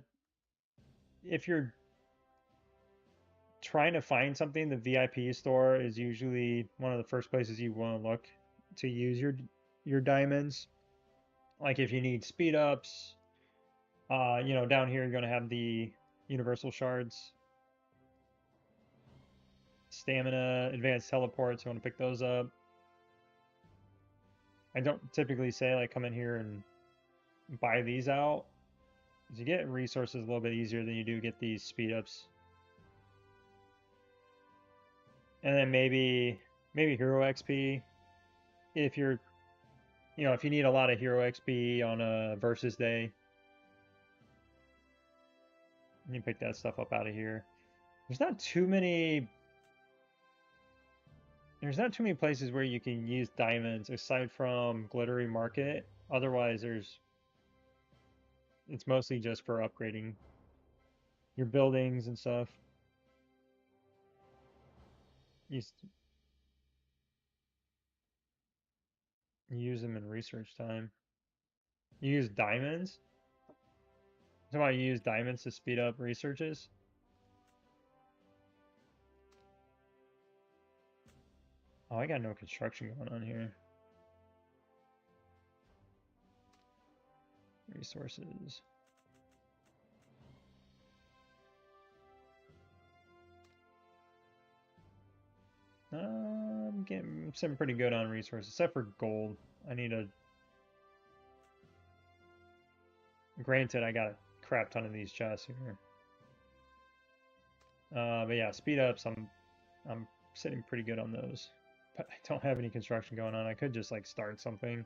if you're trying to find something, the VIP store is usually one of the first places you want to look to use your diamonds. Like if you need speed ups, down here you're gonna have the universal shards, stamina, advanced teleports. You want to pick those up. I don't typically say like come in here and buy these out. Because you get resources a little bit easier than you do get these speed ups. And then maybe hero XP if you're if you need a lot of hero XP on a versus day, you can pick that stuff up out of here. There's not too many places where you can use diamonds aside from Glittery Market. Otherwise it's mostly just for upgrading your buildings and stuff. You use them in research time. You use diamonds? Somebody use diamonds to speed up researches? Oh, I got no construction going on here. Resources. I'm sitting pretty good on resources, except for gold. I need a. Granted, I got a crap ton of these chests here. But yeah, speed ups. I'm sitting pretty good on those. But I don't have any construction going on. I could just like start something.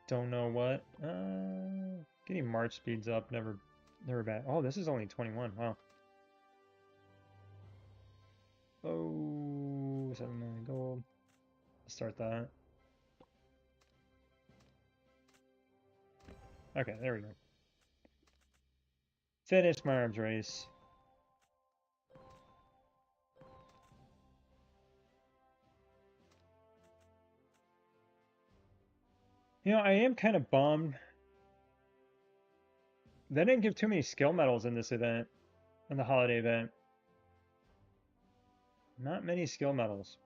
Don't know what. Getting March speeds up. Never bad. Oh, this is only 21. Wow. Oh, 7 million gold. Let's start that. Okay, there we go. Finish my arms race. I am kind of bummed. They didn't give too many skill medals in this event, in the holiday event. Not many skill medals.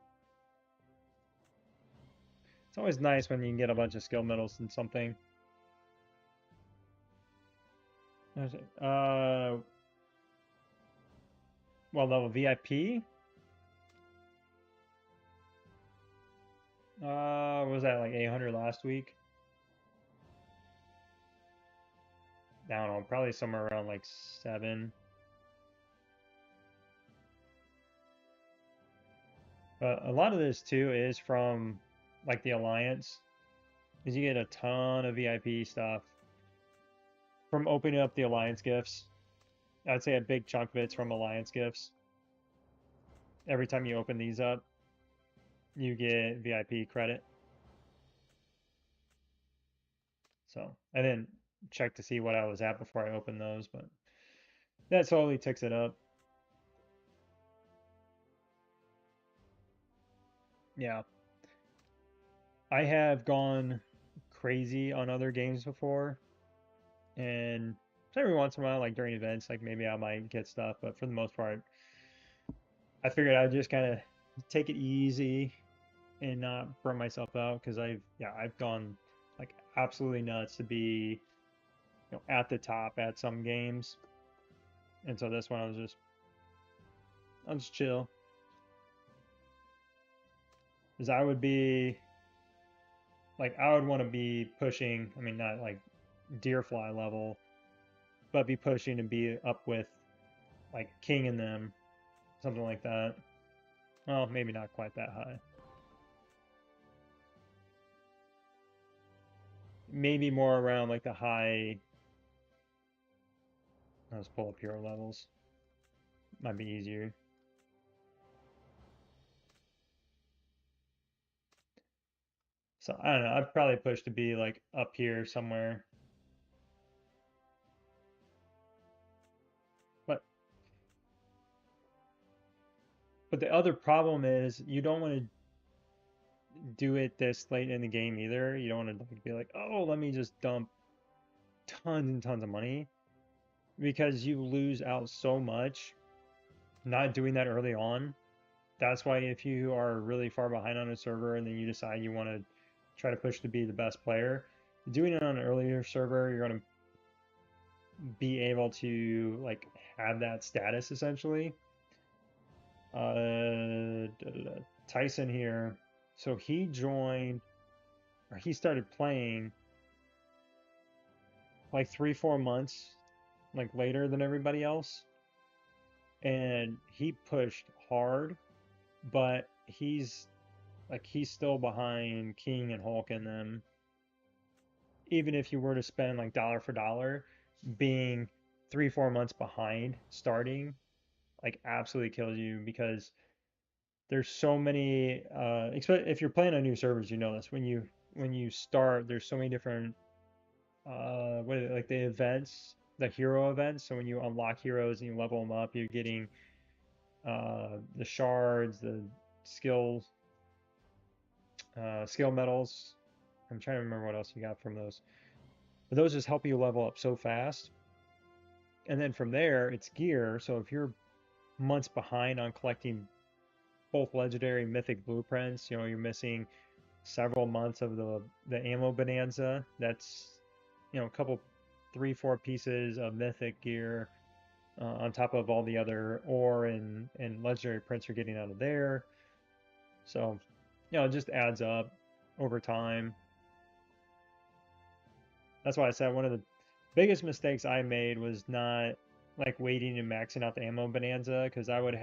It's always nice when you can get a bunch of skill medals in something. Well, level VIP? Was that like 800 last week? I don't know, probably somewhere around like 7. But a lot of this too is from like the Alliance, because you get a ton of VIP stuff from opening up the Alliance gifts. I'd say a big chunk of it's from Alliance gifts. Every time you open these up, you get VIP credit. So I didn't check to see what I was at before I opened those, but that slowly ticks it up. Yeah. I have gone crazy on other games before, and every once in a while, like during events, like maybe I might get stuff, but for the most part, I figured I'd just kind of take it easy and not burn myself out because I've gone like absolutely nuts to be at the top at some games, and so this one I'll just chill, because I would be like I would want to be pushing. I mean, not like deer fly level, but be pushing to be up with like king in them, something like that. Well, maybe not quite that high. Maybe more around like the high. Let's pull up hero levels. Might be easier. So I don't know. I'd probably push to be like up here somewhere. But the other problem is you don't want to do it this late in the game either. You don't want to be like, oh, let me just dump tons and tons of money, because you lose out so much not doing that early on. That's why if you are really far behind on a server and then you decide you want to try to push to be the best player, doing it on an earlier server, you're going to be able to like have that status essentially. Tyson here. So he joined, or he started playing like 3-4 months like later than everybody else, and he pushed hard, but he's still behind King and Hulk and them. Even if you were to spend like dollar for dollar, being 3-4 months behind starting like absolutely kills you, because there's so many if you're playing on new servers, you know this. When you start, there's so many different what is it, like the events, the hero events. So when you unlock heroes and you level them up, you're getting the shards, the skills, skill medals. I'm trying to remember what else you got from those. But those just help you level up so fast. And then from there, it's gear. So if you're months behind on collecting both legendary and mythic blueprints, you're missing several months of the ammo bonanza. That's a couple, 3-4 pieces of mythic gear on top of all the other ore and legendary prints you're getting out of there. So it just adds up over time. That's why I said one of the biggest mistakes I made was not like waiting and maxing out the ammo bonanza, because I would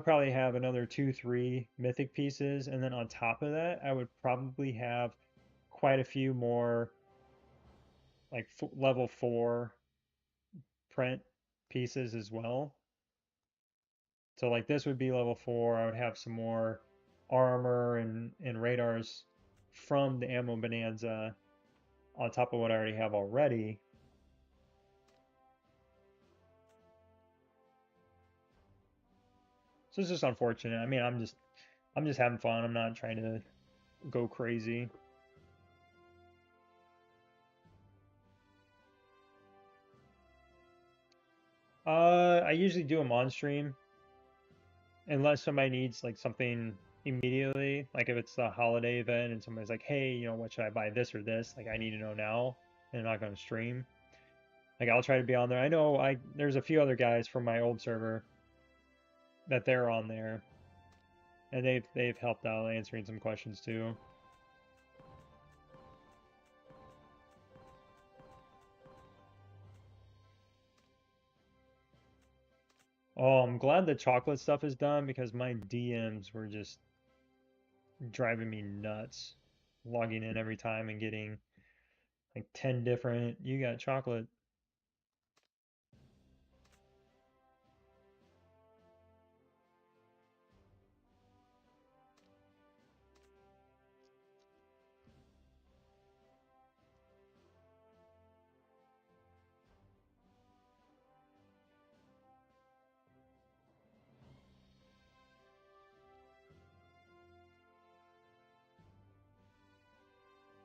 probably have another 2-3 mythic pieces, and then on top of that I would probably have quite a few more like level 4 print pieces as well. So like this would be level 4. I would have some more armor and radars from the ammo bonanza on top of what I already have already. So it's just unfortunate. I mean, I'm just having fun. I'm not trying to go crazy. I usually do them on stream unless somebody needs like something immediately. Like if it's a holiday event and somebody's like, "Hey, what should I buy, this or this?" Like I need to know now, and I'm not going to stream. Like I'll try to be on there. I know there's a few other guys from my old server that they're on there, and they've helped out answering some questions too. Oh, I'm glad the chocolate stuff is done, because my DMs were just driving me nuts. Logging in every time and getting like 10 different, "you got chocolate."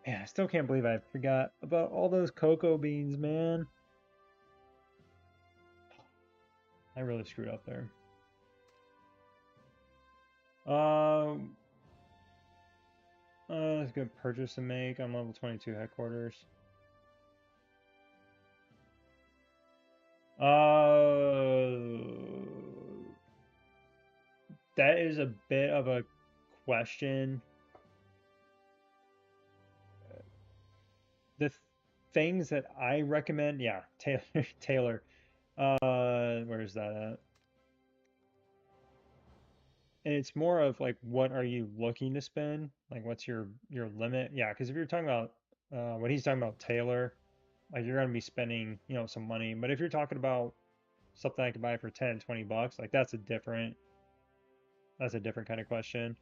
Man, I still can't believe I forgot about all those cocoa beans, man. I really screwed up there. Um, that's a good purchase to make. I'm level 22 headquarters. That is a bit of a question. The things that I recommend, yeah, Taylor, Taylor. Where's that at? And it's more of like, what are you looking to spend? Like, what's your limit? Yeah, because if you're talking about what he's talking about, Taylor, like you're gonna be spending, some money. But if you're talking about something I could buy for 10, 20 bucks, like that's a different kind of question.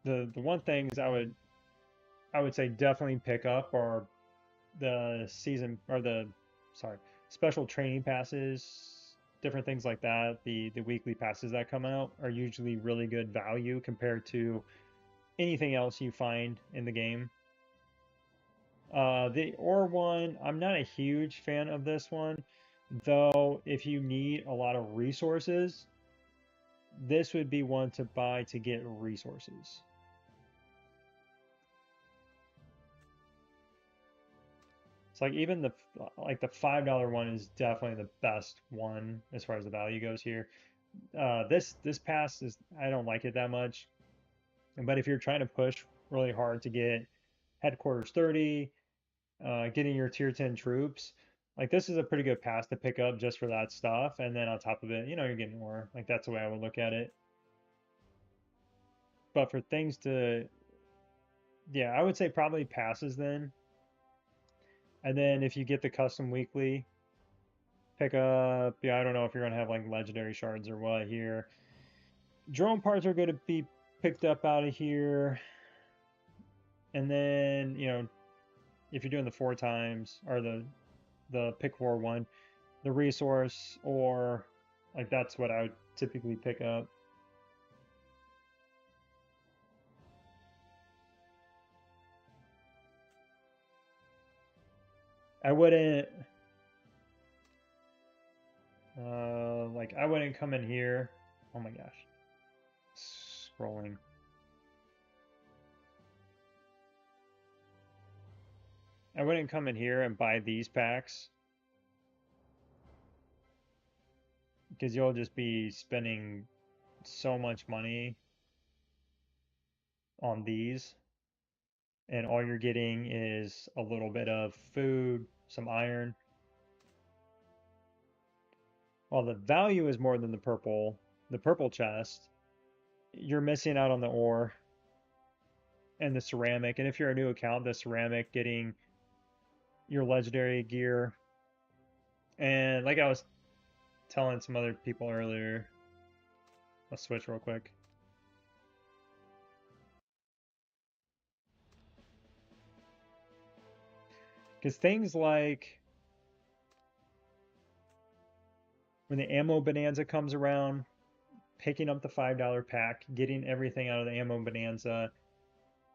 The one things I would say definitely pick up are the season or the sorry special training passes, different things like that. The weekly passes that come out are usually really good value compared to anything else you find in the game. The ore one, I'm not a huge fan of this one, though. If you need a lot of resources, this would be one to buy to get resources. It's like even the $5 one is definitely the best one as far as the value goes here. This pass is I don't like it that much, but if you're trying to push really hard to get headquarters 30, getting your tier 10 troops, like this is a pretty good pass to pick up just for that stuff. And then on top of it, you're getting more. Like that's the way I would look at it. But for things to, yeah, I would say probably passes then. And then if you get the custom weekly, pick up, yeah, I don't know if you're gonna have like legendary shards or what here. Drone parts are going to be picked up out of here. And then, if you're doing the 4 times or the pick 4 one, the resource or like that's what I would typically pick up. I wouldn't like I wouldn't come in here. Oh my gosh. Scrolling. I wouldn't come in here and buy these packs because you'll just be spending so much money on these, and all you're getting is a little bit of food, some iron. While the value is more than the purple chest, you're missing out on the ore and the ceramic. And if you're a new account, the ceramic, getting your legendary gear. And like I was telling some other people earlier, let's switch real quick. Because things like when the ammo bonanza comes around, picking up the $5 pack, getting everything out of the ammo bonanza,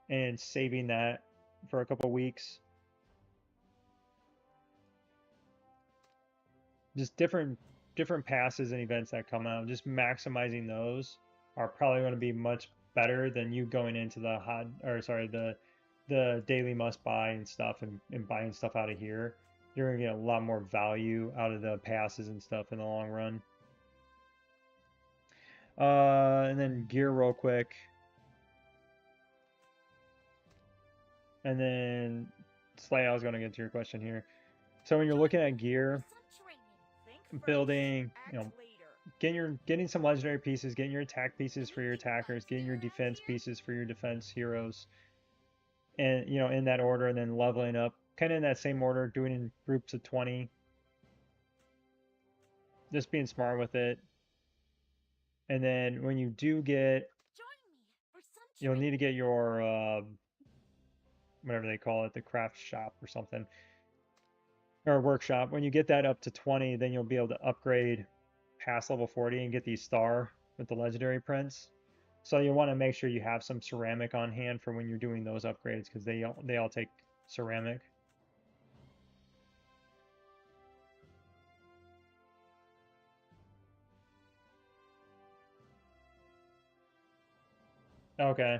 and saving that for a couple weeks. Just different passes and events that come out. Just maximizing those are probably going to be much better than you going into the daily must buy and stuff and buying stuff out of here. You're gonna get a lot more value out of the passes and stuff in the long run. And then gear real quick. And then Slay, I was going to get to your question here. So when you're looking at gear, building, getting some legendary pieces, getting your attack pieces for your attackers, getting your defense pieces for your defense heroes, and in that order, and then leveling up, kind of in that same order, doing in groups of 20. Just being smart with it. And then when you do get, you'll need to get your whatever they call it, the craft shop or something, or workshop. When you get that up to 20, then you'll be able to upgrade past level 40 and get these star with the legendary prints. So you want to make sure you have some ceramic on hand for when you're doing those upgrades, because they all take ceramic. Okay.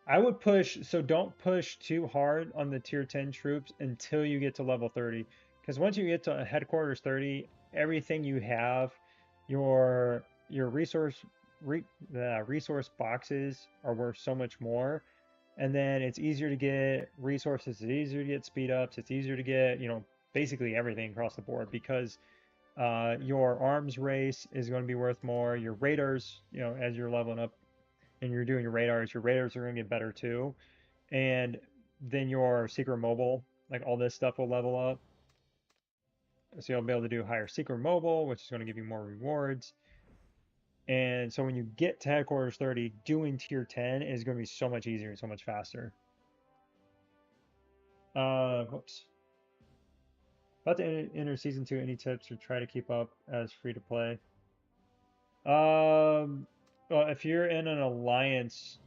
I would push, so don't push too hard on the tier 10 troops until you get to level 30. Because once you get to headquarters 30, everything you have, your resource the resource boxes are worth so much more. And then it's easier to get resources, it's easier to get speed ups, it's easier to get, basically everything across the board because your arms race is going to be worth more. Your radars, as you're leveling up and you're doing your radars are going to get better too. And then your secret mobile, like all this stuff will level up. So you'll be able to do higher secret mobile, which is going to give you more rewards. And so when you get to headquarters 30, doing tier 10 is going to be so much easier and so much faster. Whoops. About to enter season 2, any tips or try to keep up as free to play? Well, if you're in an alliance,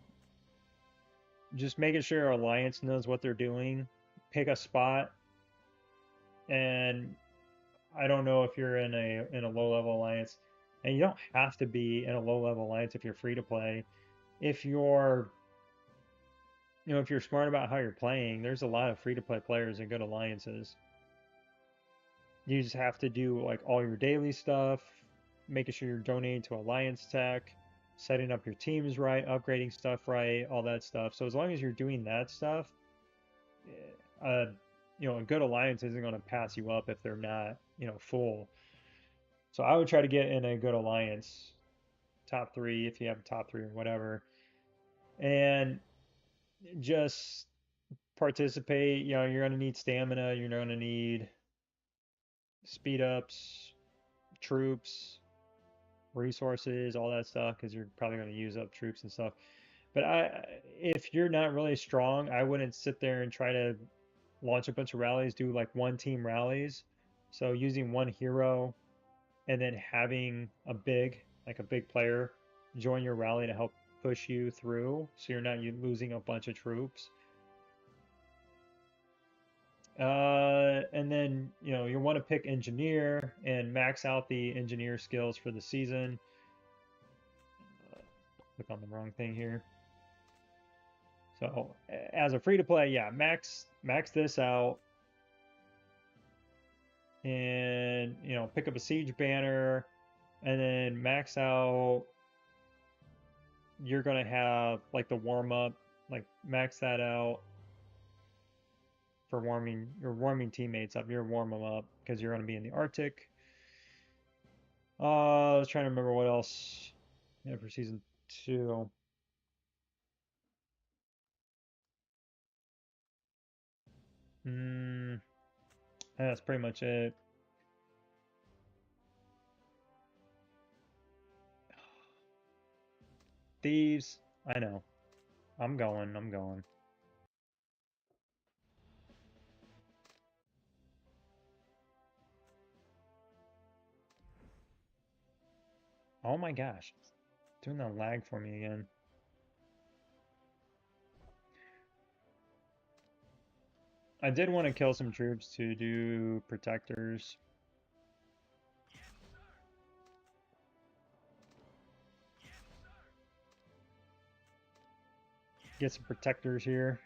just making sure your alliance knows what they're doing. Pick a spot, and I don't know if you're in a low level alliance, and you don't have to be in a low level alliance if you're free to play. If you're if you're smart about how you're playing, there's a lot of free to play players in good alliances. You just have to do like all your daily stuff, making sure you're donating to alliance tech, setting up your teams right, upgrading stuff right, all that stuff. So as long as you're doing that stuff, uh, a good alliance isn't going to pass you up if they're not, full. So I would try to get in a good alliance, top 3 if you have a top 3 or whatever, and just participate. You're going to need stamina, you're going to need speed ups, troops, resources, all that stuff, because you're probably going to use up troops and stuff. But if you're not really strong, I wouldn't sit there and try to launch a bunch of rallies, do like one team rallies. So using one hero and then having like a big player join your rally to help push you through so you're not losing a bunch of troops. And then, you want to pick engineer and max out the engineer skills for the season. Click on the wrong thing here. So as a free to play, yeah, max this out and pick up a siege banner and then max out. You're gonna have like the warm up, like max that out for warming teammates up. You're warm them up because you're gonna be in the Arctic. I was trying to remember what else for season 2. That's pretty much it. Thieves, I know. I'm going. Oh my gosh. It's doing that lag for me again. I did want to kill some troops to do protectors. Get some protectors here.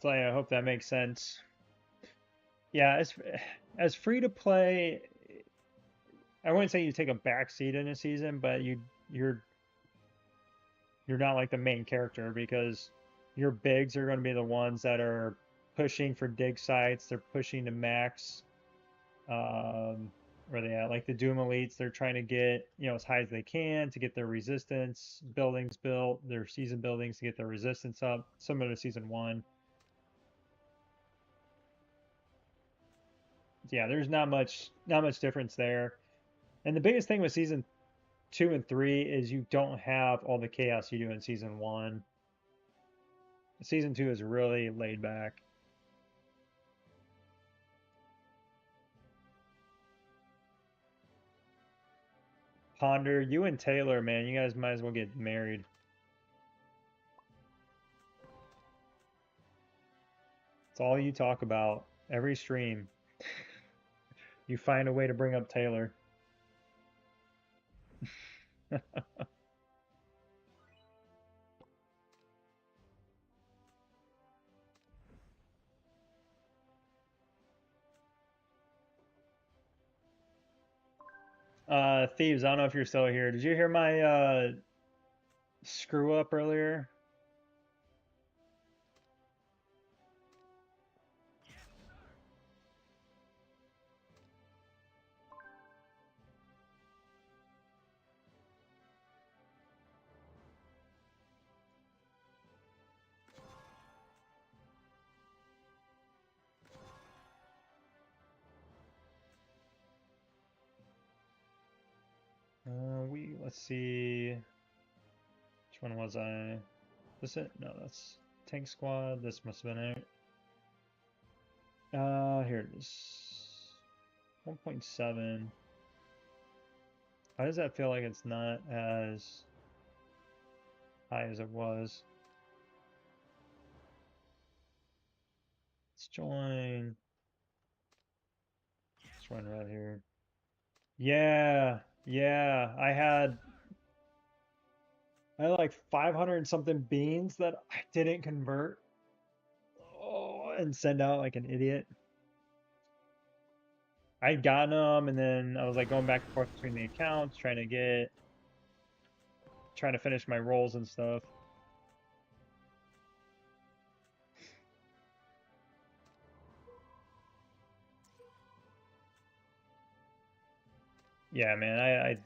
So I hope that makes sense. Yeah, as free to play, I wouldn't say you take a back seat in a season, but you're not like the main character because your bigs are going to be the ones that are pushing for dig sites. They're pushing to max. Where they at? Like the Doom Elites, they're trying to get as high as they can to get their resistance buildings built, their season buildings to get their resistance up, similar to season 1. Yeah, there's not much difference there. And the biggest thing with season 2 and 3 is you don't have all the chaos you do in season 1. Season 2 is really laid back. Ponder, you and Taylor, man, you guys might as well get married. It's all you talk about every stream. You find a way to bring up Taylor. Thieves, I don't know if you're still here. Did you hear my screw up earlier? Let's see. Which one was I? This it? No, that's Tank Squad. This must have been it. Here it is. 1.7. Why does that feel like it's not as high as it was? Let's join. Let's join right here. Yeah, yeah. I had like 500 and something beans that I didn't convert. Oh, and send out like an idiot. I'd gotten them, and then I was like going back and forth between the accounts, trying to finish my rolls and stuff. Yeah, man,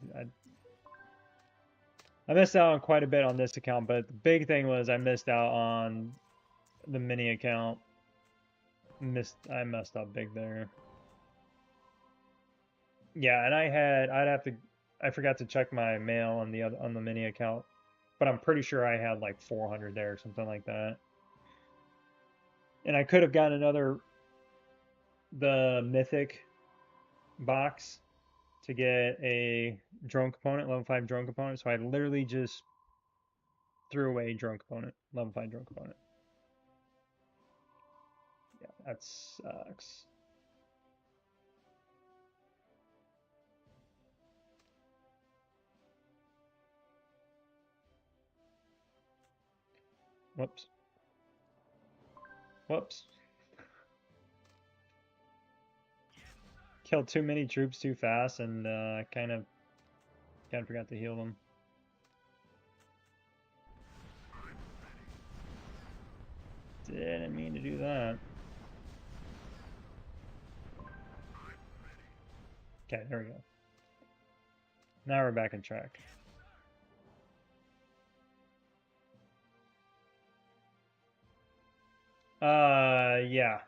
I missed out on quite a bit on this account, but the big thing was I missed out on the mini account. I messed up big there. Yeah, and I forgot to check my mail on the mini account, but I'm pretty sure I had like 400 there or something like that. And I could have gotten the mythic box to get a drone component, level 5 drone component. So I literally just threw away drone component, level 5 drone component. Yeah, that sucks. Whoops. Whoops. Killed too many troops too fast and kind of forgot to heal them. Didn't mean to do that. Okay, there we go. Now we're back on track. Yeah.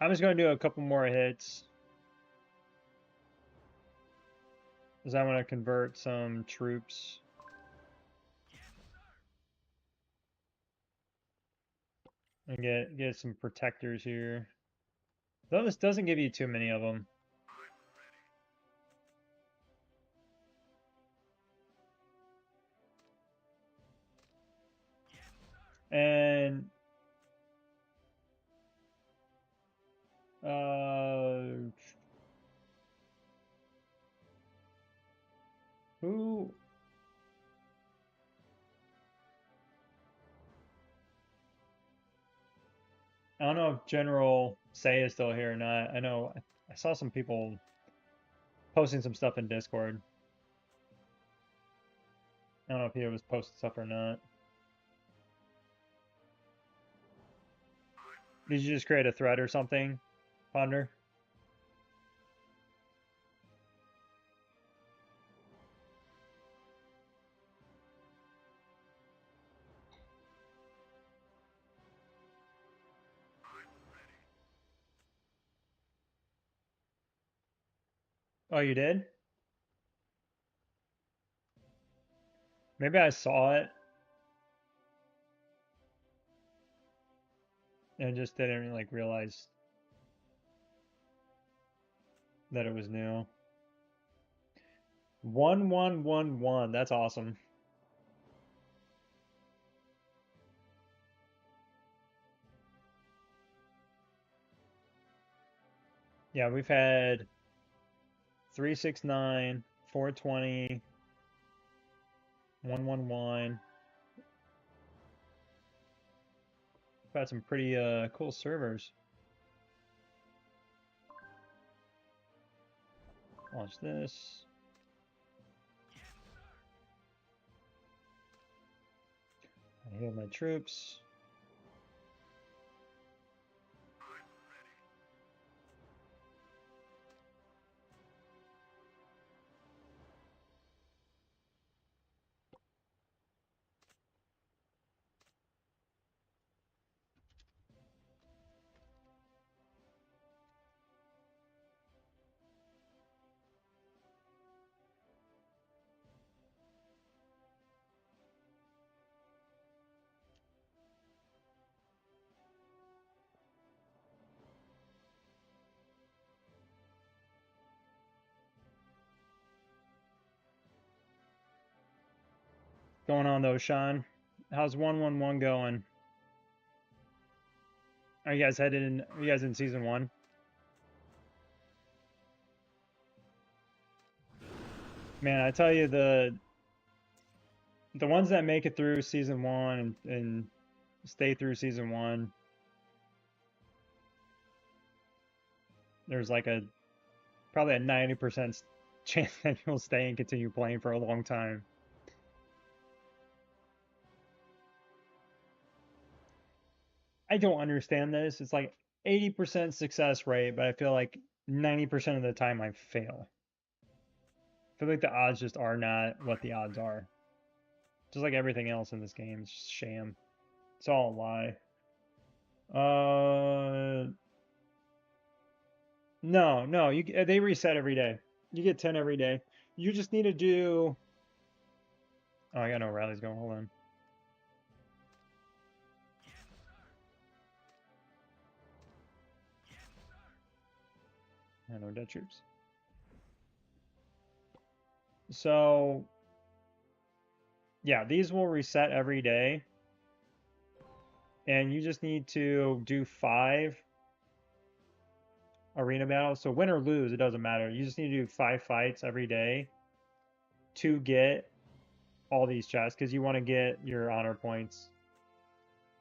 I'm just going to do a couple more hits. Because I want to convert some troops. And get some protectors here. Though this doesn't give you too many of them. And who? I don't know if General Say is still here or not. I know I saw some people posting some stuff in Discord. I don't know if he was posting stuff or not. Did you just create a thread or something, Ponder? Oh, you did? Maybe I saw it and just didn't like realize that it was new. 1111. That's awesome. Yeah, we've had 369, 420, 111. We've had some pretty cool servers. Launch this. I heal my troops. Going on though, Sean? How's 111 going? Are you guys headed in? Are you guys in season 1? Man, I tell you, the ones that make it through season 1 and stay through season 1, there's like probably a 90% chance that you'll stay and continue playing for a long time. I don't understand this. It's like 80% success rate, but I feel like 90% of the time I fail. I feel like the odds just are not what the odds are. Just like everything else in this game, it's just sham. It's all a lie. No, they reset every day. You get 10 every day. You just need to do. Oh, I got no rallies going. Hold on. I know dead troops. So, yeah, these will reset every day. And you just need to do 5 arena battles. So win or lose, it doesn't matter. You just need to do 5 fights every day to get all these chests because you want to get your honor points.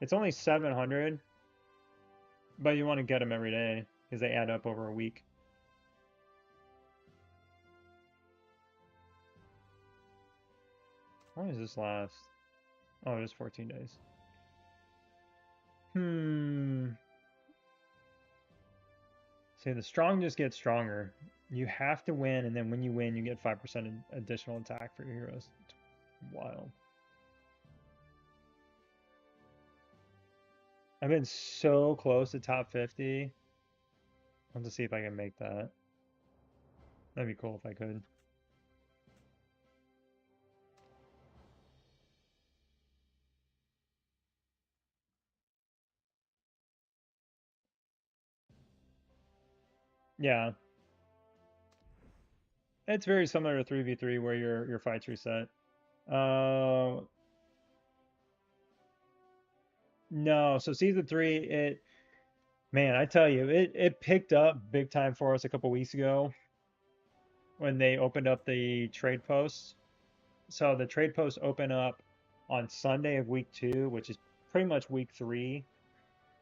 It's only 700, but you want to get them every day because they add up over a week. How long does this last? Oh, just 14 days. See, the strong just get stronger. You have to win, and then when you win, you get 5% additional attack for your heroes. It's wild. I've been so close to top 50. I'll have to see if I can make that. That'd be cool if I could. Yeah. It's very similar to 3v3 where your fights reset. No, so season 3, man, I tell you, it picked up big time for us a couple weeks ago when they opened up the trade posts. So the trade posts open up on Sunday of week 2, which is pretty much week 3.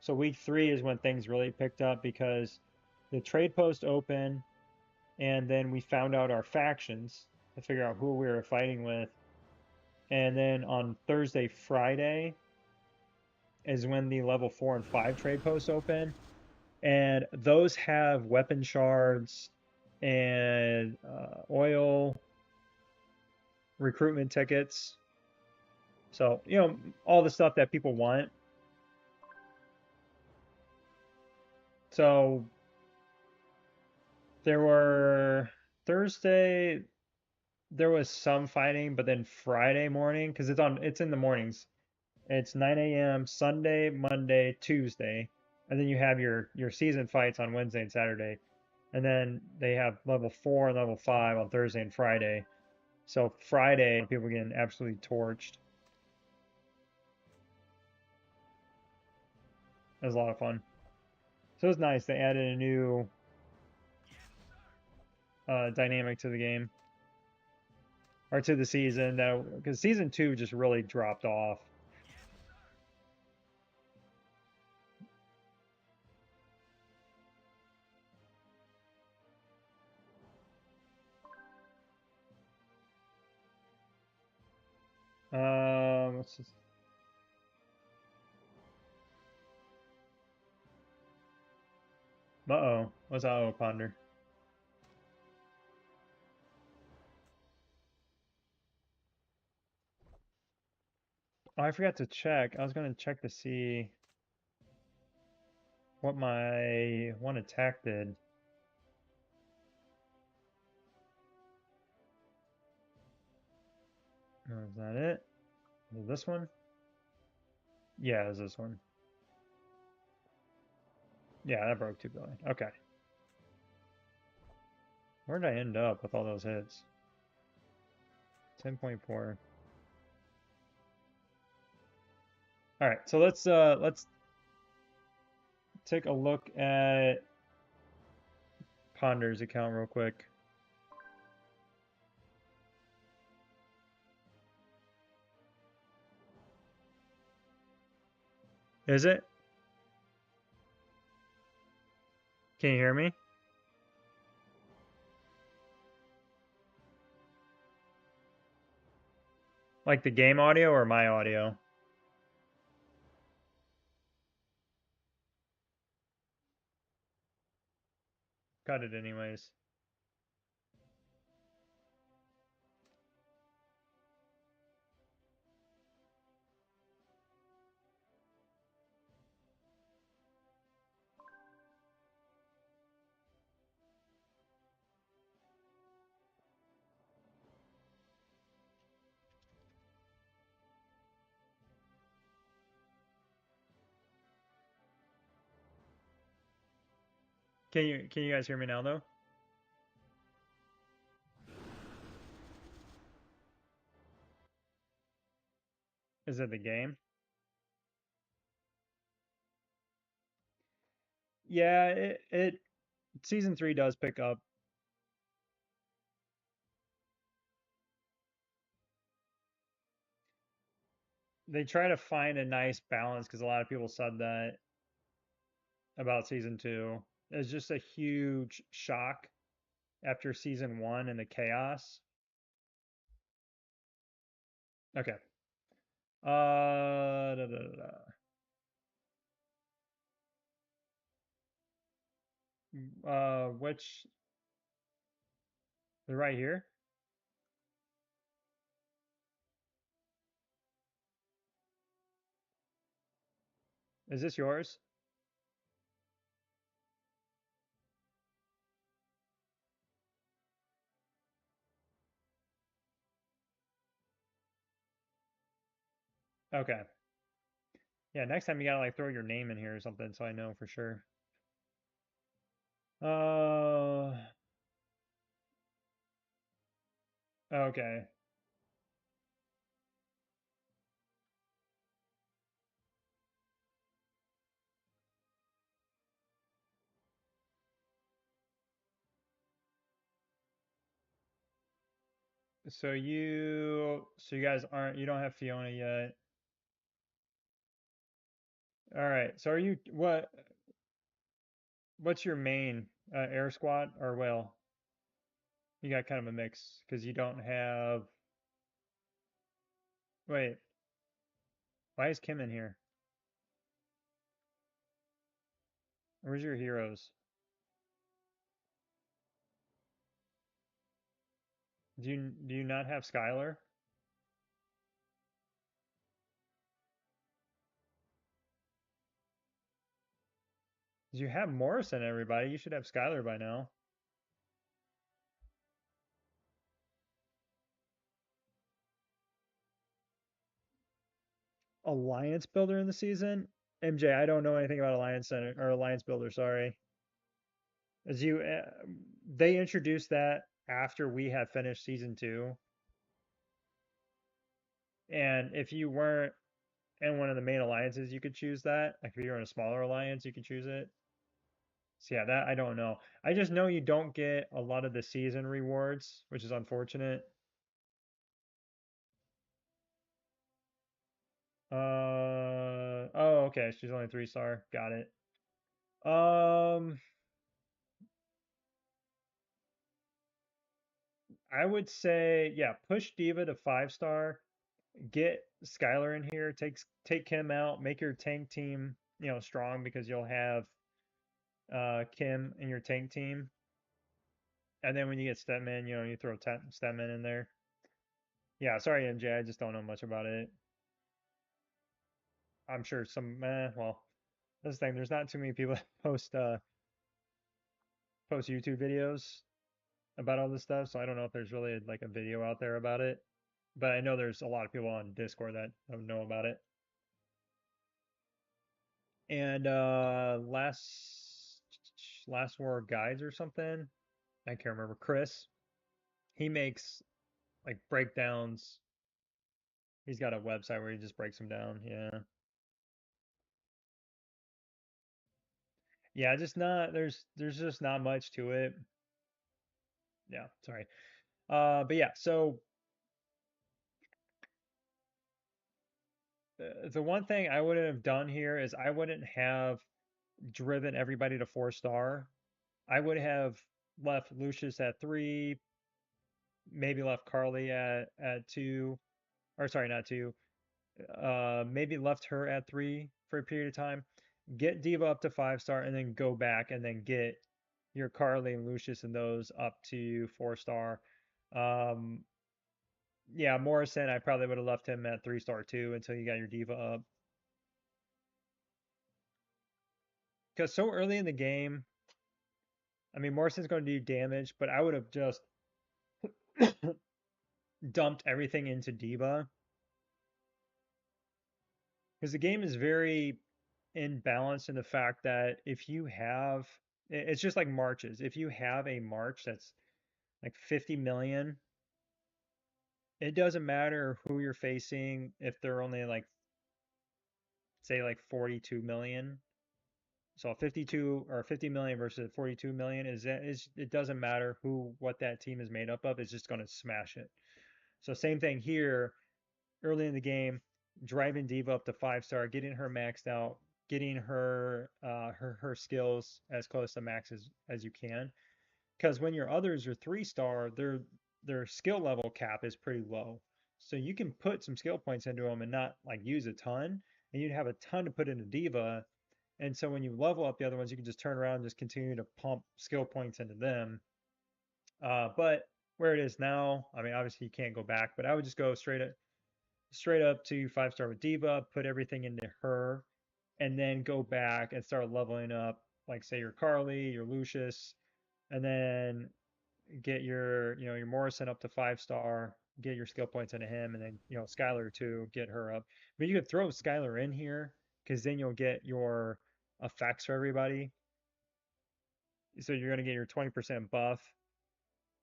So week 3 is when things really picked up because the trade post open, and then we found out our factions to figure out who we were fighting with. And then on Thursday, Friday is when the level 4 and 5 trade posts open. And those have weapon shards and oil recruitment tickets. So, all the stuff that people want. So there were Thursday, there was some fighting, but then Friday morning, because it's in the mornings. It's 9 a.m. Sunday, Monday, Tuesday, and then you have your season fights on Wednesday and Saturday, and then they have level 4 and level 5 on Thursday and Friday. So Friday, people getting absolutely torched. It was a lot of fun. So it was nice. They added a new dynamic to the game or to the season, though, because season 2 just really dropped off. What's this? Uh-oh. What's uh-oh, Ponder? Oh, I forgot to check. I was gonna check to see what my one attack did. Oh, is that it? Is it this one? Yeah, it's this one. Yeah, that broke 2 billion. Okay. Where did I end up with all those hits? 10.4. All right, so let's take a look at Ponder's account real quick. Is it? Can you hear me? Like the game audio or my audio? Got it anyways. Can you guys hear me now though? Is it the game? Yeah, it season 3 does pick up. They try to find a nice balance because a lot of people said that about season 2. It's just a huge shock after season 1 and the chaos. Okay. Da, da, da, da. Which the right here? Is this yours? Okay. Yeah, next time you gotta like throw your name in here or something so I know for sure. Uh, okay. So you guys you don't have Fiona yet. All right. So what's your main air squad or well, you got kind of a mix because you don't have wait, why is Kim in here? Where's your heroes? Do you not have Skylar? You have Morris and everybody. You should have Skylar by now. Alliance Builder in the season? MJ, I don't know anything about Alliance Center or Alliance Builder, sorry. As you they introduced that after we had finished season 2. And if you weren't in one of the main alliances, you could choose that. Like if you're in a smaller alliance, you can choose it. So yeah, that I don't know. I just know you don't get a lot of the season rewards, which is unfortunate. Oh, okay, she's only 3-star. Got it. Um, I would say, yeah, push Diva to 5-star Get Skylar in here, take Kim out, make your tank team, strong because you'll have Kim in your tank team. And then when you get Stedman, you throw Stedman in there. Yeah, sorry MJ, I just don't know much about it. I'm sure well, this thing, there's not too many people that post YouTube videos about all this stuff, so I don't know if there's really like a video out there about it. But I know there's a lot of people on Discord that don't know about it. And last war guides or something. I can't remember. Chris, he makes like breakdowns. He's got a website where he just breaks them down. Yeah. Yeah, just not there's just not much to it. Yeah, sorry. But yeah, so the one thing I wouldn't have done here is I wouldn't have driven everybody to 4-star. I would have left Lucius at 3, maybe left Carly at 2, or sorry, not 2. Maybe left her at 3 for a period of time. Get Diva up to 5-star, and then go back and then get your Carly and Lucius and those up to 4-star. Um, yeah, Morrison, I probably would have left him at 3-star too until you got your Diva up. Because so early in the game, I mean, Morrison's going to do damage, but I would have just dumped everything into Diva because the game is very imbalanced in the fact that if you have, it's just like marches. If you have a march that's like 50 million, it doesn't matter who you're facing if they're only like, say, like 42 million. So 52 or 50 million versus 42 million is it doesn't matter what that team is made up of. It's just going to smash it. So same thing here early in the game, driving Diva up to 5-star, getting her maxed out, getting her skills as close to max as you can. Because when your others are 3-star, their skill level cap is pretty low. So you can put some skill points into them and not like use a ton, and you'd have a ton to put into Diva. And so when you level up the other ones, you can just turn around and just continue to pump skill points into them. But where it is now, I mean, obviously you can't go back, but I would just go straight up to 5-star with Diva, put everything into her, and then go back and start leveling up, like say your Carly, your Lucius, and then get your Morrison up to 5-star, get your skill points into him, and then Skylar too, get her up. But you could throw Skylar in here because then you'll get your effects for everybody. So you're gonna get your 20% buff,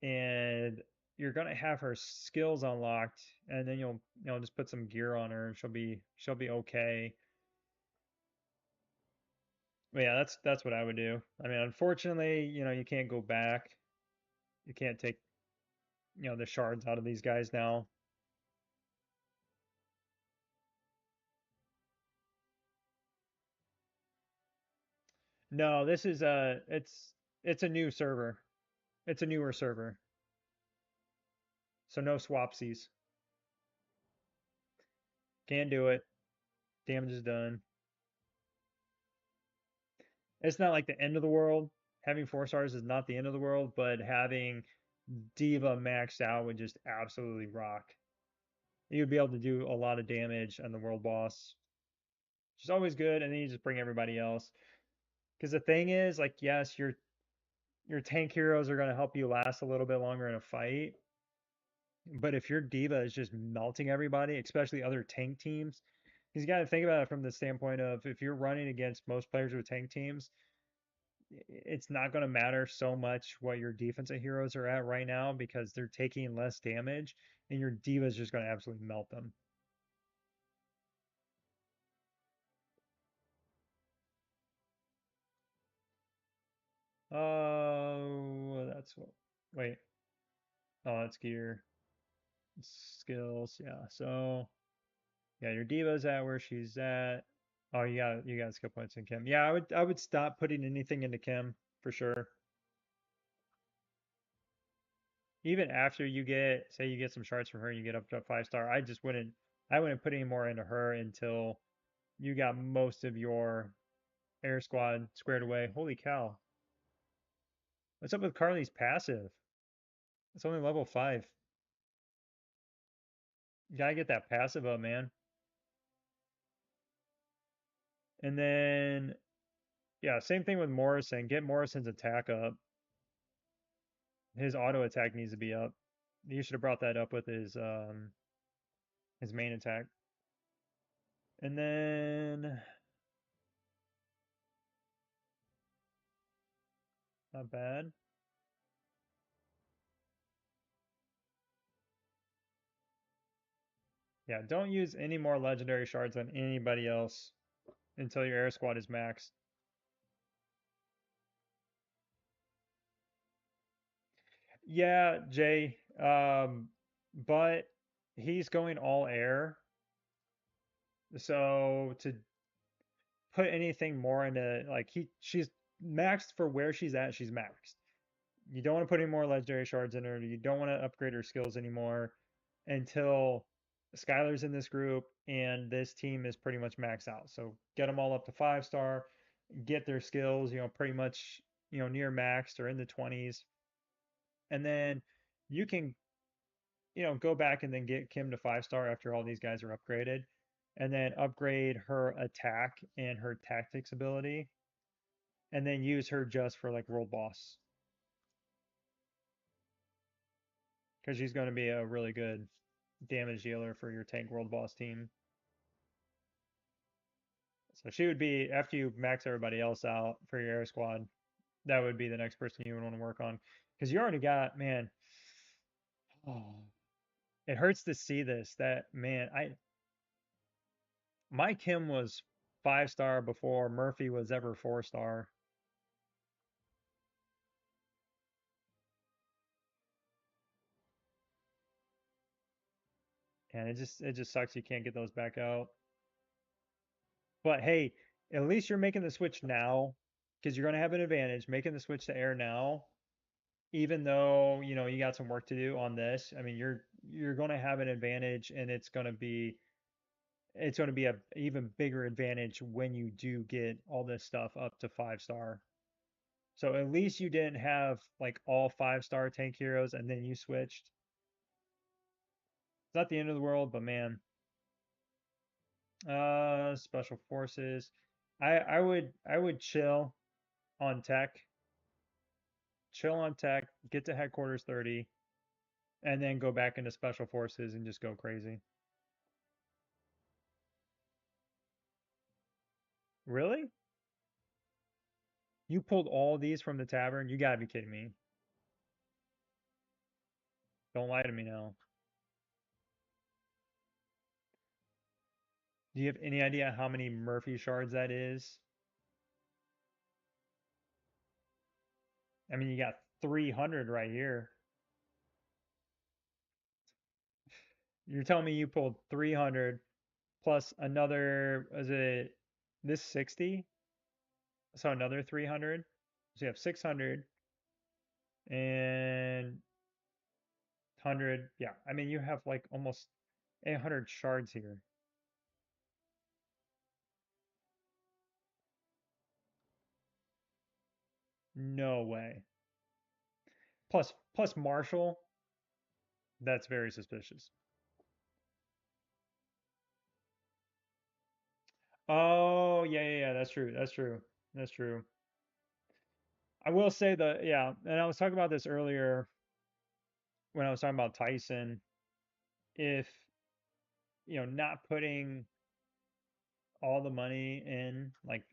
and you're gonna have her skills unlocked, and then you'll just put some gear on her, and she'll be okay. But yeah, that's what I would do. I mean, unfortunately, you can't go back. You can't take the shards out of these guys now. No, this is it's a new server. It's a newer server. So no swapsies. Can't do it. Damage is done. It's not like the end of the world. Having 4-stars is not the end of the world, but having Diva maxed out would just absolutely rock. You'd be able to do a lot of damage on the world boss, which is always good, and then you just bring everybody else. Because the thing is, like, yes, your tank heroes are going to help you last a little bit longer in a fight, but if your Diva is just melting everybody, especially other tank teams, because you got to think about it from the standpoint of if you're running against most players with tank teams, it's not going to matter so much what your defensive heroes are at right now because they're taking less damage, and your Diva is just going to absolutely melt them. Oh, that's what. Wait. Oh, that's gear. Skills. Yeah. So yeah, your Diva's at where she's at. Oh, you got skill points in Kim. Yeah, I would stop putting anything into Kim for sure. Even after you get, say you get some shards from her and you get up to 5-star, I just wouldn't I wouldn't put any more into her until you got most of your air squad squared away. Holy cow. What's up with Carly's passive? It's only level 5. You gotta get that passive up, man. And then, yeah, same thing with Morrison. Get Morrison's attack up. His auto attack needs to be up. You should have brought that up with his main attack. And then, not bad. Yeah, don't use any more legendary shards on anybody else until your air squad is maxed. Yeah, Jay. But he's going all air. So to put anything more into like she's maxed for where she's at, she's maxed. You don't want to put any more legendary shards in her. You don't want to upgrade her skills anymore until Skylar's in this group and this team is pretty much maxed out. So get them all up to 5-star, get their skills, pretty much, near maxed or in the 20s. And then you can, go back and then get Kim to 5-star after all these guys are upgraded. And then upgrade her attack and her tactics ability. And then use her just for like world boss. Because she's going to be a really good damage dealer for your tank world boss team. So she would be, after you max everybody else out for your air squad, that would be the next person you would want to work on. Because you already got, man, oh, it hurts to see this. That, man, my Kim was 5-star before Murphy was ever 4-star. And it just sucks you can't get those back out. But hey, at least you're making the switch now because you're going to have an advantage making the switch to air now, even though, you got some work to do on this. I mean, you're going to have an advantage and it's going to be a even bigger advantage when you do get all this stuff up to 5-star. So at least you didn't have like all 5-star tank heroes and then you switched. It's not the end of the world, but man, special forces. I would chill on tech, get to headquarters 30, and then go back into special forces and just go crazy. Really? You pulled all these from the tavern? You gotta be kidding me. Don't lie to me now. Do you have any idea how many Murphy shards that is? I mean, you got 300 right here. You're telling me you pulled 300 plus another, is it this 60? So another 300. So you have 600 and 100. Yeah, I mean, you have like almost 800 shards here. No way. Plus Marshall, that's very suspicious. Oh, yeah, yeah, yeah, that's true. That's true. That's true. I will say that, yeah, and I was talking about this earlier when I was talking about Tyson. If, not putting all the money in, like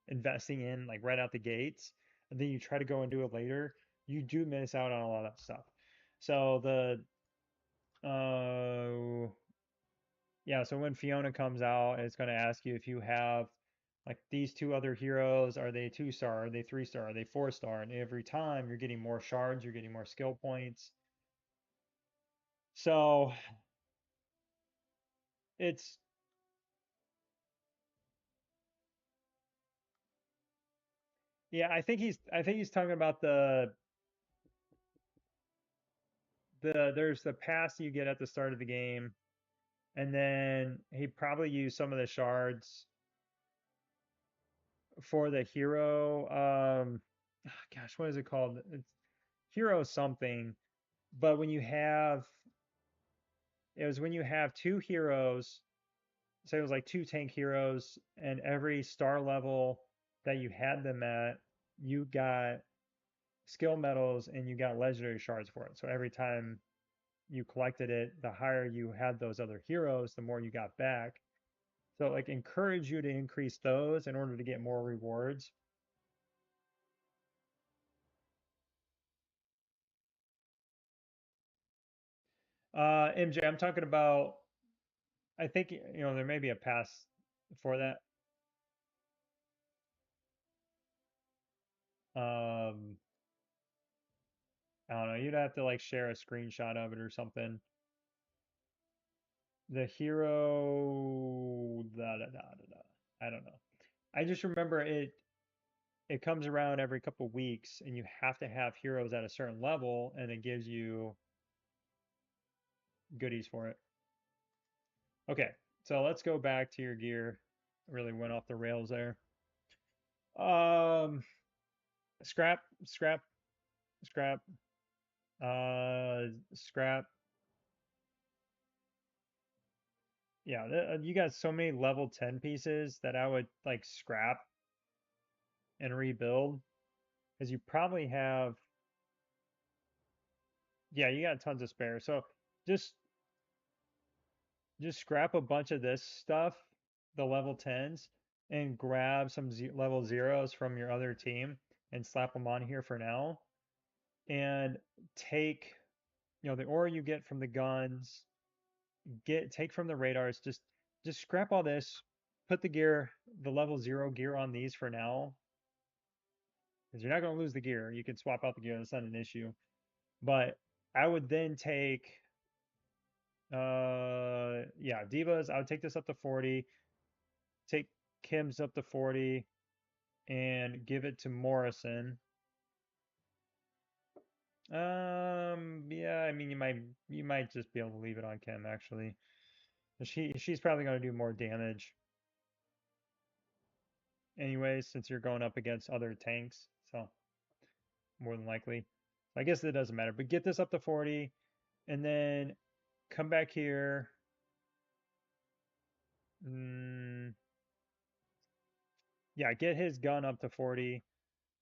investing in, like right out the gates, and then you try to go and do it later, you do miss out on a lot of stuff. So yeah, so when Fiona comes out, it's going to ask you if you have like these two other heroes, are they 2-star? Are they 3-star? Are they 4-star? And every time you're getting more shards, you're getting more skill points. So it's yeah, I think he's talking about the there's the pass you get at the start of the game And then he probably used some of the shards for the hero. Gosh, what is it called? It's hero something. But it was when you have two heroes, say it was like two tank heroes, and every star level that you had them at, you got skill medals and you got legendary shards for it. So every time you collected it, the higher you had those other heroes, the more you got back. So like encourage you to increase those in order to get more rewards. MJ, I'm talking about, I think, there may be a pass for that. Um, I don't know. You'd have to like share a screenshot of it or something. The hero, da da da da da. I don't know. I just remember it comes around every couple weeks and you have to have heroes at a certain level and it gives you goodies for it. Okay, so let's go back to your gear. Really went off the rails there. Um, scrap, scrap, scrap, scrap. Yeah, you got so many level 10 pieces that I would like scrap and rebuild because you probably have, yeah, you got tons of spare. So just just scrap a bunch of this stuff, the level 10s, and grab some level zeros from your other team and slap them on here for now. And take, the ore you get from the guns, take from the radars, just scrap all this, put the gear, the level 0 gear on these for now, because you're not going to lose the gear. You can swap out the gear, that's not an issue. But I would then take yeah, Divas, I would take this up to 40, take Kim's up to 40, and give it to Morrison. Yeah, I mean you might just be able to leave it on Kim actually. She's probably going to do more damage anyways since you're going up against other tanks, so more than likely. I guess it doesn't matter, but get this up to 40 and then come back here. Mm, yeah, get his gun up to 40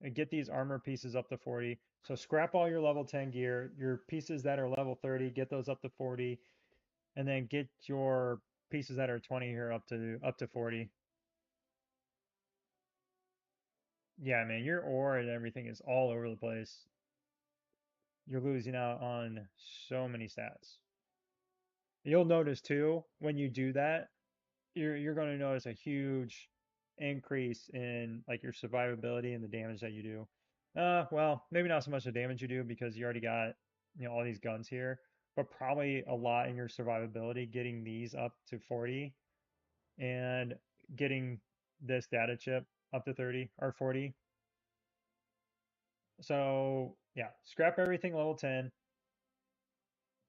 and get these armor pieces up to 40. So scrap all your level 10 gear, your pieces that are level 30, get those up to 40, and then get your pieces that are 20 here up to 40. Yeah, man, your ore and everything is all over the place. You're losing out on so many stats. You'll notice too when you do that, you're going to notice a huge increase in like your survivability and the damage that you do. Well, maybe not so much the damage you do because you already got, all these guns here, but probably a lot in your survivability getting these up to 40 and getting this data chip up to 30 or 40. So, yeah, scrap everything level 10,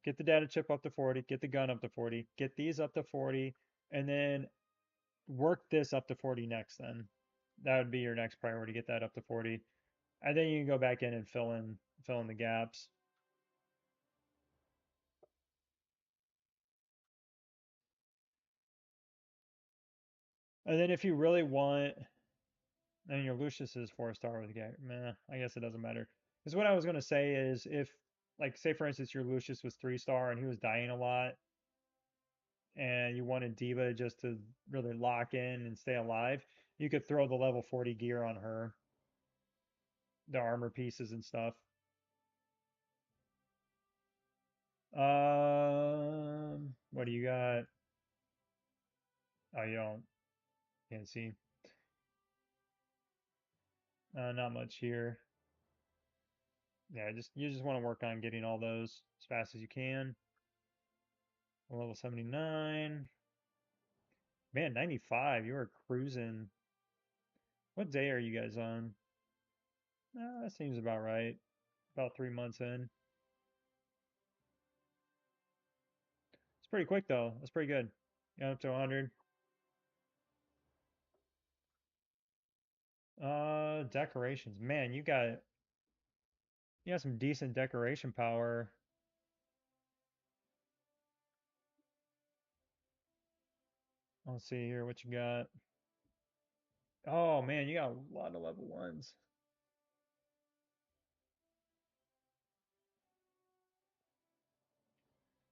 get the data chip up to 40, get the gun up to 40, get these up to 40, and then work this up to 40 next then. That would be your next priority, get that up to 40. And then you can go back in and fill in the gaps. And then if you really want, and your Lucius is 4-star with the guy, meh, I guess it doesn't matter. Because what I was gonna say is if, like, say for instance your Lucius was 3-star and he was dying a lot, and you wanted Diva just to really lock in and stay alive, you could throw the level 40 gear on her, the armor pieces and stuff. What do you got? Oh, you don't, can't see. Not much here. Yeah, you just want to work on getting all those as fast as you can. Level 79. Man, 95. You are cruising. What day are you guys on? That seems about right. About 3 months in. pretty quick though. That's pretty good. Got up to 100. Decorations. Man, you got some decent decoration power. Let's see here what you got. Oh man, you got a lot of level ones.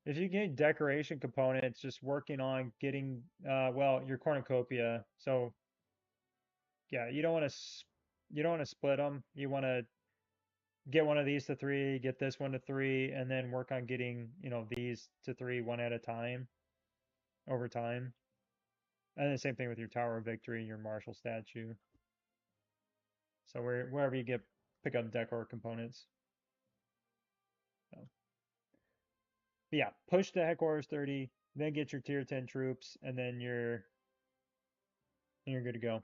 If you get decoration components, just working on getting well, your cornucopia. So yeah, you don't want to split them. You want to get one of these to three, get this one to three, and then work on getting, these to three one at a time over time. And the same thing with your Tower of Victory and your Marshall statue. So wherever you pick up decor components. So, but yeah, push the headquarters 30, then get your tier 10 troops, and then you're good to go.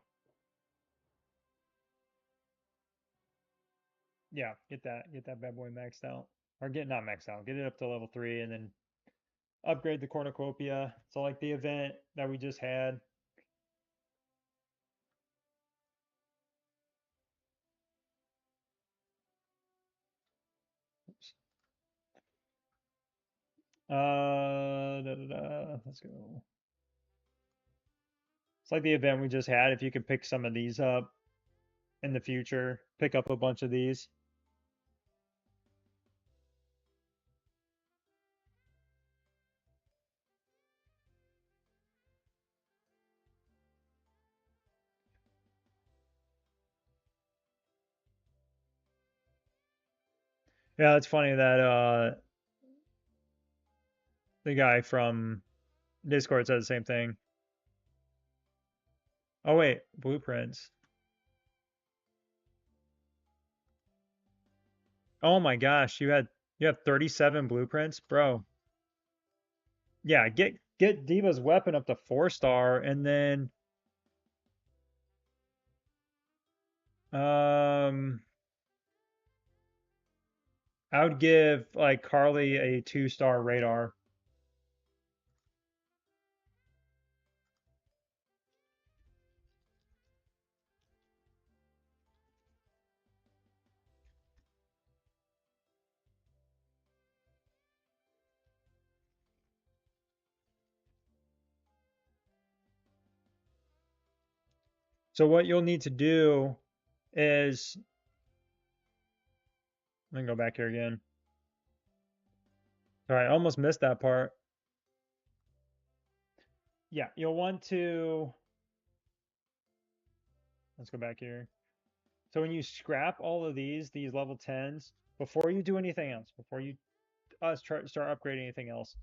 Yeah, get that bad boy maxed out. Or get not maxed out, get it up to level 3 and then upgrade the cornucopia. So like the event that we just had. Oops. Let's go. It's like the event we just had. If you could pick some of these up in the future, pick up a bunch of these. Yeah, it's funny that the guy from Discord said the same thing. Oh wait, blueprints. Oh my gosh, you have 37 blueprints, bro. Yeah, get Diva's weapon up to 4-star, and then um I would give like Carly a 2-star radar. So what you'll need to do is let me go back here again. All right, I almost missed that part. Yeah, you'll want to let's go back here. So when you scrap all of these level 10s, before you do anything else, before you start upgrading anything else,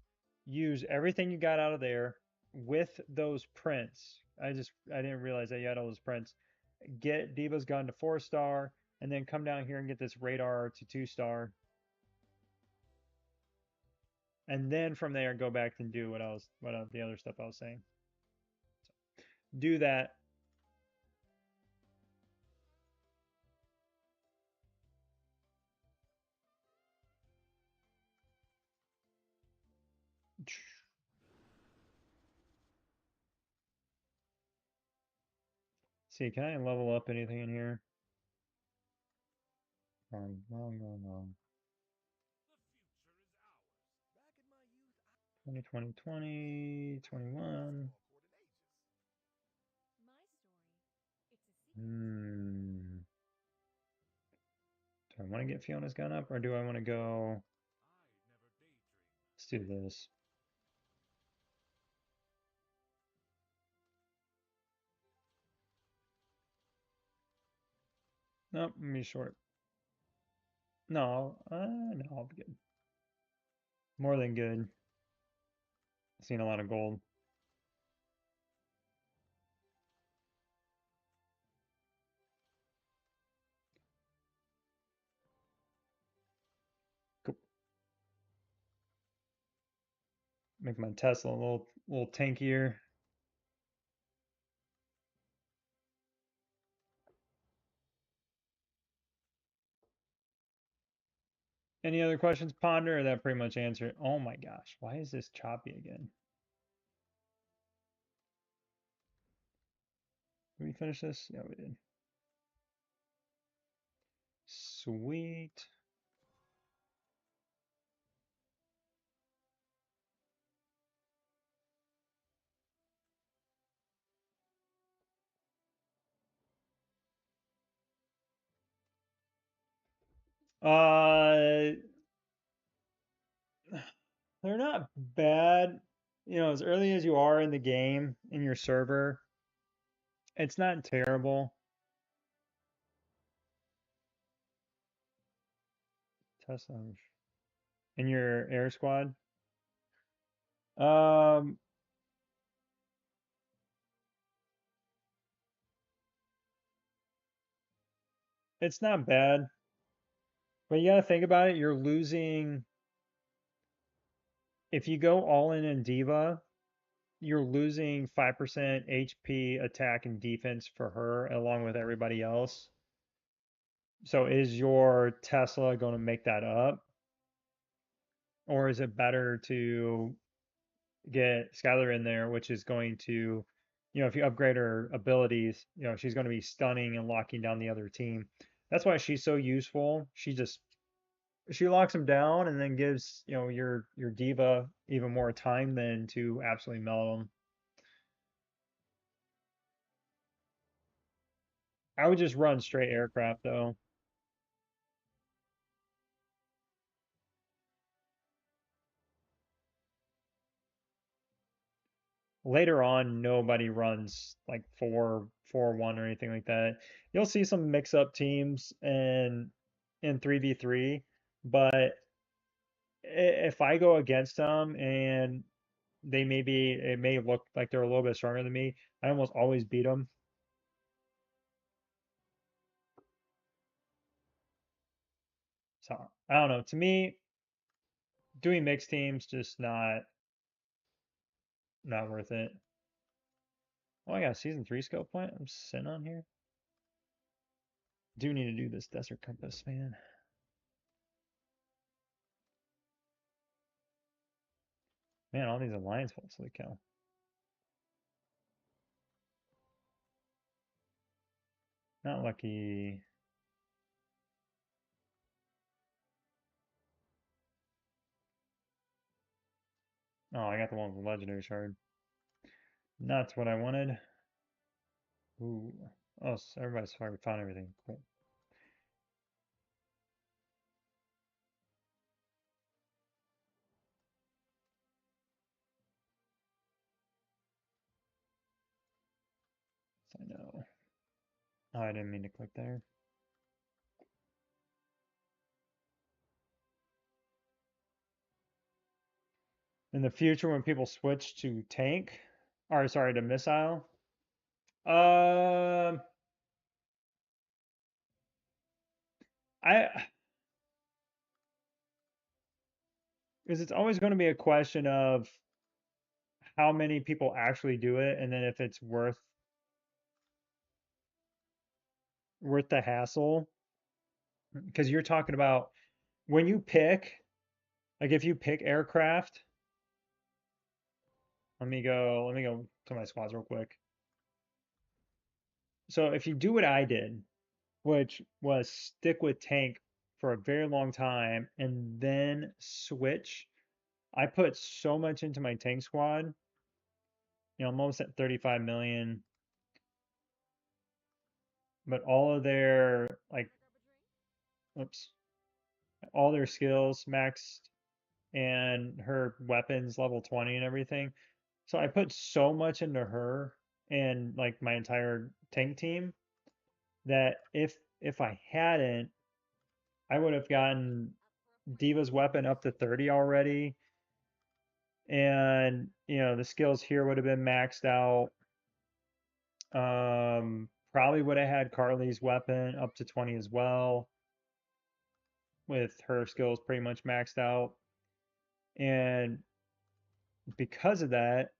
use everything you got out of there with those prints. I didn't realize that you had all those prints. Get Diva's gun to 4-star, and then come down here and get this radar to 2-star. And then from there go back and do the other stuff I was saying. So do that. See, can I level up anything in here? Wrong, wrong, wrong, wrong. 2020, 20, 21. Hmm. Do I want to get Fiona's gun up or do I want to go? Let's do this. Nope, let me short. No, no, I'll be good. More than good. Seen a lot of gold. Cool. Make my Tesla a little tankier. Any other questions, Ponder? Or that pretty much answered. Oh my gosh, why is this choppy again? Did we finish this? Yeah, we did. Sweet. Uh, they're not bad. You know, as early as you are in the game in your server, it's not terrible. Tesla in your air squad. Um, it's not bad, but you gotta think about it. You're losing if you go all in Diva, you're losing 5% HP attack and defense for her along with everybody else. So is your Tesla going to make that up? Or is it better to get Skylar in there, which is going to, if you upgrade her abilities, she's going to be stunning and locking down the other team. That's why she's so useful. She locks him down and then gives, your diva even more time than to absolutely melt him. I would just run straight aircraft though. Later on, nobody runs like 4-4-1 or anything like that. You'll see some mix-up teams in 3v3, but if I go against them and it may look like they're a little bit stronger than me, I almost always beat them. So I don't know. To me, doing mixed teams just not worth it. Oh, I got a season 3 skill point. I'm sitting on here. Do need to do this desert compass, man. Man, all these alliance vaults, holy cow. Not lucky. Oh, I got the one with the legendary shard. Not what I wanted. Ooh. Oh, so everybody's found everything. Cool. I know. Oh, I didn't mean to click there. In the future, when people switch to tank, or sorry, to missile, um, I, because it's always going to be a question of how many people actually do it, and then if it's worth the hassle. Because you're talking about when you pick, like if you pick aircraft, let me go to my squads real quick. So if you do what I did, which was stick with tank for a very long time and then switch. I put so much into my tank squad. I'm almost at 35 million, but all of their oops, all their skills maxed and her weapons level 20 and everything. So I put so much into her and like my entire tank team that if I hadn't, I would have gotten Diva's weapon up to 30 already. And, the skills here would have been maxed out. Probably would have had Carly's weapon up to 20 as well, with her skills pretty much maxed out. And because of that,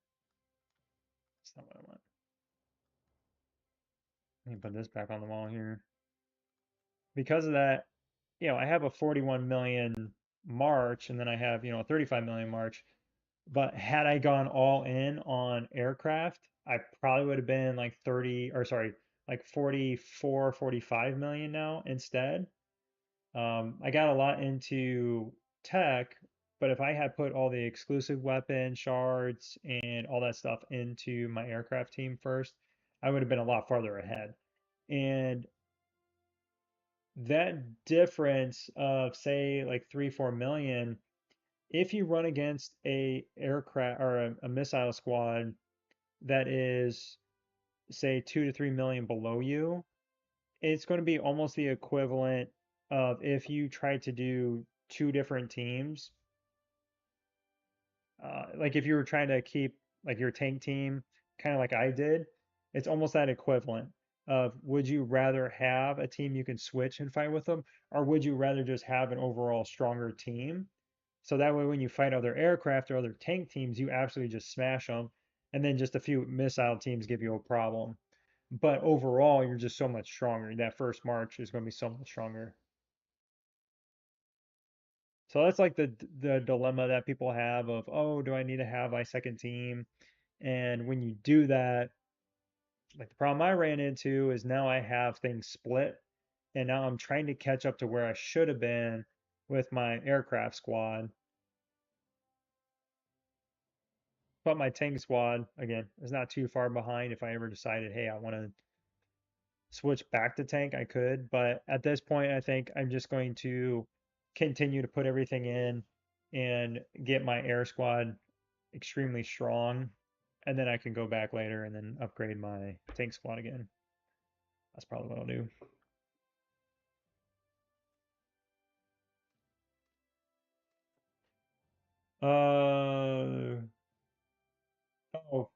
that's not what I want. Let me put this back on the wall here. Because of that, I have a 41 million March, and then I have, a 35 million March. But had I gone all in on aircraft, I probably would have been like 30, or sorry, like 44, 45 million now instead. I got a lot into tech, but if I had put all the exclusive weapon shards and all that stuff into my aircraft team first, I would have been a lot farther ahead. And that difference of say like 3, 4 million, if you run against a aircraft or a missile squad that is say 2 to 3 million below you, it's going to be almost the equivalent of if you tried to do two different teams. Like if you were trying to keep like your tank team kind of like I did, it's almost that equivalent of would you rather have a team you can switch and fight with them, or would you rather just have an overall stronger team? So that way, when you fight other aircraft or other tank teams, you absolutely just smash them, and then just a few missile teams give you a problem. But overall, you're just so much stronger. That first march is going to be so much stronger. So that's like the dilemma that people have of, oh, do I need to have my second team? And when you do that, like the problem I ran into is now I have things split, and now I'm trying to catch up to where I should have been with my aircraft squad. But my tank squad, again, is not too far behind. If I ever decided, hey, I want to switch back to tank, I could. But at this point, I think I'm just going to continue to put everything in and get my air squad extremely strong. And then I can go back later and then upgrade my tank squad again. That's probably what I'll do. Uh, oh.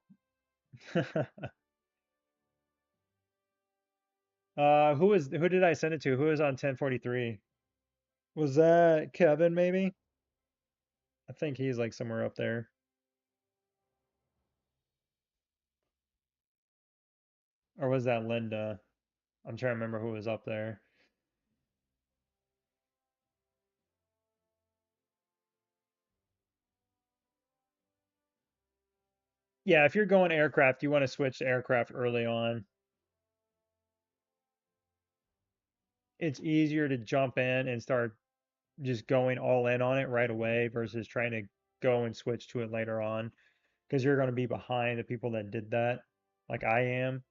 Who did I send it to? Who was on 1043? Was that Kevin maybe? I think he's like somewhere up there. Or was that Linda? I'm trying to remember who was up there. Yeah, if you're going aircraft, you want to switch to aircraft early on. It's easier to jump in and start just going all in on it right away versus trying to go and switch to it later on because you're going to be behind the people that did that, like I am.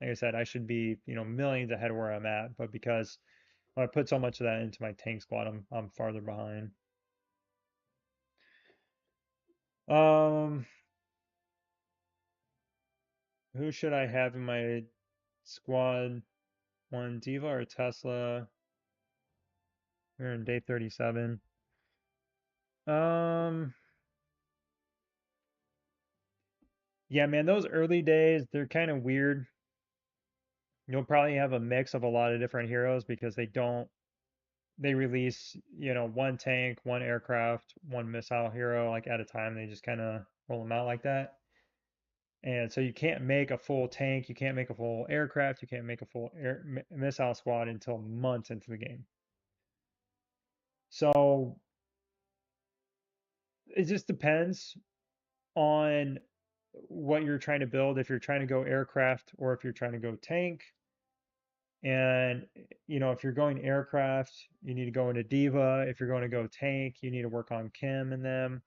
Like I said, I should be, millions ahead of where I'm at, but because I put so much of that into my tank squad, I'm farther behind. Um, who should I have in my squad? One Diva or Tesla? We're in day 37. Um, yeah, man, those early days, they're kind of weird. You'll probably have a mix of a lot of different heroes because they release, one tank, one aircraft, one missile hero like at a time. They just kind of roll them out like that. And so you can't make a full tank, you can't make a full aircraft, you can't make a full missile squad until months into the game. So it just depends on what you're trying to build, if you're trying to go aircraft or if you're trying to go tank. And if you're going aircraft, you need to go into Diva. If you're going to go tank, you need to work on Kim and them.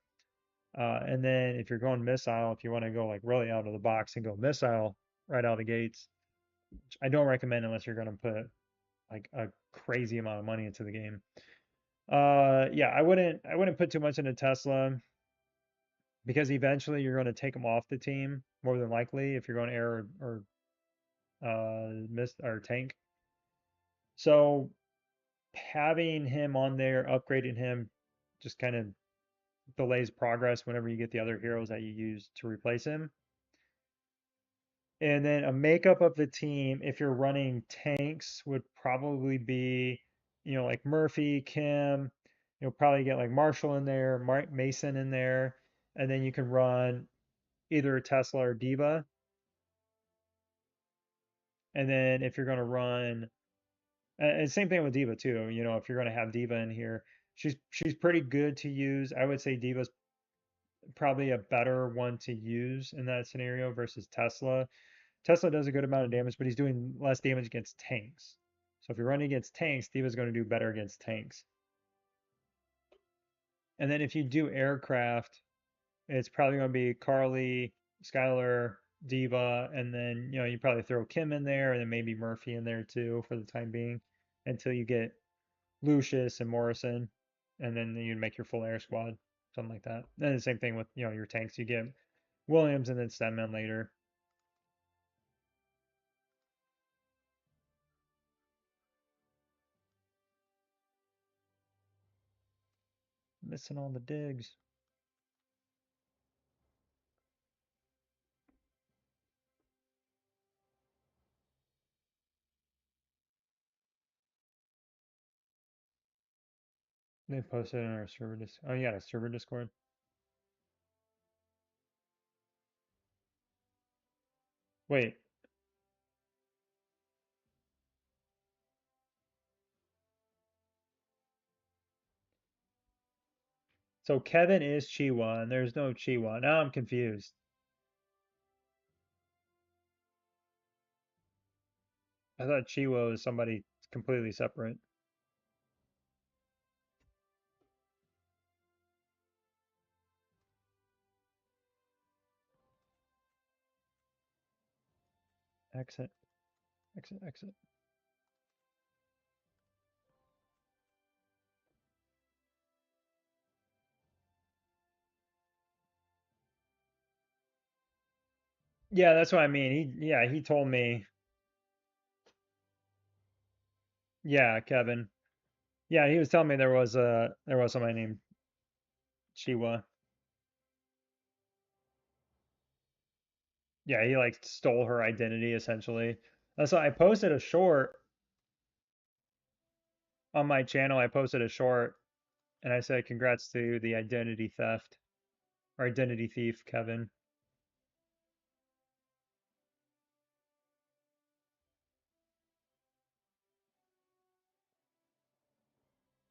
And then if you're going missile, if you want to go like really out of the box and go missile right out of the gates, which I don't recommend unless you're going to put like a crazy amount of money into the game. Yeah, I wouldn't put too much into Tesla because eventually you're going to take him off the team more than likely if you're going air or miss or tank. So having him on there, upgrading him, just kind of delays progress whenever you get the other heroes that you use to replace him. And then a makeup of the team, if you're running tanks, would probably be, like Murphy, Kim. You'll probably get like Marshall in there, Mason in there, and then you can run either Tesla or Diva. And then if you're going to run And same thing with Diva too. You know, if you're going to have Diva in here, she's pretty good to use. I would say Diva's probably a better one to use in that scenario versus Tesla. Tesla does a good amount of damage, but he's doing less damage against tanks. So if you're running against tanks, Diva's going to do better against tanks. And then if you do aircraft, it's probably going to be Carly, Skylar, Diva, and then you probably throw Kim in there, and then maybe Murphy in there too for the time being, until you get Lucius and Morrison, and then you make your full air squad, something like that. And the same thing with your tanks. You get Williams and then Stenman later. Missing all the digs. They posted in our server Discord. Oh, you got a server Discord? Wait, so Kevin is Chiwa, and there's no Chiwa. Now I'm confused. I thought Chiwa was somebody completely separate. Exit, exit, exit. Yeah, that's what I mean. He told me. Yeah, Kevin. Yeah, he was telling me there was somebody named Chiwa. Yeah, he like stole her identity essentially. So I posted a short on my channel. I posted a short and I said, "Congrats to the identity theft or identity thief, Kevin."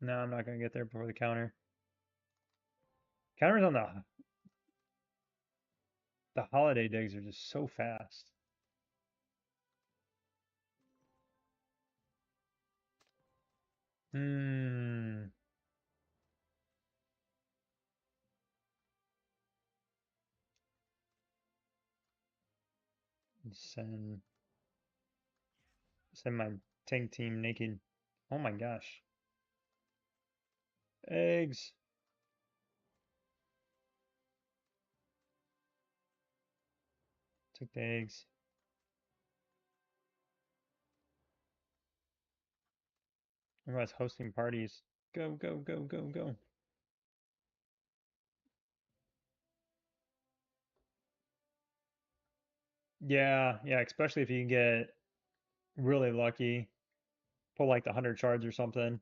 No, I'm not gonna get there before the counter. Counters on the holiday digs are just so fast. Hmm. Send send my tank team naked. Oh my gosh. Eggs. Took the eggs. Everyone's hosting parties. Go, go, go, go, go. Yeah, yeah, especially if you can get really lucky. Pull like the 100 shards or something.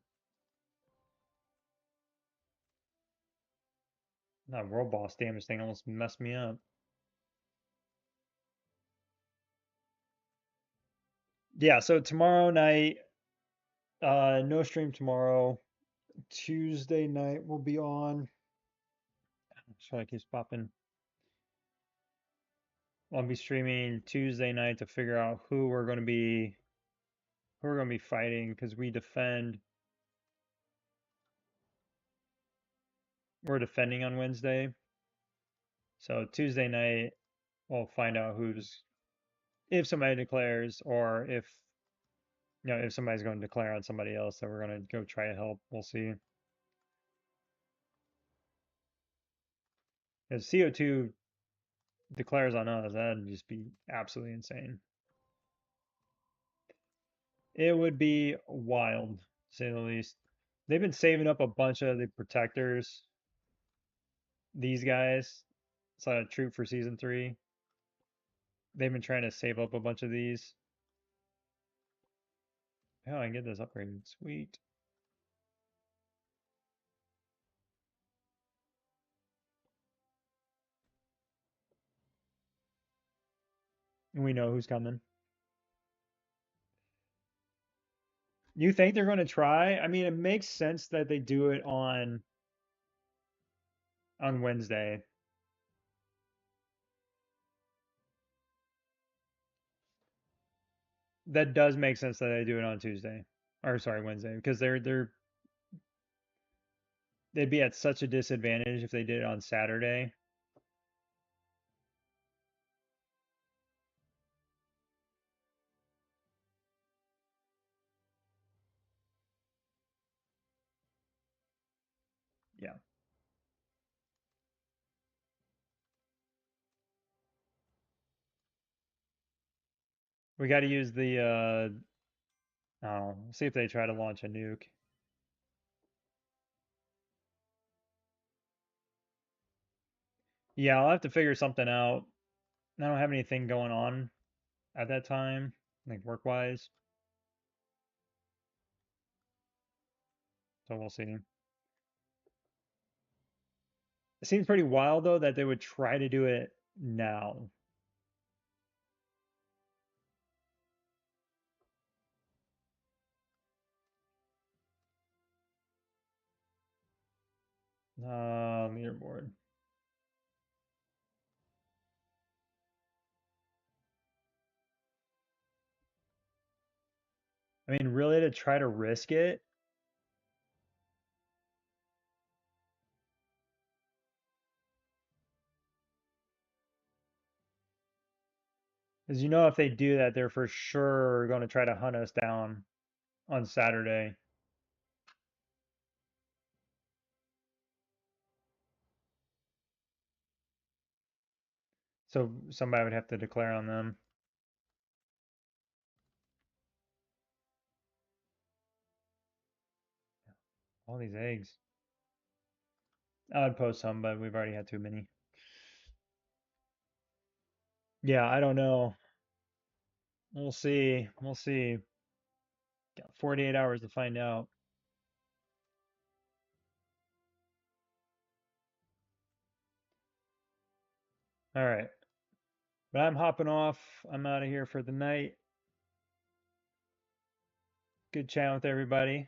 That world boss damage thing almost messed me up. Yeah, so tomorrow night, no stream tomorrow. Tuesday night will be on. Sorry, I keeps popping. I'll be streaming Tuesday night to figure out who we're gonna be fighting because we're defending on Wednesday. So Tuesday night we'll find out who's if somebody declares or if somebody's going to declare on somebody else that we're going to go try to help. We'll see. If CO2 declares on us, that'd just be absolutely insane. It would be wild, to say the least. They've been saving up a bunch of the protectors, these guys. It's a troop for season 3. They've been trying to save up a bunch of these. Oh, I can get this upgraded. Sweet. And we know who's coming. You think they're going to try? I mean, it makes sense that they do it on Wednesday. That does make sense that they do it on Tuesday. Or sorry, Wednesday, because they'd be at such a disadvantage if they did it on Saturday. Yeah. We got to use the oh, see if they try to launch a nuke. Yeah, I'll have to figure something out. I don't have anything going on at that time, like work-wise, so we'll see. It seems pretty wild though that they would try to do it now. Leaderboard. I mean, really to try to risk it, because you know if they do that, they're for sure going to try to hunt us down on Saturday. So somebody would have to declare on them. All these eggs. I would post some, but we've already had too many. Yeah, I don't know. We'll see. We'll see. Got 48 hours to find out. All right. But I'm hopping off. I'm out of here for the night. Good chat with everybody.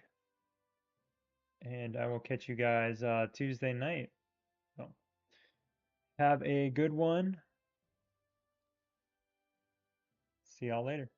And I will catch you guys Tuesday night. So have a good one. See y'all later.